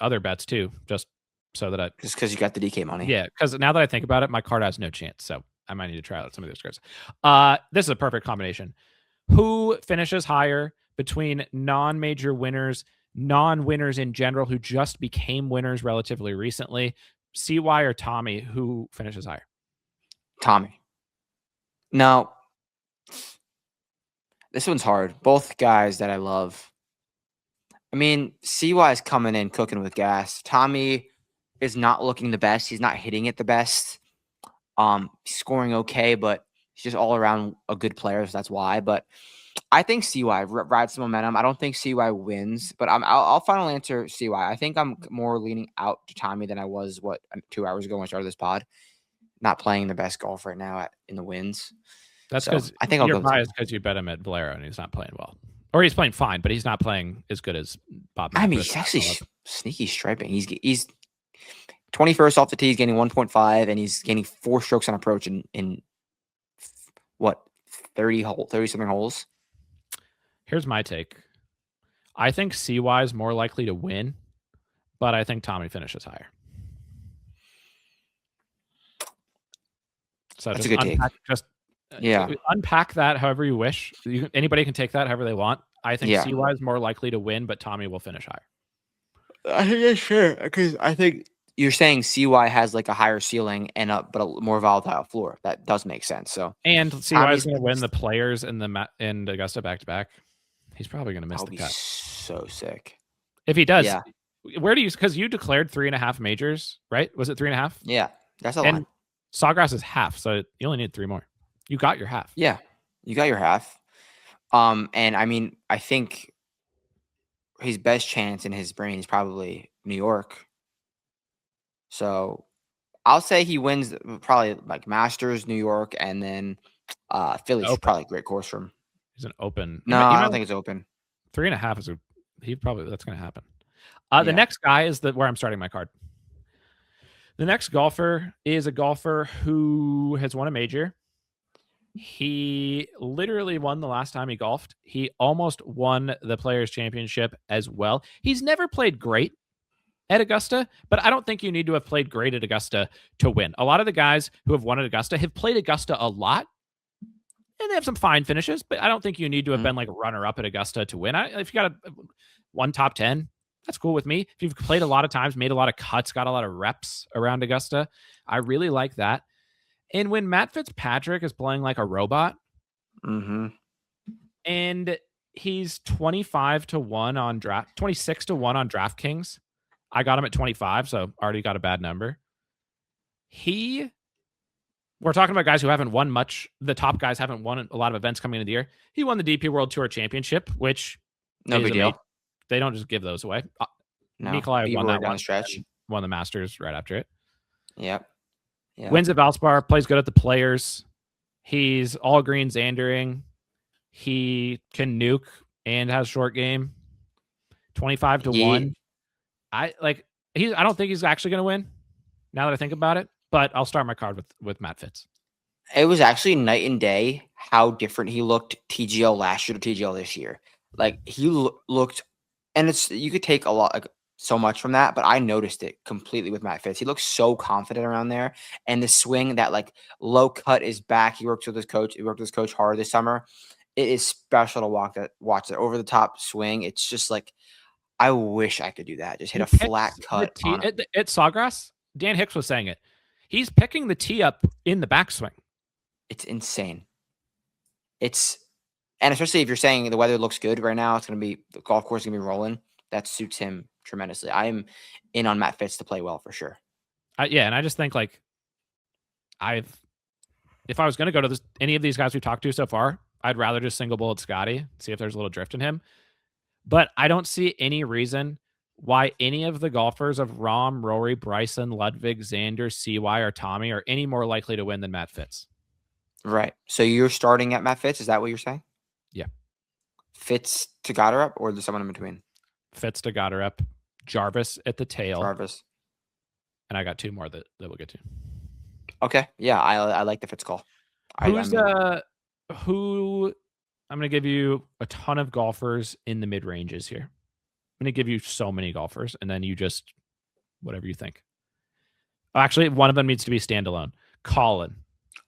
other bets too, just so that just because you got the DK money. Yeah, because now that I think about it, my card has no chance, so I might need to try out some of those cards. This is a perfect combination. Who finishes higher between non-major winners, non-winners in general who just became winners relatively recently? CY or Tommy? Who finishes higher? Tommy. No, this one's hard. Both guys that I love. I mean, CY is coming in cooking with gas. Tommy is not looking the best. He's not hitting it the best. Scoring okay, but he's just all around a good player, so that's why. But I think CY rides some momentum. I don't think CY wins, but I'll final answer CY. I think I'm more leaning out to Tommy than I was 2 hours ago when I started this pod. Not playing the best golf right now in the wins. That's because I think you're biased because you bet him at Valero and he's not playing well. Or he's playing fine, but he's not playing as good as Bob. I mean, he's actually sneaky striping. He's 21st off the tee. He's getting 1.5, and he's gaining 4 strokes on approach in what 30 something holes. Here's my take. I think CY is more likely to win, but I think Tommy finishes higher. So that's a good take. Unpack that however you wish. Anybody can take that however they want. I think CY is more likely to win, but Tommy will finish higher. I think that's fair because I think you're saying CY has a higher ceiling and a more volatile floor. That does make sense. So and CY is going to win the Players and Augusta back to back. He's probably going to miss the cut. So sick if he does. Yeah. Where do you? Because you declared 3.5 majors, right? Was it 3.5? Yeah, that's a lot. Sawgrass is half, so you only need 3 more. You got your half. Yeah, you got your half. And I mean, I think his best chance in his brain is probably New York. So I'll say he wins probably Masters, New York, and then Philly's probably a great course for him. He's an open. No, I don't think it's open. 3.5 is that's going to happen. The next guy is where I'm starting my card. The next golfer is a golfer who has won a major. He literally won the last time he golfed. He almost won the Players' Championship as well. He's never played great at Augusta, but I don't think you need to have played great at Augusta to win. A lot of the guys who have won at Augusta have played Augusta a lot, and they have some fine finishes, but I don't think you need to have been like runner-up at Augusta to win. If you got one top 10, that's cool with me. If you've played a lot of times, made a lot of cuts, got a lot of reps around Augusta, I really like that. And when Matt Fitzpatrick is playing like a robot, and he's 25-1 on draft, 26-1 on DraftKings. I got him at 25, so already got a bad number. We're talking about guys who haven't won much. The top guys haven't won a lot of events coming into the year. He won the DP World Tour Championship, which no big deal. They don't just give those away. No, Nikolai won that one stretch. Won the Masters right after it. Yep. Wins at Valspar, plays good at the Players. He's all green Xandering. He can nuke and has short game. 25-1. I don't think he's actually going to win now that I think about it, but I'll start my card with Matt Fitz. It was actually night and day how different he looked TGL last year to TGL this year. Like he looked, and you could take a lot, like so much from that, but I noticed it completely with Matt Fitz. He looks so confident around there, and the swing, that like low cut is back. He worked with his coach hard this summer. It is special to watch that over the top swing. It's just like, I wish I could do that. Just hit a flat cut at Sawgrass. Dan Hicks was saying it. He's picking the tee up in the backswing. It's insane. And especially if you're saying the weather looks good right now, the golf course is gonna be rolling. That suits him tremendously. I am in on Matt Fitz to play well for sure. And I just think like if I was going to go to any of these guys we've talked to so far, I'd rather just single bullet Scottie, see if there's a little drift in him. But I don't see any reason why any of the golfers of Rahm, Rory, Bryson, Ludwig, Xander, CY, or Tommy are any more likely to win than Matt Fitz. Right. So you're starting at Matt Fitz? Is that what you're saying? Yeah. Fitz to Gotterup, or there's someone in between? Fitz to Gotterup, Jarvis at the tail. And I got two more that we'll get to. Okay. Yeah, I like the Fitz call. I'm going to give you a ton of golfers in the mid ranges here. I'm going to give you so many golfers, and then you just whatever you think. Actually, one of them needs to be standalone. Collin.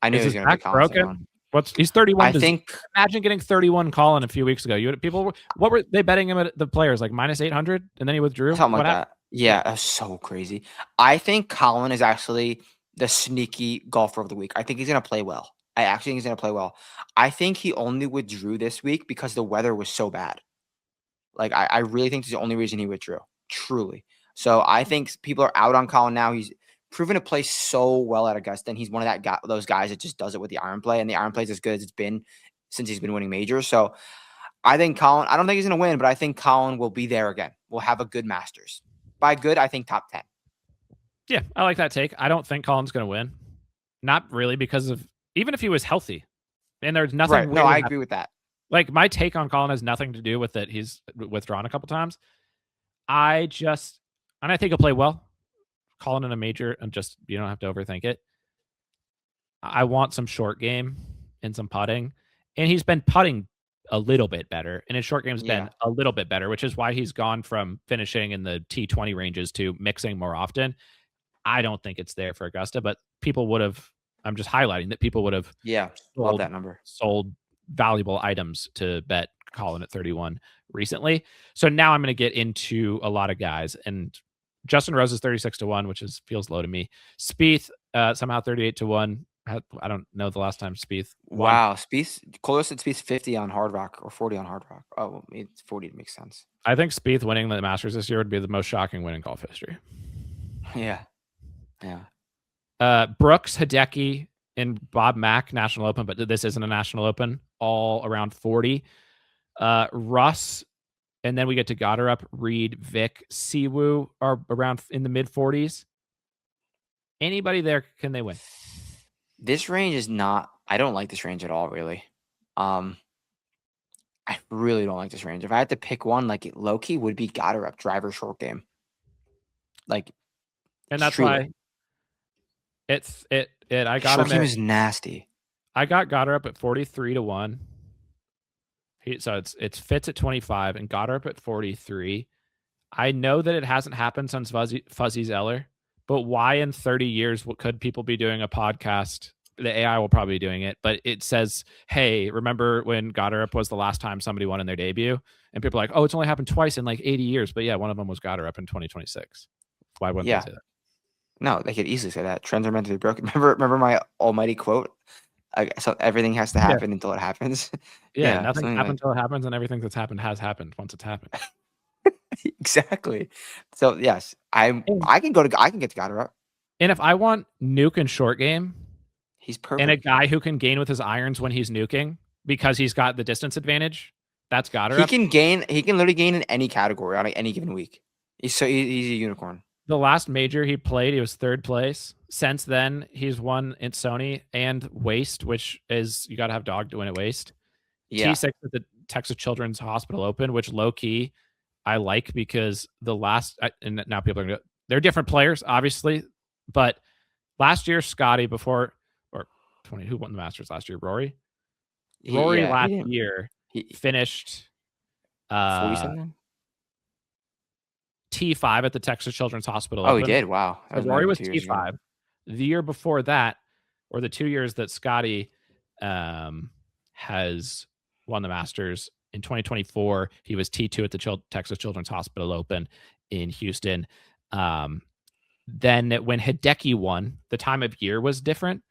I knew he was going to be broken. He's 31. Imagine getting 31 Collin a few weeks ago. What were they betting him at the Players, like minus 800, and then he withdrew? Something like that. Yeah, that's so crazy. I think Collin is actually the sneaky golfer of the week. I think he's going to play well. I think he only withdrew this week because the weather was so bad. Like, I really think it's the only reason he withdrew. Truly. So I think people are out on Collin now. He's proven to play so well at Augusta, and he's one of those guys that just does it with the iron play, and the iron play is as good as it's been since he's been winning majors. So I think Collin, I don't think he's going to win, but I think Collin will be there again. We'll have a good Masters. By good, I think top 10. Yeah, I like that take. I don't think Collin's going to win. Not really, because of even if he was healthy, and there's nothing. Right. No, I agree with that. Like, my take on Collin has nothing to do with that he's withdrawn a couple times. I think he'll play well. Collin in a major, and just you don't have to overthink it. I want some short game and some putting, and he's been putting a little bit better, and his short game's been a little bit better, which is why he's gone from finishing in the T20 ranges to mixing more often. I don't think it's there for Augusta, but people would have. I'm just highlighting that people would have. Yeah, love that number. Sold valuable items to bet Collin at 31 recently. So now I'm going to get into a lot of guys, and Justin Rose is 36-1, which feels low to me. Spieth somehow 38-1. I don't know the last time Spieth won. Wow, Spieth. Kohler said Spieth 50 on Hard Rock or 40 on Hard Rock. Oh, well, it's 40 makes sense. I think Spieth winning the Masters this year would be the most shocking win in golf history. Yeah. Brooks, Hideki, and Bob Mack National Open, but this isn't a National Open. All around 40. Russ, and then we get to Gotterup, Reed, Vic, Siwoo are around in the mid 40s. Anybody there, can they win? This range is not. I don't like this range at all, really. I really don't like this range. If I had to pick one, like low key would be Gotterup, driver short game. Like, and that's why I got Short him game is nasty. I got Gotterup at 43-1. So it's Fitz at 25 and Gotterup at 43. I know that it hasn't happened since Fuzzy Zeller, but why in 30 years could people be doing a podcast? The AI will probably be doing it, but it says, hey, remember when Gotterup was the last time somebody won in their debut? And people are like, oh, it's only happened twice in like 80 years. But yeah, one of them was Gotterup in 2026. Why wouldn't they say that? No, they could easily say that. Trends are meant to be broken. Remember my almighty quote? So everything has to happen until it happens. Yeah, nothing happens until it happens, and everything that's happened has happened once it's happened. Exactly. So yes, I can get to Gotterup. And if I want nuke and short game, he's perfect. And a guy who can gain with his irons when he's nuking because he's got the distance advantage, that's Gotterup. He can literally gain in any category on any given week. He's a unicorn. The last major he played, he was 3rd place. Since then, he's won in Sony and Waste, which is you got to have dog to win at Waste. Yeah. T6 at the Texas Children's Hospital Open, which low key I like because the last and now people are they're different players, obviously, but last year Scottie before or 20 who won the Masters last year? Rory. Last year he finished 47. T5 at the Texas Children's Hospital. Oh, he did. Wow. So Rory was T5. The year before that, or the 2 years that Scottie has won the Masters, in 2024, he was T2 at the Texas Children's Hospital Open in Houston. Then when Hideki won, the time of year was different,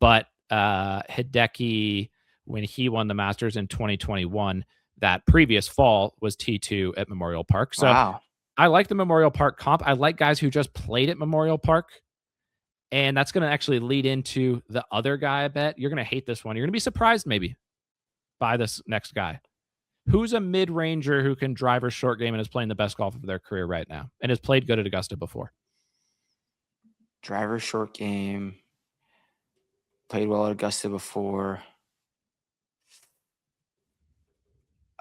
but Hideki, when he won the Masters in 2021, that previous fall was T2 at Memorial Park. So wow. I like the Memorial Park comp. I like guys who just played at Memorial Park. And that's going to actually lead into the other guy, I bet. You're going to hate this one. You're going to be surprised maybe by this next guy. Who's a mid-ranger who can drive or short game and is playing the best golf of their career right now and has played good at Augusta before? Driver short game. Played well at Augusta before.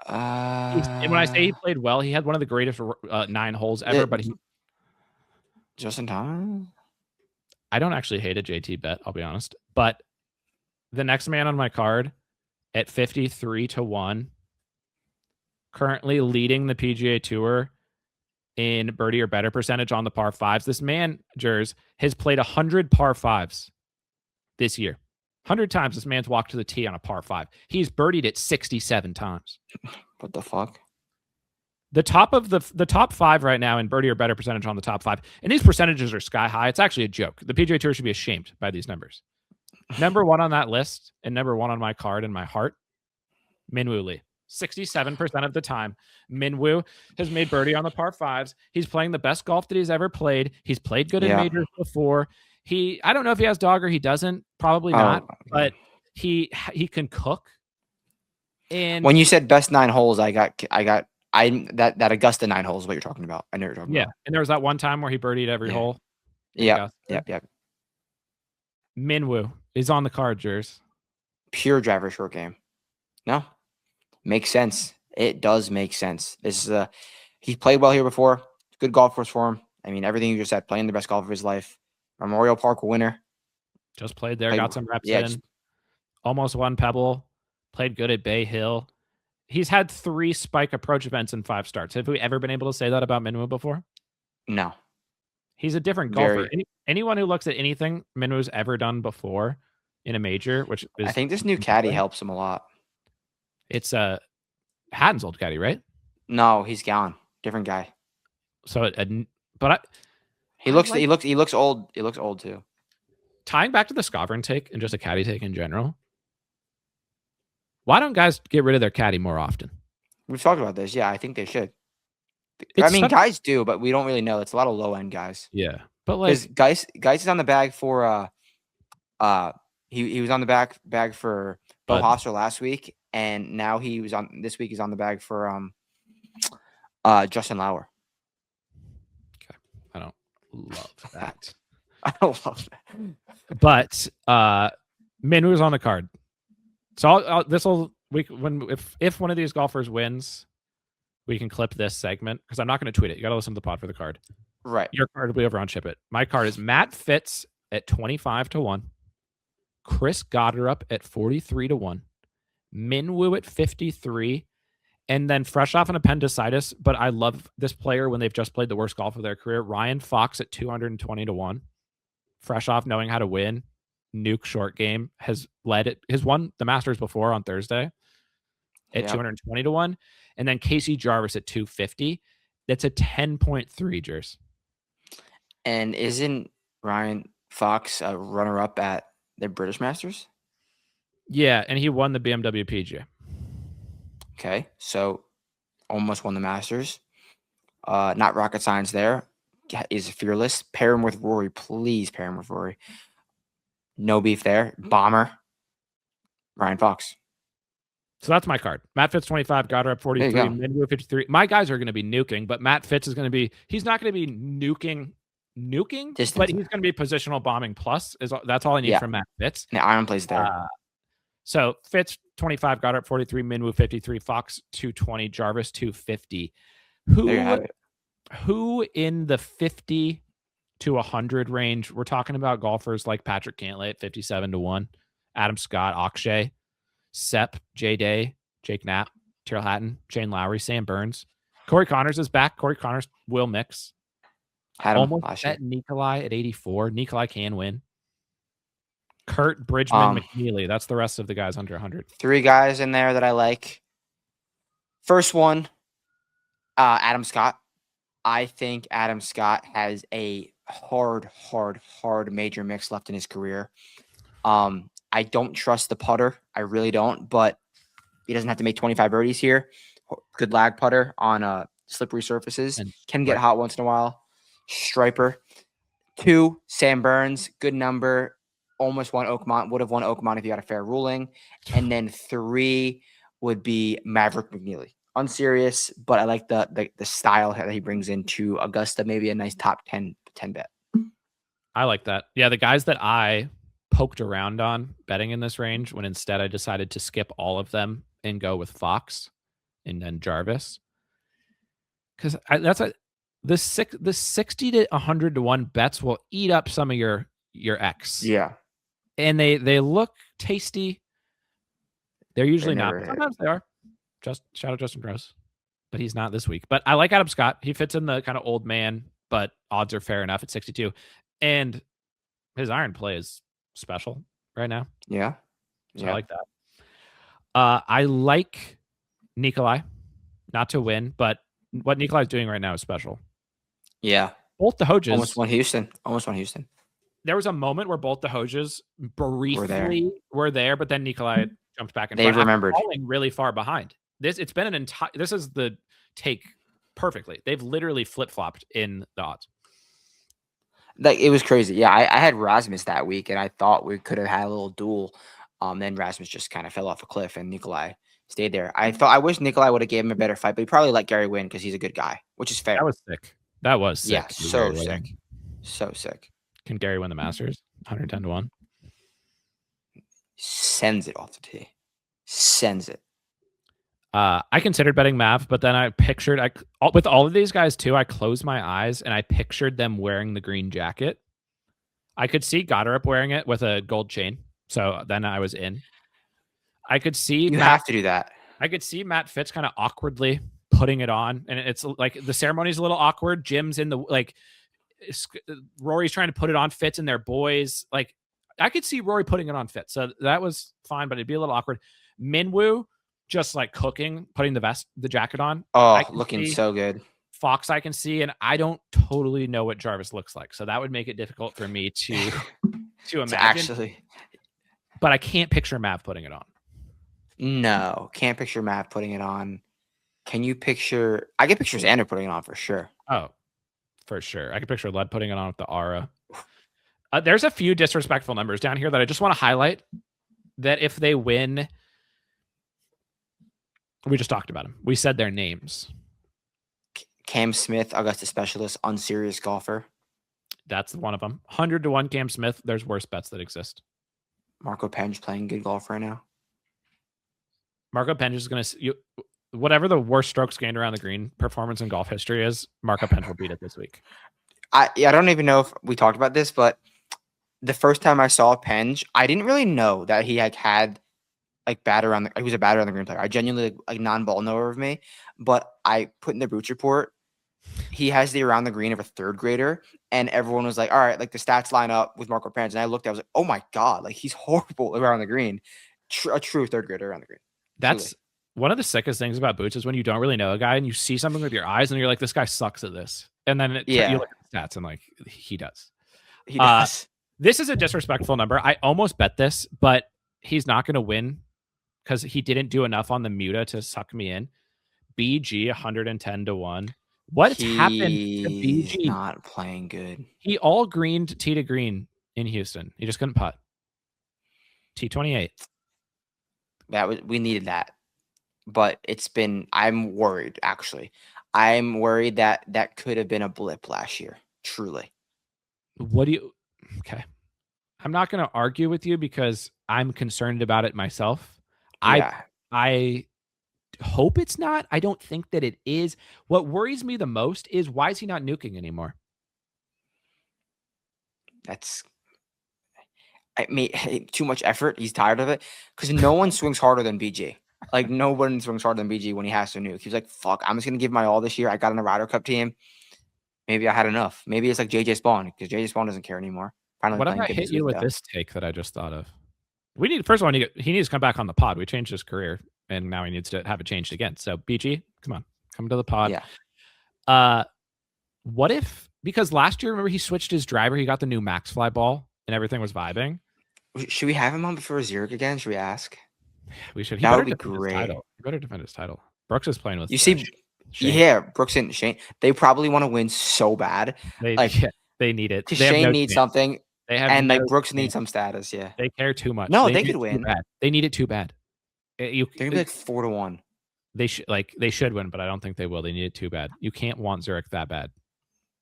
And when I say he played well, he had one of the greatest 9 holes ever. But Justin Thomas? I don't actually hate a JT bet, I'll be honest. But the next man on my card at 53-1, currently leading the PGA Tour in birdie or better percentage on the par 5s. This man, Jers, has played 100 par 5s this year. 100 times this man's walked to the tee on a par 5. He's birdied it 67 times. What the fuck? The top 5 right now in birdie or better percentage on the top 5, and these percentages are sky high. It's actually a joke. The PGA Tour should be ashamed by these numbers. Number 1 on that list and number 1 on my card in my heart, Minwoo Lee. 67% of the time, Minwoo has made birdie on the par 5s. He's playing the best golf that he's ever played. He's played good in majors before. I don't know if he has dog or he doesn't. Probably not. Okay. But he can cook. And when you said best 9 holes, that Augusta 9 holes is what you're talking about. I know what you're talking about. Yeah, and there was that one time where he birdied every hole. Yeah. Minwoo is on the card, Jers. Pure driver short game. No, makes sense. It does make sense. This is he played well here before. Good golf course for him. I mean, everything you just said. Playing the best golf of his life. Memorial Park winner. Just played there. Got some reps in. Almost won Pebble. Played good at Bay Hill. He's had 3 spike approach events in 5 starts. Have we ever been able to say that about Minwoo before? No. He's a different golfer. Anyone who looks at anything Minwoo's ever done before in a major, which is, I think this new caddy helps him a lot. It's Hatton's old caddy, right? No, he's gone. Different guy. So, he looks old. He looks old too. Tying back to the Skovron take and just a caddy take in general. Why don't guys get rid of their caddy more often? We've talked about this. Yeah, I think they should. Guys do, but we don't really know. It's a lot of low end guys. Yeah, but like guys is on the bag for he was on the bag for Bo Hosser last week, and now this week he's on the bag for Justin Lauer. Okay, I don't love that. I don't love that. But Minwoo's on the card. So if one of these golfers wins, we can clip this segment because I'm not going to tweet it. You got to listen to the pod for the card. Right. Your card will be over on ShipIt. My card is Matt Fitz at 25-1. Chris Gotterup at 43-1. Minwoo at 53. And then fresh off an appendicitis, but I love this player when they've just played the worst golf of their career. Ryan Fox at 220-1. Fresh off knowing how to win. Nuke short game has won the Masters before on Thursday at 220-1. And then Casey Jarvis at 250. That's a 10.3, Jers. And isn't Ryan Fox a runner-up at the British Masters? Yeah, and he won the BMW PGA. Okay, so almost won the Masters. Not rocket science there. Is fearless. Pair him with Rory. Please pair him with Rory. No beef there. Bomber. Ryan Fox. So that's my card. Matt Fitz 25, Gotterup 43, Minwoo 53. My guys are going to be nuking, but Matt Fitz is going to be, he's not going to be nuking, Distance. but he's going to be positional bombing plus. That's all I need from Matt Fitz. And Iron plays there. So Fitz 25, Gotterup 43, Minwoo 53, Fox 220, Jarvis 250. Who in the 50 to 100 range? We're talking about golfers like Patrick Cantlay at 57-1, Adam Scott, Akshay, Sepp, Jay Day, Jake Knapp, Tyrrell Hatton, Shane Lowry, Sam Burns. Corey Connors is back. Corey Connors will mix. Almost at Nikolai at 84. Nikolai can win. Kurt, Bridgman, McNeely. That's the rest of the guys under 100. 3 guys in there that I like. First one, Adam Scott. I think Adam Scott has a hard major mix left in his career. I don't trust the putter. I really don't, but he doesn't have to make 25 birdies here. Good lag putter on slippery surfaces. And can get hot once in a while. Striper. 2, Sam Burns. Good number. Almost won Oakmont. Would have won Oakmont if he got a fair ruling. And then 3 would be Maverick McNeely. Unserious, but I like the style that he brings into Augusta. Maybe a nice top 10 bet. I like that. Yeah, the guys that I poked around on betting in this range when instead I decided to skip all of them and go with Fox and then Jarvis. Because the 60 to 100-1 bets will eat up some of your X. Yeah. And they look tasty. They're usually not. Sometimes they are. Just shout out Justin Rose, but he's not this week. But I like Adam Scott. He fits in the kind of old man, but odds are fair enough at 62. And his iron play is special right now. Yeah. So I like that. I like Nikolai, not to win, but what Nikolai's doing right now is special. Yeah. Both the Hojes. Almost won Houston. There was a moment where both the Hojes briefly were there, but then Nikolai jumped back and they remembered falling really far behind. This is the take perfectly. They've literally flip-flopped in the odds. Like it was crazy. Yeah, I had Rasmus that week, and I thought we could have had a little duel. Then Rasmus just kind of fell off a cliff, and Nikolai stayed there. I wish Nikolai would have gave him a better fight, but he probably let Gary win because he's a good guy, which is fair. That was sick. Yeah, so sick. So sick. Can Gary win the Masters? 110-1. Sends it off the tee. Sends it. I considered betting Mav, but then I pictured with all of these guys too. I closed my eyes and I pictured them wearing the green jacket. I could see Gotterup wearing it with a gold chain, so then I was in. I could see have to do that. I could see Matt Fitz kind of awkwardly putting it on, and it's like the ceremony's a little awkward. Jim's in the Rory's trying to put it on Fitz and their boys. Like I could see Rory putting it on Fitz, so that was fine, but it'd be a little awkward. Minwoo just like cooking, putting the jacket on. Oh, looking so good. Fox I can see, and I don't totally know what Jarvis looks like, so that would make it difficult for me to imagine. Actually, but I can't picture Mav putting it on. No, can't picture Mav putting it on. Can you picture? I can picture Xander putting it on for sure. Oh, for sure. I can picture Lud putting it on with the aura. There's a few disrespectful numbers down here that I just want to highlight. That if they win, we just talked about them. We said their names. Cam Smith, Augusta specialist, unserious golfer. That's one of them. 100-1 Cam Smith. There's worse bets that exist. Marco Penge playing good golf right now. Marco Penge is going to whatever the worst strokes gained around the green performance in golf history is. Marco Penge will beat it this week. I don't even know if we talked about this, but the first time I saw Penge, I didn't really know that he had like bad around the. He was a bad around the green player. I genuinely like non-ball knower of me, but I put in the Boots report. He has the around the green of a third grader, and everyone was like, "All right, like the stats line up with Marco Penge." And I looked, I was like, "Oh my god, like he's horrible around the green, a true third grader around the green." That's one of the sickest things about Boots is when you don't really know a guy and you see something with your eyes and you're like, this guy sucks at this. And then you look at the stats and like, he does. He does. This is a disrespectful number. I almost bet this, but he's not going to win because he didn't do enough on the Muta to suck me in. BG 110-1. What's happened to BG? Not playing good. He all greened tee to green in Houston. He just couldn't putt. T28. We needed that. But I'm worried, actually. I'm worried that could have been a blip last year. Truly. Okay. I'm not going to argue with you because I'm concerned about it myself. Yeah. I hope it's not. I don't think that it is. What worries me the most is why is he not nuking anymore? Too much effort. He's tired of it because no one swings harder than BG. Like no one swings harder than BG when he has to nuke. He's like, "Fuck, I'm just gonna give my all this year. I got on the Ryder Cup team. Maybe I had enough. Maybe it's like JJ Spawn because JJ Spawn doesn't care anymore." Finally, what if I hit you with this take that I just thought of? First of all, he needs to come back on the pod. We changed his career, and now he needs to have it changed again. So BG, come to the pod. Yeah. What if because last year, remember he switched his driver, he got the new Max Fly ball, and everything was vibing. Should we have him on before Zurich again? Should we ask? We should. That would be great. He better defend his title. Brooks is playing with. Shane. Yeah, Brooks and Shane. They probably want to win so bad. They need it. Shane needs something. They Brooks needs some status. Yeah, they care too much. No, they could win. They need it too bad. They're gonna be like 4-1. They should win, but I don't think they will. They need it too bad. You can't want Zurich that bad.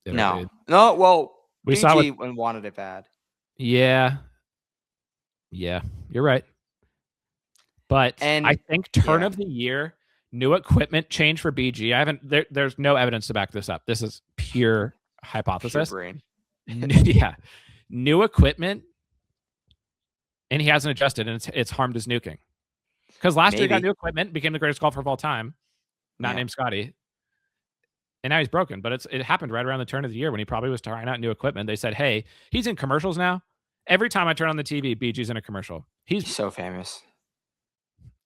No. Well, we BG saw wanted it bad. Yeah, you're right. But I think turn of the year, new equipment change for BG. There's no evidence to back this up. This is pure hypothesis. Pure brain. Yeah. New equipment, and he hasn't adjusted, and it's harmed his nuking. Because last year he got new equipment, became the greatest golfer of all time, not named Scottie. And now he's broken. But it happened right around the turn of the year when he probably was trying out new equipment. They said, hey, he's in commercials now. Every time I turn on the TV, BG's in a commercial. He's so famous.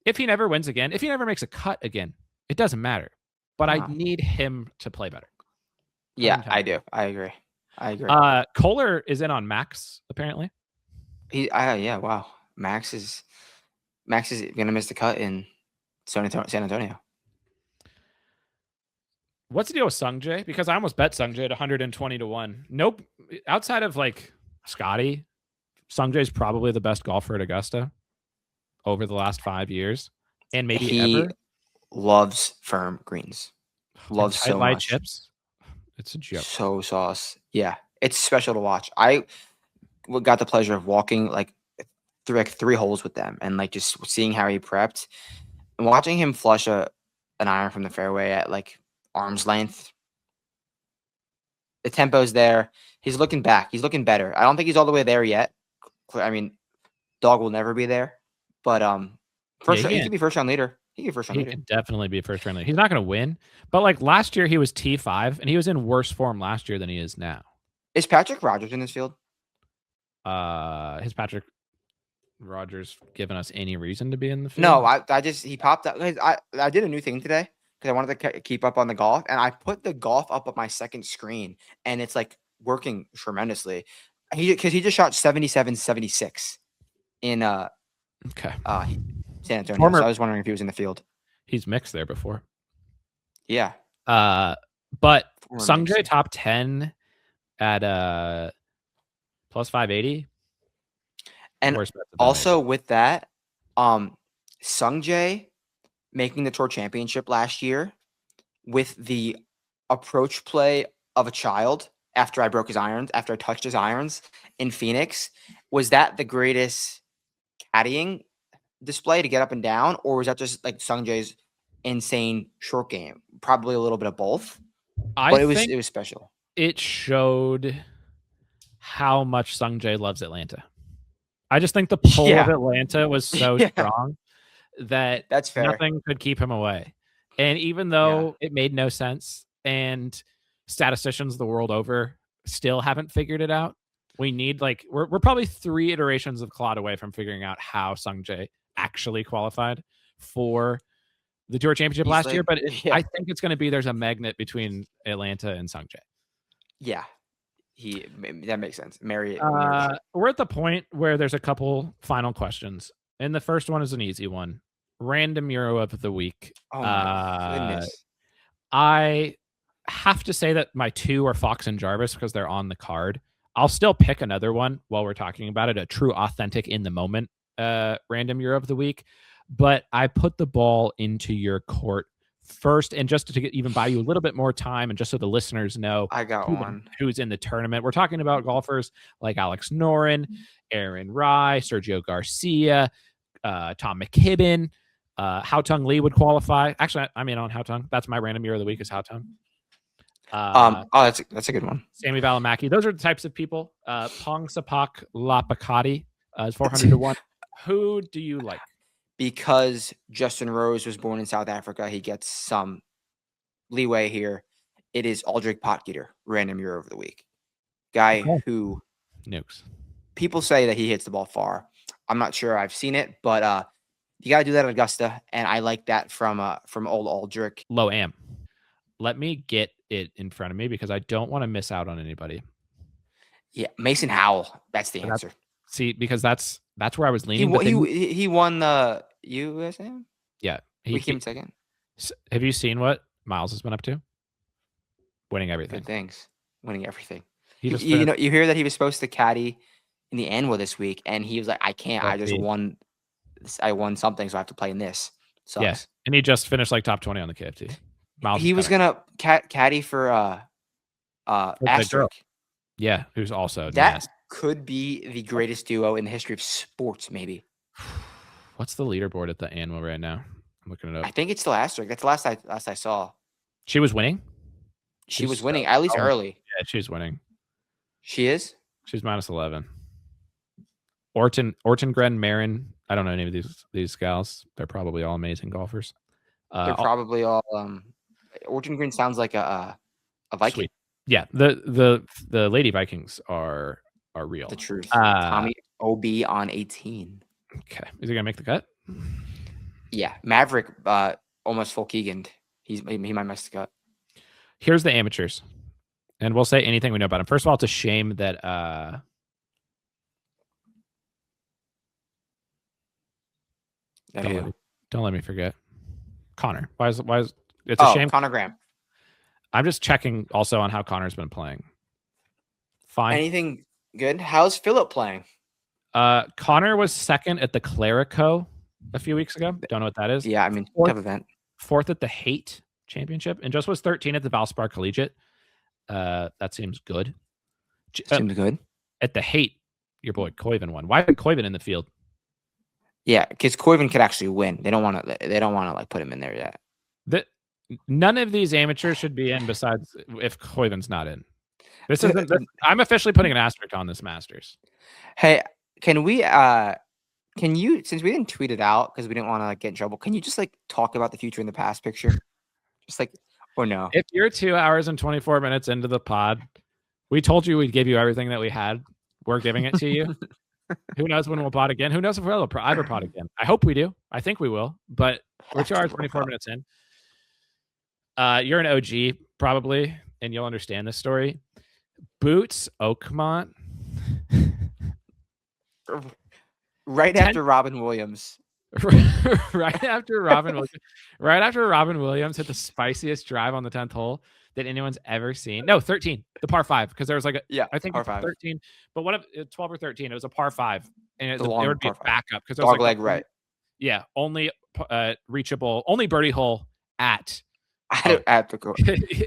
If he never wins again, if he never makes a cut again, it doesn't matter. But I need him to play better. Yeah, I do. I agree. Kohler is in on Max, apparently. Yeah, wow. Max is gonna miss the cut in San Antonio. What's the deal with Sungjae? Because I almost bet Sungjae at 120-1. Nope. Outside of like Scottie, Sungjae's probably the best golfer at Augusta over the last 5 years, and maybe ever. Loves firm greens. Loves so light much chips. It's a joke. So sauce. Yeah, it's special to watch. I got the pleasure of walking through 3 holes with them and just seeing how he prepped and watching him flush an iron from the fairway at arm's length. The tempo's there. He's looking back. He's looking better. I don't think he's all the way there yet. I mean, dog will never be there. But he could be first round leader. He could definitely be a first round leader. He's not going to win. But last year he was T5 and he was in worse form last year than he is now. Is Patrick Rogers in this field? Has Patrick Rogers given us any reason to be in the field? No, he popped up. I did a new thing today because I wanted to keep up on the golf, and I put the golf up on my second screen, and it's working tremendously. Because he just shot 77-76 in San Antonio. So I was wondering if he was in the field. He's mixed there before. Yeah. But Sungjae top 10 at plus 580. And also with that, Sungjae making the tour championship last year with the approach play of a child after I touched his irons in Phoenix. Was that the greatest caddying display to get up and down, or was that just Sungjae's insane short game? Probably a little bit of both. But it was special. It showed how much Sungjae loves Atlanta. I just think the pull of Atlanta was so strong that That's fair. nothing could keep him away. And even though it made no sense and statisticians the world over still haven't figured it out, we need we're probably 3 iterations of Claude away from figuring out how Sungjae actually qualified for the Tour Championship last year. But I think it's going to be there's a magnet between Atlanta and Sungjae. Yeah. That makes sense. We're at the point where there's a couple final questions. And the first one is an easy one. Random Euro of the week. Oh my goodness. I have to say that my 2 are Fox and Jarvis because they're on the card. I'll still pick another one while we're talking about it, a true authentic in the moment random Euro of the week. But I put the ball into your court first, and just to even buy you a little bit more time, and just so the listeners know, I got one who's in the tournament. We're talking about golfers like Alex Noren, Aaron Rai, Sergio Garcia, Tom McKibben, Haotong Lee would qualify. Actually, I mean on Haotong. That's my random Euro of the week is Haotong. That's a good one. Sammy Valimaki. Those are the types of people. Pong Sapak Lapakati is 400 to 1. Who do you like? Because Justin Rose was born in South Africa, he gets some leeway here. It is Aldrich Potgieter, random Euro of the week. Guy who nukes. People say that he hits the ball far. I'm not sure I've seen it, but you got to do that at Augusta, and I like that from old Aldrich. Low am. Let me get it in front of me because I don't want to miss out on anybody. Yeah, Mason Howell. That's the answer. Because that's where I was leaning. He won the USAM? Yeah. We came second. Have you seen what Miles has been up to? Winning everything. Good things. Winning everything. You hear that he was supposed to caddy in the Annual this week, and he was like, I can't. I just won. I won something, so I have to play in this. Sucks. Yeah. And he just finished top 20 on the KFT. Miles he was going to caddy for Asterisk. Yeah, who's also that could be the greatest duo in the history of sports, maybe. What's the leaderboard at the Annual right now? I'm looking it up. I think it's still Asterisk. That's the last I saw. She was winning? She was winning, at least early. Yeah, she's winning. She is? She's minus 11. Ortengren, Marin. I don't know any of these gals. They're probably all amazing golfers. They're probably all Ortengren sounds like a Viking. Sweet. Yeah, the Lady Vikings are real. The truth. Tommy OB on 18. Okay. Is he gonna make the cut? Yeah. Maverick almost full Keegan. He might miss the cut. Here's the amateurs. And we'll say anything we know about him. First of all, it's a shame that don't let me forget. Connor. Why is it's a shame? Connor Graham. I'm just checking also on how Connor's been playing. Fine. Anything good? How's Philip playing? Connor was second at the Clerico a few weeks ago. Don't know what that is. Yeah, I mean, tough event. 4th at the Haight Championship, and just was 13 at the Valspar Collegiate. That seems good. Seems good. At the Haight, your boy Koiven won. Why isn't Koiven in the field? Yeah, because Koiven could actually win. They don't want to put him in there yet. None of these amateurs should be in besides if Koiven's not in. I'm officially putting an asterisk on this Masters. Hey, can you, since we didn't tweet it out because we didn't want to get in trouble, can you just talk about the future in the past picture? Just or no? If you're 2 hours and 24 minutes into the pod, we told you we'd give you everything that we had. We're giving it to you. Who knows when we'll pod again? Who knows if we'll ever pod again? I hope we do. I think we will, but we're 2 hours, 24 minutes in. You're an OG probably, and you'll understand this story. Boots Oakmont. Right after Robin Williams. Right after Robin Williams hit the spiciest drive on the 10th hole that anyone's ever seen. No, 13, the par 5, because there was I think par 5. 13, but what if 12 or 13? It was a par 5, and there would be a backup because dog leg right. Yeah, only reachable, only birdie hole at the course.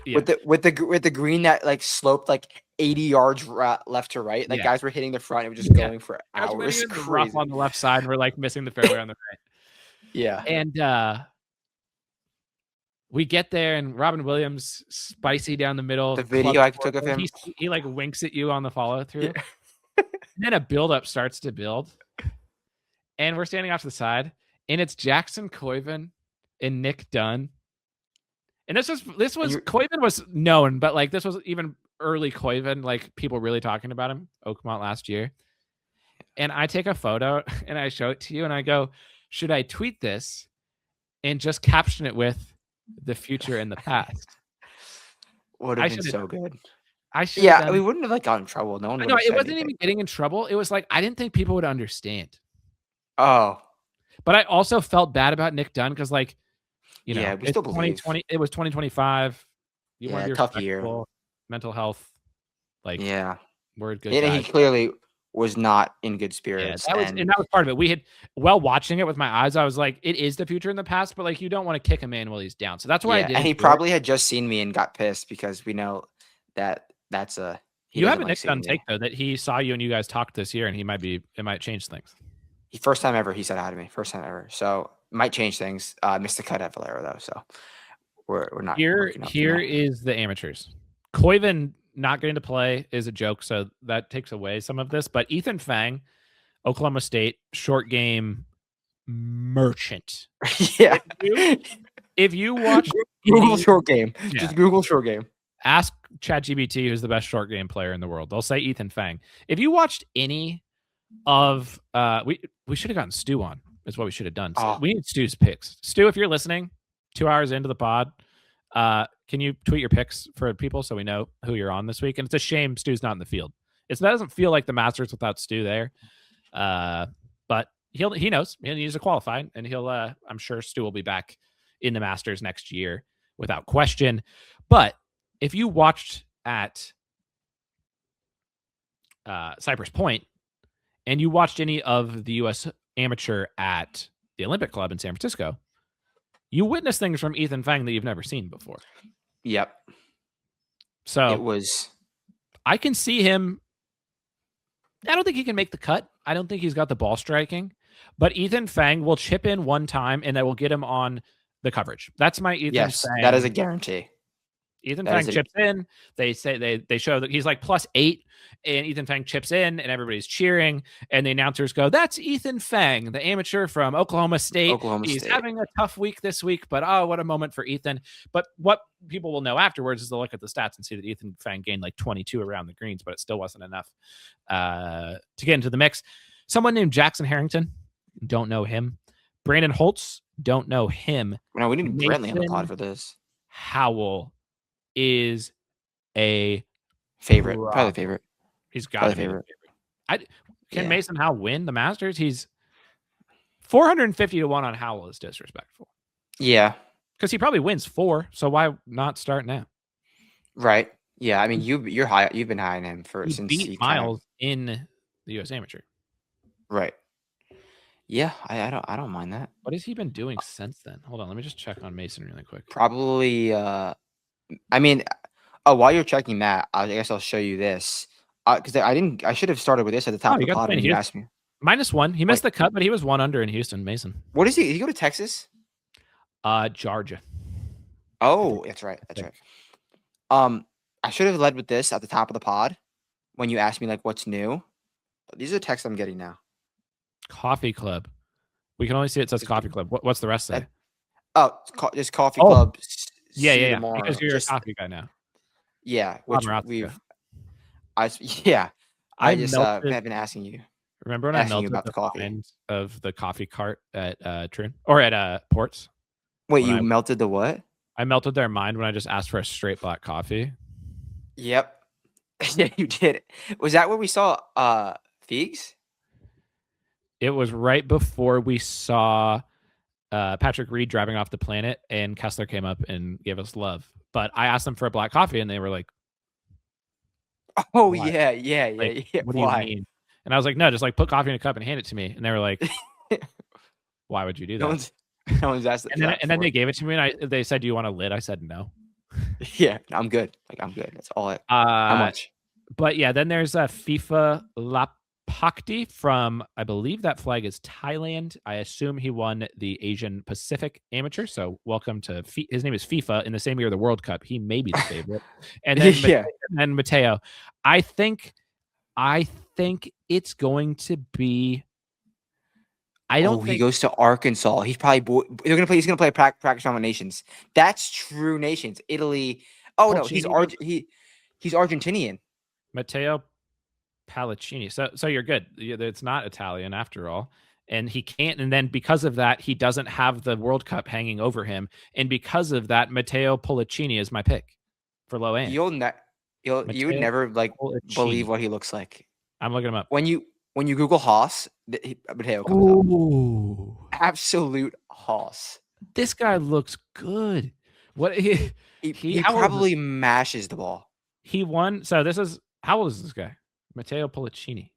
Yeah. with the green that sloped 80 yards left to right. Guys were hitting the front. It was just going for hours. Rough on the left side, and we're missing the fairway on the right. Yeah. And we get there and Robin Williams spicy down the middle. The video I took of him, he like winks at you on the follow through. Yeah. And then a build-up starts to build. And we're standing off to the side, and it's Jackson Koiven and Nick Dunn. And this was Koiven was known, but like this was even early Koiven, like people really talking about him, Oakmont last year. And I take a photo and I show it to you and I go, should I tweet this and just caption it with the future and the past? Would have been so good. We wouldn't have like gotten in trouble. No one would. No, it wasn't even getting in trouble. It was like I didn't think people would understand. Oh. But I also felt bad about Nick Dunn because, like, you know, we still 2020. It was 2025. You want to be tough year. Mental health, like, we're good. And he clearly was not in good spirits. Yeah, that was part of it. We had watching it with my eyes. I was like, it is the future and the past, but like, you don't want to kick a man while he's down. So that's why I did. And he probably had just seen me and got pissed because we know that that's a. You have a Nick Dunn take though that he saw you and you guys talked this year, and it might change things. First time ever he said hi to me. First time ever. So might change things. Missed the cut at Valero though. So we're not here. Here is the amateurs. Koiven not getting to play is a joke, so that takes away some of this. But Ethan Fang, Oklahoma State short game merchant. Yeah. If you watch Google short game, just Google short game. Ask ChatGPT who's the best short game player in the world. They'll say Ethan Fang. If you watched any of we should have gotten Stu on, is what we should have done. So we need Stu's picks. Stu, if you're listening 2 hours into the pod, can you tweet your picks for people so we know who you're on this week? And it's a shame Stu's not in the field. That doesn't feel like the Masters without Stu there. But he knows he needs to qualify, and I'm sure Stu will be back in the Masters next year without question. But if you watched at Cypress Point and you watched any of the U.S. Amateur at the Olympic Club in San Francisco, you witnessed things from Ethan Fang that you've never seen before. Yep. So I can see him. I don't think he can make the cut. I don't think he's got the ball striking, but Ethan Fang will chip in one time and that will get him on the coverage. That's my Ethan Fang. That is a guarantee. Ethan Fang chips in. They say they show that he's like +8, and Ethan Fang chips in, and everybody's cheering. And the announcers go, "That's Ethan Fang, the amateur from Oklahoma State. He's having a tough week this week, but what a moment for Ethan." But what people will know afterwards is they'll look at the stats and see that Ethan Fang gained like 22 around the greens, but it still wasn't enough to get into the mix. Someone named Jackson Harrington, don't know him. Brandon Holtz, don't know him. No, we need Brantley on the pod for this. Howell is a favorite, probably favorite. He's got to be favorite. Can Mason Howell win the Masters? He's 450 to 1 on Howell is disrespectful. Yeah, because he probably wins 4. So why not start now? Right. Yeah. I mean, you're high. You've been high on him since beat Miles in the U.S. Amateur. Right. Yeah, I don't mind that. What has he been doing since then? Hold on, let me just check on Mason really quick. Probably. I mean, while you're checking that, I guess I'll show you this because I should have started with this at the top of the pod when you asked me. -1. He missed the cut, but he was 1 under in Houston. Mason. What is he? Did he go to Texas? Georgia. Oh, that's right. That's right. I should have led with this at the top of the pod when you asked me like what's new. But these are the texts I'm getting now. Coffee Club. We can only see it says Coffee Club. What's the rest say? Just Coffee Club. Yeah. Because you're a coffee guy now. Yeah, which I just have been asking you. Remember when I melted about the coffee of the coffee cart at Troon or at Ports? Wait, you melted the what? I melted their mind when I just asked for a straight black coffee. Yep. Yeah, you did. Was that where we saw Figs? It was right before we saw Patrick Reed driving off the planet, and Kessler came up and gave us love. But I asked them for a black coffee, and they were like, "Oh, why? yeah. What do you mean?" And I was like, "No, just like put coffee in a cup and hand it to me." And they were like, "Why would you do that?" No one's asked that. And then they gave it to me, and they said, "Do you want a lid?" I said, "No." Yeah, I'm good. I'm good. That's all. How much? But yeah, then there's FIFA Pakti from, I believe that flag is Thailand. I assume he won the Asian Pacific Amateur. So welcome to his name is FIFA in the same year of the World Cup. He may be the favorite. And then Yeah. Mateo. I think it's going to be. I don't think he goes to Arkansas. He's probably they're gonna play. He's gonna play practice round with nations. That's true nations. Italy. Oh no, he's Argentinian. Matteo Palacini. So you're good. It's not Italian after all. And he can't. And then because of that, he doesn't have the World Cup hanging over him. And because of that, Matteo Pollicini is my pick for low end. You would never believe what he looks like. I'm looking him up. When you Google Haas, Matteo comes up. Absolute Haas. This guy looks good. What he probably mashes the ball. He won. So this is, how old is this guy? Matteo Pollicini.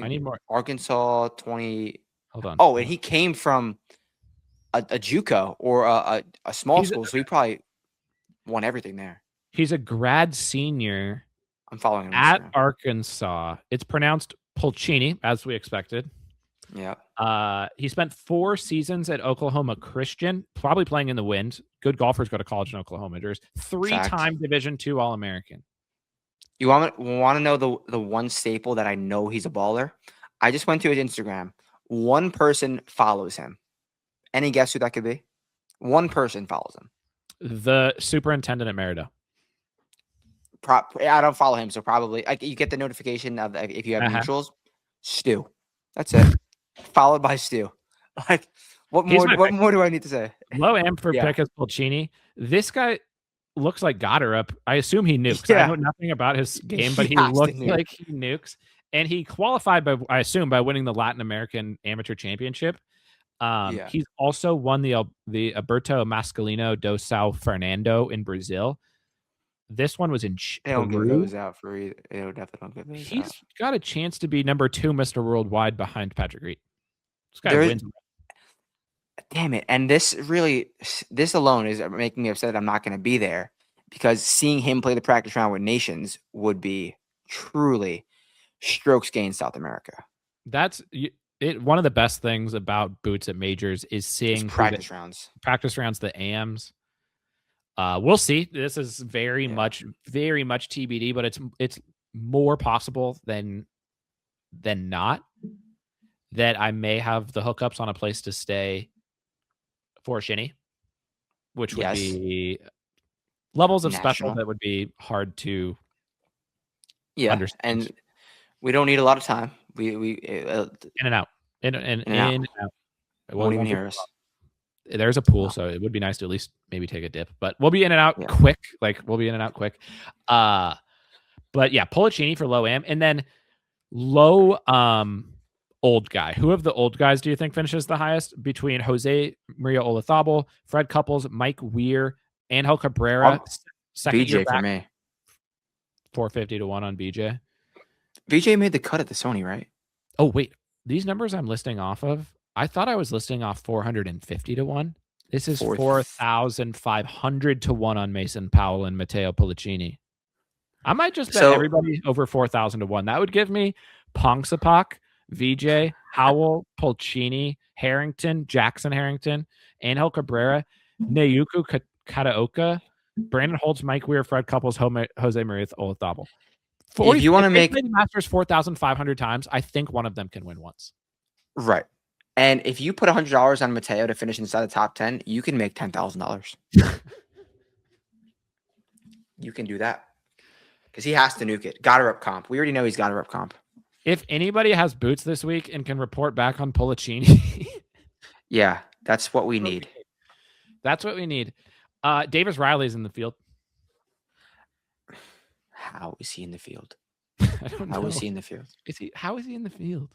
I need more. Arkansas 20. Hold on. Oh, and he came from a JUCO or a small school, so he probably won everything there. He's a grad senior. I'm following him at Arkansas. It's pronounced Polcini, as we expected. Yeah. He spent 4 seasons at Oklahoma Christian, probably playing in the wind. Good golfers go to college in Oklahoma. There's 3-time Division II All-American. You want to know the one staple that I know he's a baller? I just went to his Instagram. One person follows him. Any guess who that could be? One person follows him. The superintendent at Merida. I don't follow him, so probably you get the notification of if you have mutuals. Stu. That's it. Followed by Stu. Like, what more do I need to say? Low amp for pick is Polcini. This guy looks like Gotterup. I assume he nukes. I know nothing about his game, but he looks like he nukes. And he qualified by, I assume, by winning the Latin American Amateur Championship. He's also won the Alberto Mascalino do Sao Fernando in Brazil. This one was in They don't give those out for either. They definitely don't give those out. He's got a chance to be number 2 Mr. Worldwide behind Patrick Reed. This guy wins. Damn it. And this alone is making me upset that I'm not going to be there, because seeing him play the practice round with nations would be truly strokes gained South America. That's it. One of the best things about boots at majors is seeing practice rounds, the AMs. We'll see. This is very much TBD, but it's more possible than not that I may have the hookups on a place to stay for Shinny, which would be levels of special that would be hard to understand. And we don't need a lot of time. We in and out. In and out. It won't even hear us. There's a pool, so it would be nice to at least maybe take a dip. But we'll be in and out quick. But yeah, Pollicini for low am, and then low old guy. Who of the old guys do you think finishes the highest between Jose Maria Olazabal, Fred Couples, Mike Weir, Angel Cabrera? Second BJ for me. 450 to 1 on BJ. BJ made the cut at the Sony, right? Oh wait, these numbers I'm listing off of, I thought I was listing off 450 to 1. This is 4,500 to 1 on Mason Powell and Matteo Pollicini. I might just bet everybody over 4,000 to 1. That would give me Pongsapak, VJ, Howell, Polcini, Harrington, Jackson Harrington, Angel Cabrera, Nayuku Kataoka, Brandon Holtz, Mike Weir, Fred Couples, Jose Maria Olazabal. If you want to make the Masters 4,500 times, I think one of them can win once. Right. And if you put $100 on Matteo to finish inside the top 10, you can make $10,000. You can do that because he has to nuke it. Gotterup comp. We already know he's Gotterup comp. If anybody has boots this week and can report back on Pollicini, yeah, that's what we need. That's what we need. Davis Riley's in the field. How is he in the field? I don't know. How is he in the field? How is he in the field?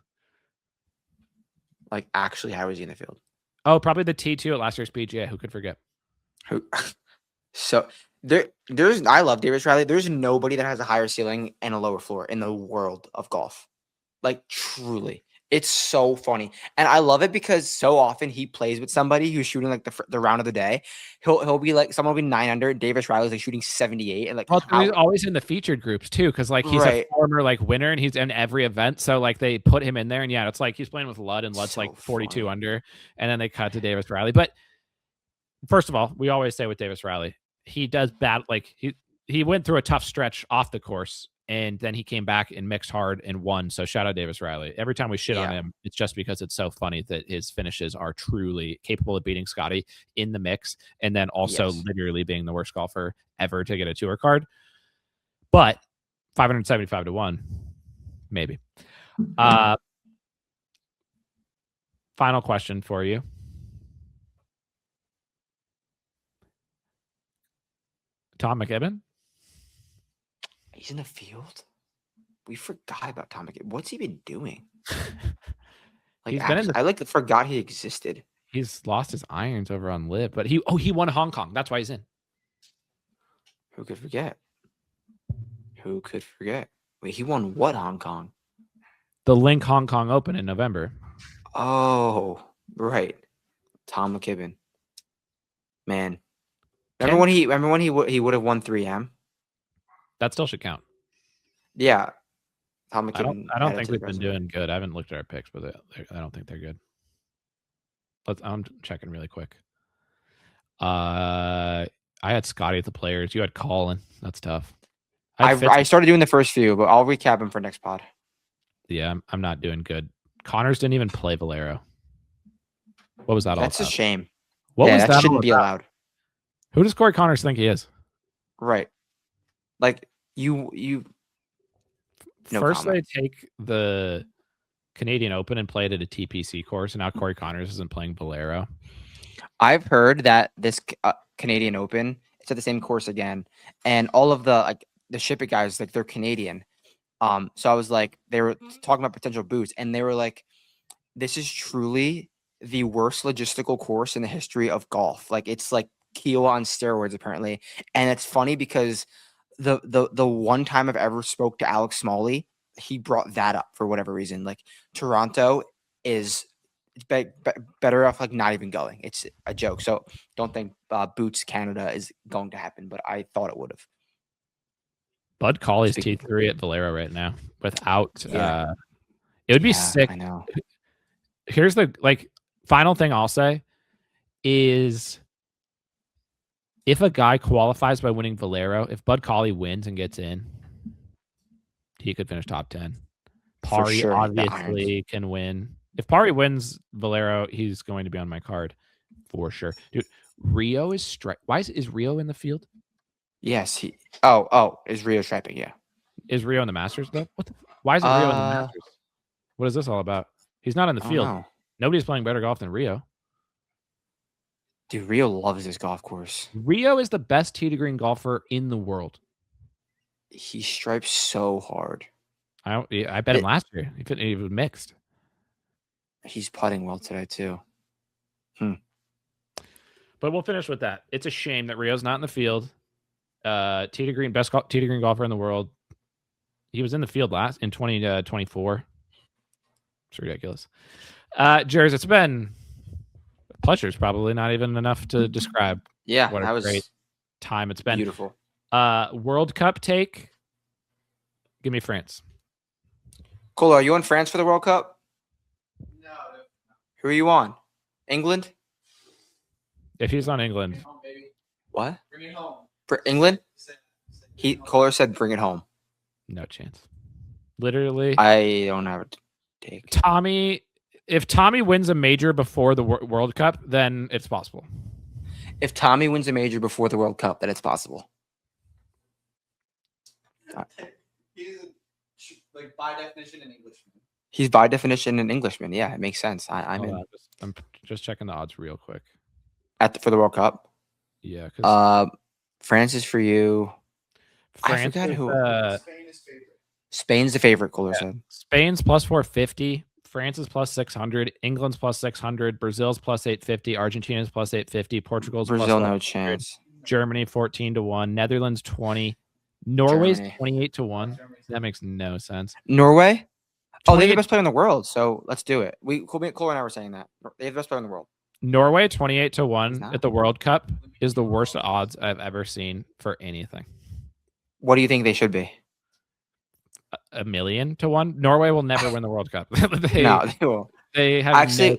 Like, actually, how is he in the field? Oh, probably the T2 at last year's PGA. Who could forget? So there's I love Davis Riley. There's nobody that has a higher ceiling and a lower floor in the world of golf. Like, truly. It's so funny, and I love it because so often he plays with somebody who's shooting like the round of the day. He'll be like someone will be 9 under. Davis Riley's like shooting 78, and like Well, he's always in the featured groups too, because like he's a former like winner and he's in every event. So like they put him in there, and yeah, it's like he's playing with Lud, and Lud's so like 42 under, and then they cut to Davis Riley. But first of all, we always say with Davis Riley, he does bad. Like he went through a tough stretch off the course. And then he came back and mixed hard and won. So shout out Davis Riley. Every time we shit on him, it's just because it's so funny that his finishes are truly capable of beating Scottie in the mix, and then also literally being the worst golfer ever to get a tour card. But 575 to 1, maybe. Final question for you. Takemageddon? He's in the field. We forgot about Takemageddon. What's he been doing? Like I forgot he existed. He's lost his irons over on Live, but he won Hong Kong. That's why he's in. Who could forget? Wait, he won what Hong Kong? The Link Hong Kong Open in November. Oh, right. Takemageddon. Man. Remember when he would have won 3M? That still should count. Yeah. I don't think we've been doing good. I haven't looked at our picks, but I don't think they're good. I'm checking really quick. I had Scottie at the players. You had Collin. That's tough. I started doing the first few, but I'll recap them for next pod. Yeah, I'm not doing good. Connors didn't even play Valero. What was that all about? That's a shame. What was that shouldn't be allowed. Who does Corey Connors think he is? Right. Like you no first comment. They take the Canadian Open and play it at a TPC course, and now Corey Connors isn't playing Valero. I've heard that this Canadian Open, it's at the same course again, and all of the ShipIt guys, like they're Canadian. So I was like, they were talking about potential boots, and they were like, this is truly the worst logistical course in the history of golf. Like it's like Kiowa on steroids apparently, and it's funny because the one time I've ever spoke to Alex Smalley, he brought that up for whatever reason. Like Toronto is better off like not even going. It's a joke. So don't think Boots Canada is going to happen, but I thought it would have. Bud Colley's T3 at Valero right now without it would be sick. I know. Here's the final thing I'll say is if a guy qualifies by winning Valero, if Bud Colley wins and gets in, he could finish top 10. Pari obviously can win. If Pari wins Valero, he's going to be on my card for sure. Dude, Rio is Why is Rio in the field? Yes, is Rio striping? Yeah. Is Rio in the Masters though? Why is it Rio in the Masters? What is this all about? He's not in the field. Know. Nobody's playing better golf than Rio. Dude, Rio loves this golf course. Rio is the best tee to green golfer in the world. He stripes so hard. I bet him last year. He was mixed. He's putting well today too. But we'll finish with that. It's a shame that Rio's not in the field. Tee to green, best tee to green golfer in the world. He was in the field in 2024. It's ridiculous. Jers, it's been pleasure's probably not even enough to describe. Yeah, what a great time it's been. Beautiful. World Cup take. Give me France. Kohler, are you on France for the World Cup? No. Who are you on? England? If he's on England. What? Bring it home. For England? Kohler said bring it home. No chance. Literally. I don't have a take. If Tommy wins a major before the World Cup, then it's possible. If Tommy wins a major before the World Cup, then it's possible. He's by definition an Englishman. He's by definition an Englishman. Yeah, it makes sense. I'm just checking the odds real quick. For the World Cup. Yeah. France is for you. I forgot who. Spain is favorite. Spain's the favorite, Kohler said. Spain's plus 450. France is plus 600. England's plus 600. Brazil's plus 850. Argentina's plus 850. Portugal's Brazil, plus no chance. Germany 14 to 1. Netherlands 20. Norway's 28 to 1. That makes no sense. Norway? Oh, they're the 28 best player in the world, so let's do it. Kohler and I were saying that. They're the best player in the world. Norway He's 28-1 not. at the World Cup is the worst odds I've ever seen for anything. What do you think they should be? 1,000,000-1. Norway will never win the World Cup. No, they will. They have Actually, no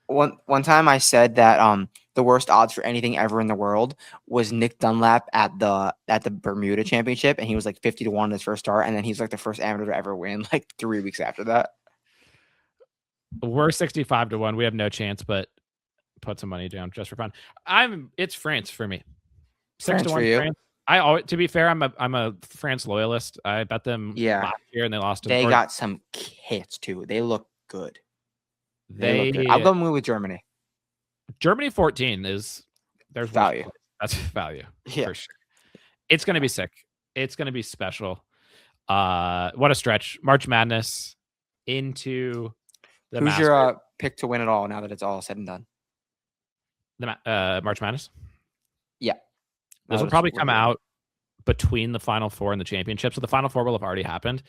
chance. One time I said that the worst odds for anything ever in the world was Nick Dunlap at the Bermuda Championship, and he was like 50-1 in his first start, and then he's like the first amateur to ever win like 3 weeks after that. We're 65-1. We have no chance, but put some money down just for fun. It's France for me. 6 to 1 France. To be fair, I'm a France loyalist. I bet them last year and they lost. They got some kits too. They look good. I'll go move with Germany. Germany 14 there's value. That's value for sure. It's gonna be sick. It's gonna be special. What a stretch. March Madness into the Who's Masters. your pick to win it all now that it's all said and done? The March Madness? Yeah. This will probably come out between the Final Four and the championship. So the Final Four will have already happened.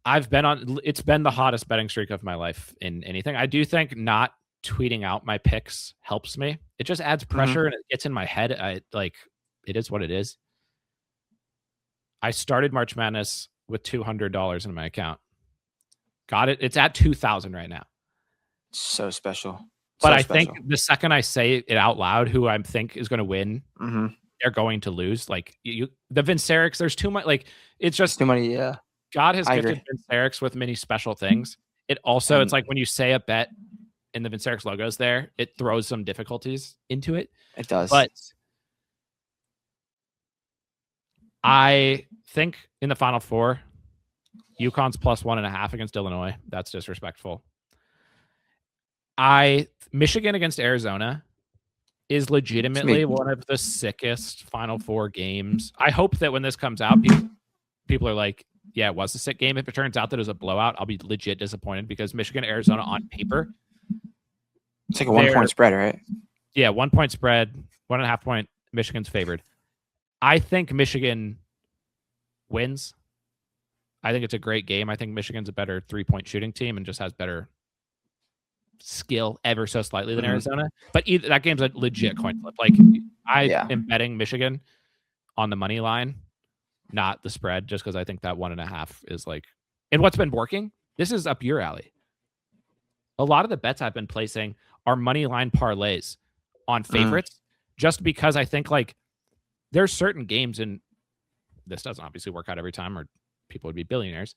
It's been the hottest betting streak of my life in anything. I do think not tweeting out my picks helps me. It just adds pressure and it gets in my head. It is what it is. I started March Madness with $200 in my account. Got it. It's at 2,000 right now. So special. But I think the second I say it out loud, who I think is going to win, they're going to lose. Like the Vincerics, there's too much. Like it's just too many. Yeah. God has gifted Vincerics with many special things. It also, it's like when you say a bet and the Vincerics logo's there, it throws some difficulties into it. It does. But I think in the Final Four, UConn's plus 1.5 against Illinois. That's disrespectful. Michigan against Arizona is legitimately one of the sickest Final Four games. I hope that when this comes out, people are like, yeah, it was a sick game. If it turns out that it was a blowout, I'll be legit disappointed because Michigan, Arizona on paper. It's like a 1 point spread, right? Yeah, 1 point spread, 1.5 point. Michigan's favored. I think Michigan wins. I think it's a great game. I think Michigan's a better 3-point shooting team and just has better skill ever so slightly than Arizona. But that game's a legit coin flip. Like I am betting Michigan on the money line, not the spread, just because I think that 1.5 is like, and what's been working, this is up your alley. A lot of the bets I've been placing are money line parlays on favorites, just because I think like there's certain games, and this doesn't obviously work out every time or people would be billionaires.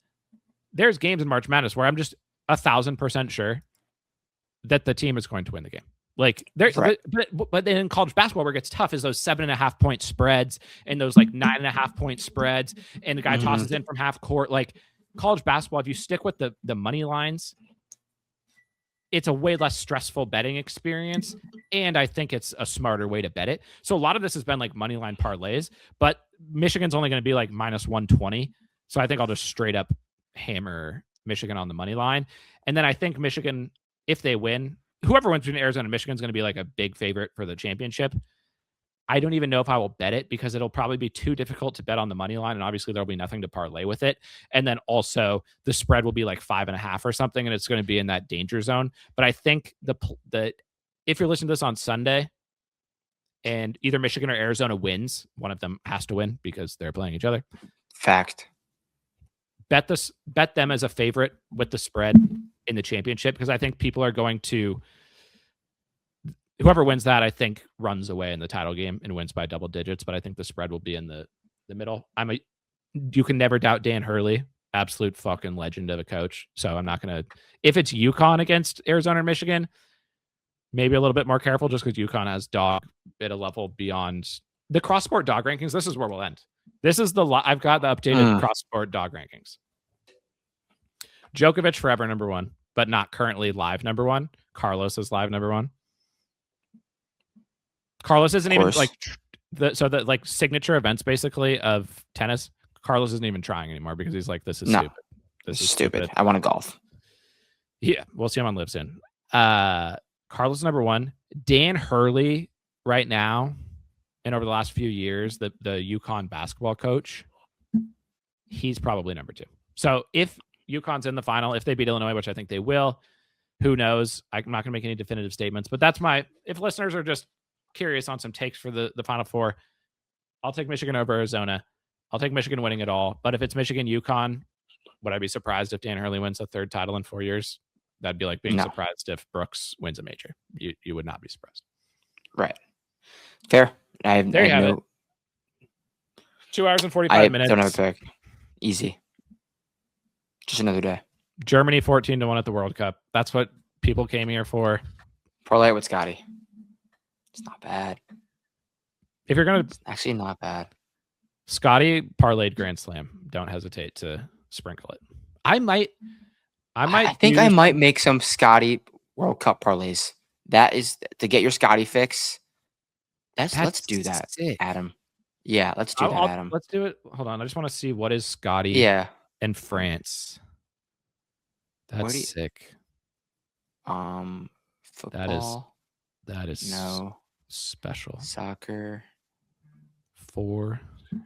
There's games in March Madness where I'm just 1,000% sure that the team is going to win the game. Like there's, but then in college basketball, where it gets tough is those 7.5 point spreads and those like 9.5 point spreads, and the guy tosses in from half court. Like college basketball, if you stick with the money lines, it's a way less stressful betting experience, and I think it's a smarter way to bet it. So a lot of this has been like money line parlays, but Michigan's only going to be like minus 120. So I think I'll just straight up hammer Michigan on the money line, and then I think Michigan, if they win, whoever wins between Arizona and Michigan is going to be like a big favorite for the championship. I don't even know if I will bet it because it'll probably be too difficult to bet on the money line. And obviously there'll be nothing to parlay with it. And then also the spread will be like 5.5 or something. And it's going to be in that danger zone. But I think the if you're listening to this on Sunday and either Michigan or Arizona wins, one of them has to win because they're playing each other. Fact. Bet them as a favorite with the spread in the championship, because I think people are going to, whoever wins that, I think runs away in the title game and wins by double digits. But I think the spread will be in the middle. You can never doubt Dan Hurley, absolute fucking legend of a coach. So I'm not going to, if it's UConn against Arizona or Michigan, maybe a little bit more careful just because UConn has dog at a level beyond the cross-sport dog rankings. This is where we'll end. This is I've got the updated cross-sport dog rankings. Djokovic forever number 1, but not currently live number 1. Carlos is live number 1. Carlos isn't even like the like signature events basically of tennis. Carlos isn't even trying anymore because he's like, this is stupid. This is stupid. I want to golf. Yeah, we'll see how one lives in. Carlos number 1. Dan Hurley right now, and over the last few years, the UConn basketball coach, he's probably number 2. So if UConn's in the final, if they beat Illinois, which I think they will, who knows? I'm not going to make any definitive statements, but that's if listeners are just curious on some takes for the Final Four, I'll take Michigan over Arizona. I'll take Michigan winning it all. But if it's Michigan, UConn, would I be surprised if Dan Hurley wins a third title in 4 years? That'd be like being surprised if Brooks wins a major. You would not be surprised. Right. Fair. There you have it. 2 hours and 45 minutes. Don't have a pick. Easy. Just another day. Germany 14-1 at the World Cup. That's what people came here for. Parlay with Scottie. It's not bad. If you're gonna, it's actually not bad. Scottie parlayed Grand Slam. Don't hesitate to sprinkle it. I think I might make some Scottie World Cup parlays. That is to get your Scottie fix. Let's do that, sick. Adam. Yeah, let's do that, Adam. Let's do it. Hold on. I just want to see what is Scottie. Yeah. And France. That's sick. Football. That is no special. Soccer. 4. Okay,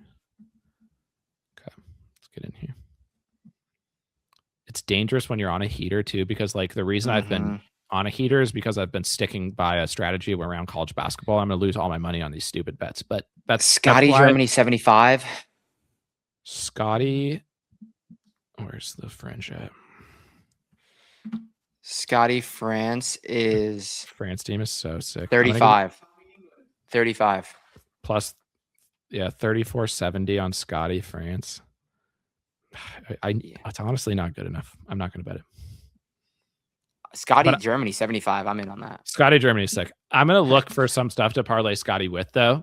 let's get in here. It's dangerous when you're on a heater too, because like the reason I've been on a heater is because I've been sticking by a strategy around college basketball. I'm going to lose all my money on these stupid bets, but that's Scottie Germany 75. Scottie, where's the French at? Scottie France team is so sick. 35. 35. Plus, 34.70 on Scottie France. It's honestly not good enough. I'm not going to bet it. Scottie Germany 75. I'm in on that. Scottie Germany is sick. I'm going to look for some stuff to parlay Scottie with though,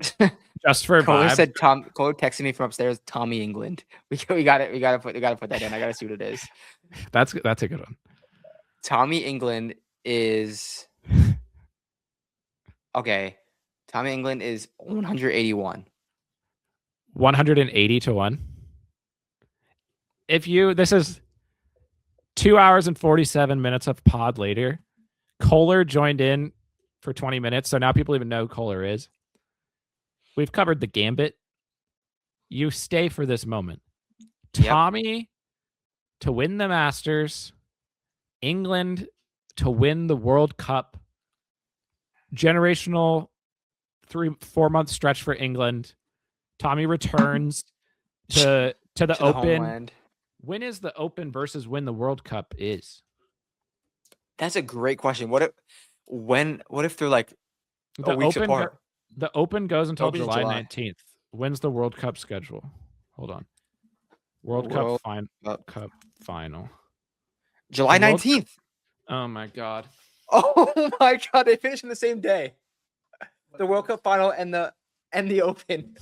just for Kohler vibe. Kohler texted me from upstairs. Tommy England. We got it. We got to put that in. I got to see what it is. That's a good one. Tommy England is okay. Tommy England is 181. 180-1. This is 2 hours and 47 minutes of pod later. Kohler joined in for 20 minutes, so now people even know who Kohler is. We've covered the gambit. You stay for this moment. Yep. Tommy to win the Masters. England to win the World Cup. Generational 3-4 month stretch for England. Tommy returns to the Open. Homeland. When is the Open versus when the World Cup is? That's a great question. What if they're like a week apart? The Open goes until July 19th. When's the World Cup schedule? Hold on. World Cup final. July 19th. Oh my God. Oh my God. They finish in the same day. The World Cup final and the Open.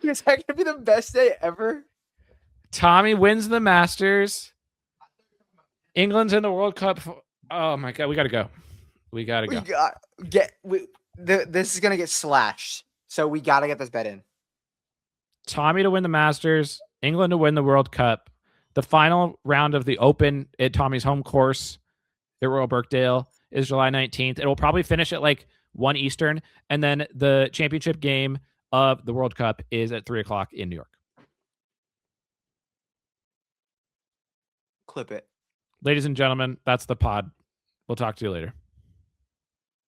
Is that gonna be the best day ever? Tommy wins the Masters. England's in the World Cup. Oh my God. We gotta go. This is gonna get slashed. So we gotta get this bet in. Tommy to win the Masters, England to win the World Cup. The final round of the Open at Tommy's home course at Royal Birkdale is July 19th. It will probably finish at like 1 Eastern. And then the championship game of the World Cup is at 3:00 in New York. Clip it. Ladies and gentlemen, that's the pod. We'll talk to you later.